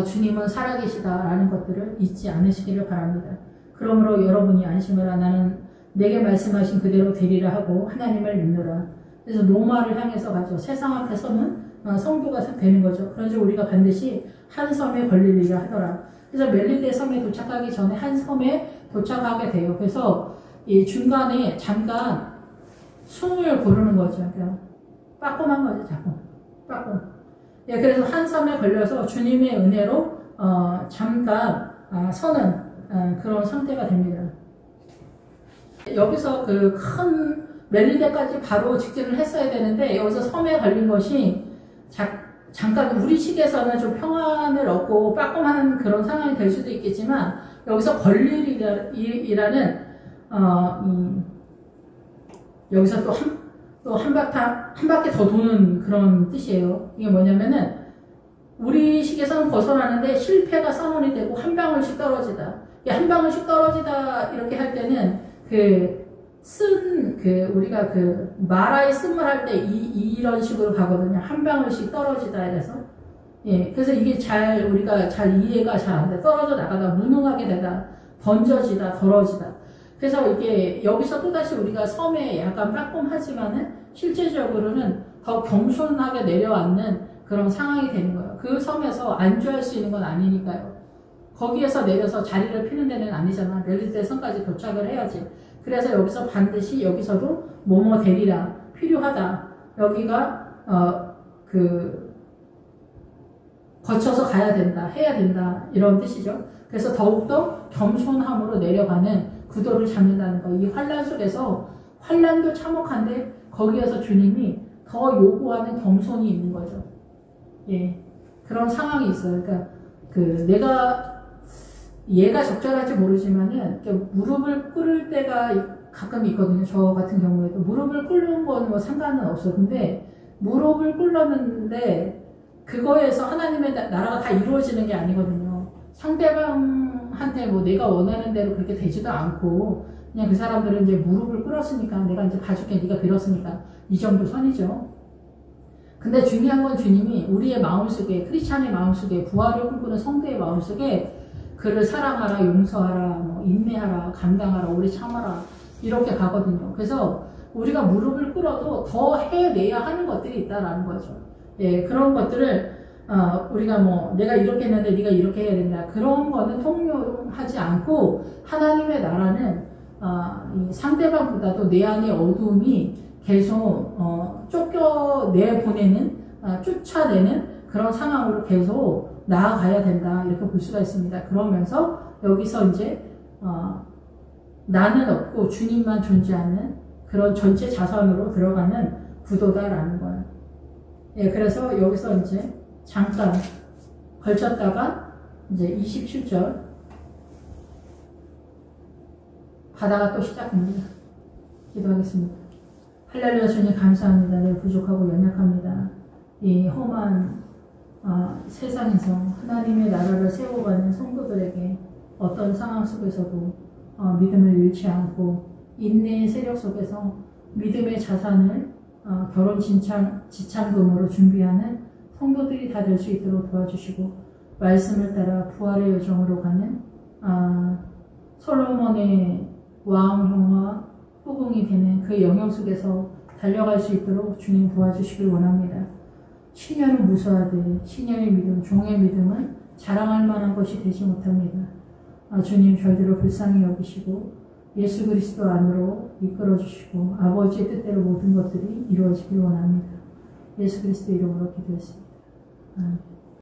주님은 살아계시다라는 것들을 잊지 않으시기를 바랍니다. 그러므로 여러분이 안심을 나는 내게 말씀하신 그대로 되리라 하고 하나님을 믿노라. 그래서 노마를 향해서 가죠. 세상 앞에서는 성도가 되는 거죠. 그런지 우리가 반드시 한 섬에 걸리리라 하더라. 그래서 멜리데 섬에 도착하기 전에 한 섬에 도착하게 돼요. 그래서 이 중간에 잠깐 숨을 고르는 거죠. 그냥 빠꼼한 거죠. 자꾸 빠꼼. 예, 그래서 한 섬에 걸려서 주님의 은혜로 잠깐 서는 그런 상태가 됩니다. 여기서 그 큰 멜리데까지 바로 직진을 했어야 되는데 여기서 섬에 걸린 것이 잠깐 우리 식에서는 좀 평안을 얻고 빠꼼한 그런 상황이 될 수도 있겠지만 여기서 걸릴이라는 여기서 또 한 바퀴 더 도는 그런 뜻이에요. 이게 뭐냐면은 우리 식에서는 벗어나는데 실패가 선언이 되고 한 방울씩 떨어지다. 한 방울씩 떨어지다 이렇게 할 때는 우리가 마라에 쓴물 할 때 이런 식으로 가거든요. 한 방울씩 떨어지다 이래서. 예, 그래서 이게 우리가 잘 이해가 잘 안 돼. 떨어져 나가다, 무능하게 되다, 던져지다, 덜어지다. 그래서 이게 여기서 또다시 우리가 섬에 약간 빠꼼하지만은 실제적으로는 더 겸손하게 내려앉는 그런 상황이 되는 거예요. 그 섬에서 안주할 수 있는 건 아니니까요. 거기에서 내려서 자리를 피는 데는 아니잖아. 멜리데 섬까지 도착을 해야지. 그래서 여기서 반드시 여기서도 뭐뭐 되리라. 필요하다. 여기가 거쳐서 가야 된다. 해야 된다. 이런 뜻이죠. 그래서 더욱더 겸손함으로 내려가는 구도를 잡는다는 거. 이 환란 속에서 환란도 참혹한데 거기에서 주님이 더 요구하는 겸손이 있는 거죠. 예, 그런 상황이 있어요. 그러니까 얘가 적절할지 모르지만은 무릎을 꿇을 때가 가끔 있거든요. 저 같은 경우에도 무릎을 꿇는 건 뭐 상관은 없어. 근데 무릎을 꿇었는데 그거에서 하나님의 나라가 다 이루어지는 게 아니거든요. 상대방한테 뭐 내가 원하는 대로 그렇게 되지도 않고 그냥 그 사람들은 이제 무릎을 꿇었으니까 내가 이제 봐줄게. 네가 빌었으니까 이 정도 선이죠. 근데 중요한 건 주님이 우리의 마음속에 크리스찬의 마음속에 부활을 꿈꾸는 성도의 마음속에 그를 사랑하라, 용서하라, 뭐 인내하라, 감당하라, 오래 참아라 이렇게 가거든요. 그래서 우리가 무릎을 꿇어도 더 해내야 하는 것들이 있다라는 거죠. 예, 그런 것들을 우리가 뭐 내가 이렇게 했는데 네가 이렇게 해야 된다. 그런 거는 통용하지 않고 하나님의 나라는 이 상대방보다도 내 안의 어두움이 계속 쫓겨내보내는 쫓아내는 그런 상황으로 계속 나아가야 된다. 이렇게 볼 수가 있습니다. 그러면서 여기서 이제 나는 없고 주님만 존재하는 그런 전체 자선으로 들어가는 구도다라는 거예요. 예, 그래서 여기서 이제 잠깐 걸쳤다가 이제 27절 바다가 또 시작됩니다. 기도하겠습니다. 할렐루야. 주님 감사합니다. 늘 부족하고 연약합니다. 이 험한 세상에서 하나님의 나라를 세워가는 성도들에게 어떤 상황 속에서도 믿음을 잃지 않고 인내의 세력 속에서 믿음의 자산을 결혼 지참금으로 준비하는 성도들이 다 될 수 있도록 도와주시고 말씀을 따라 부활의 여정으로 가는 솔로몬의 왕형화 후궁이 되는 그 영역 속에서 달려갈 수 있도록 주님 도와주시길 원합니다. 신녀는 무수하되 신녀의 믿음, 종의 믿음은 자랑할 만한 것이 되지 못합니다. 주님 저희들을 불쌍히 여기시고 예수 그리스도 안으로 이끌어 주시고 아버지의 뜻대로 모든 것들이 이루어지길 원합니다. 예수 그리스도 이름으로 기도했습니다. 아멘.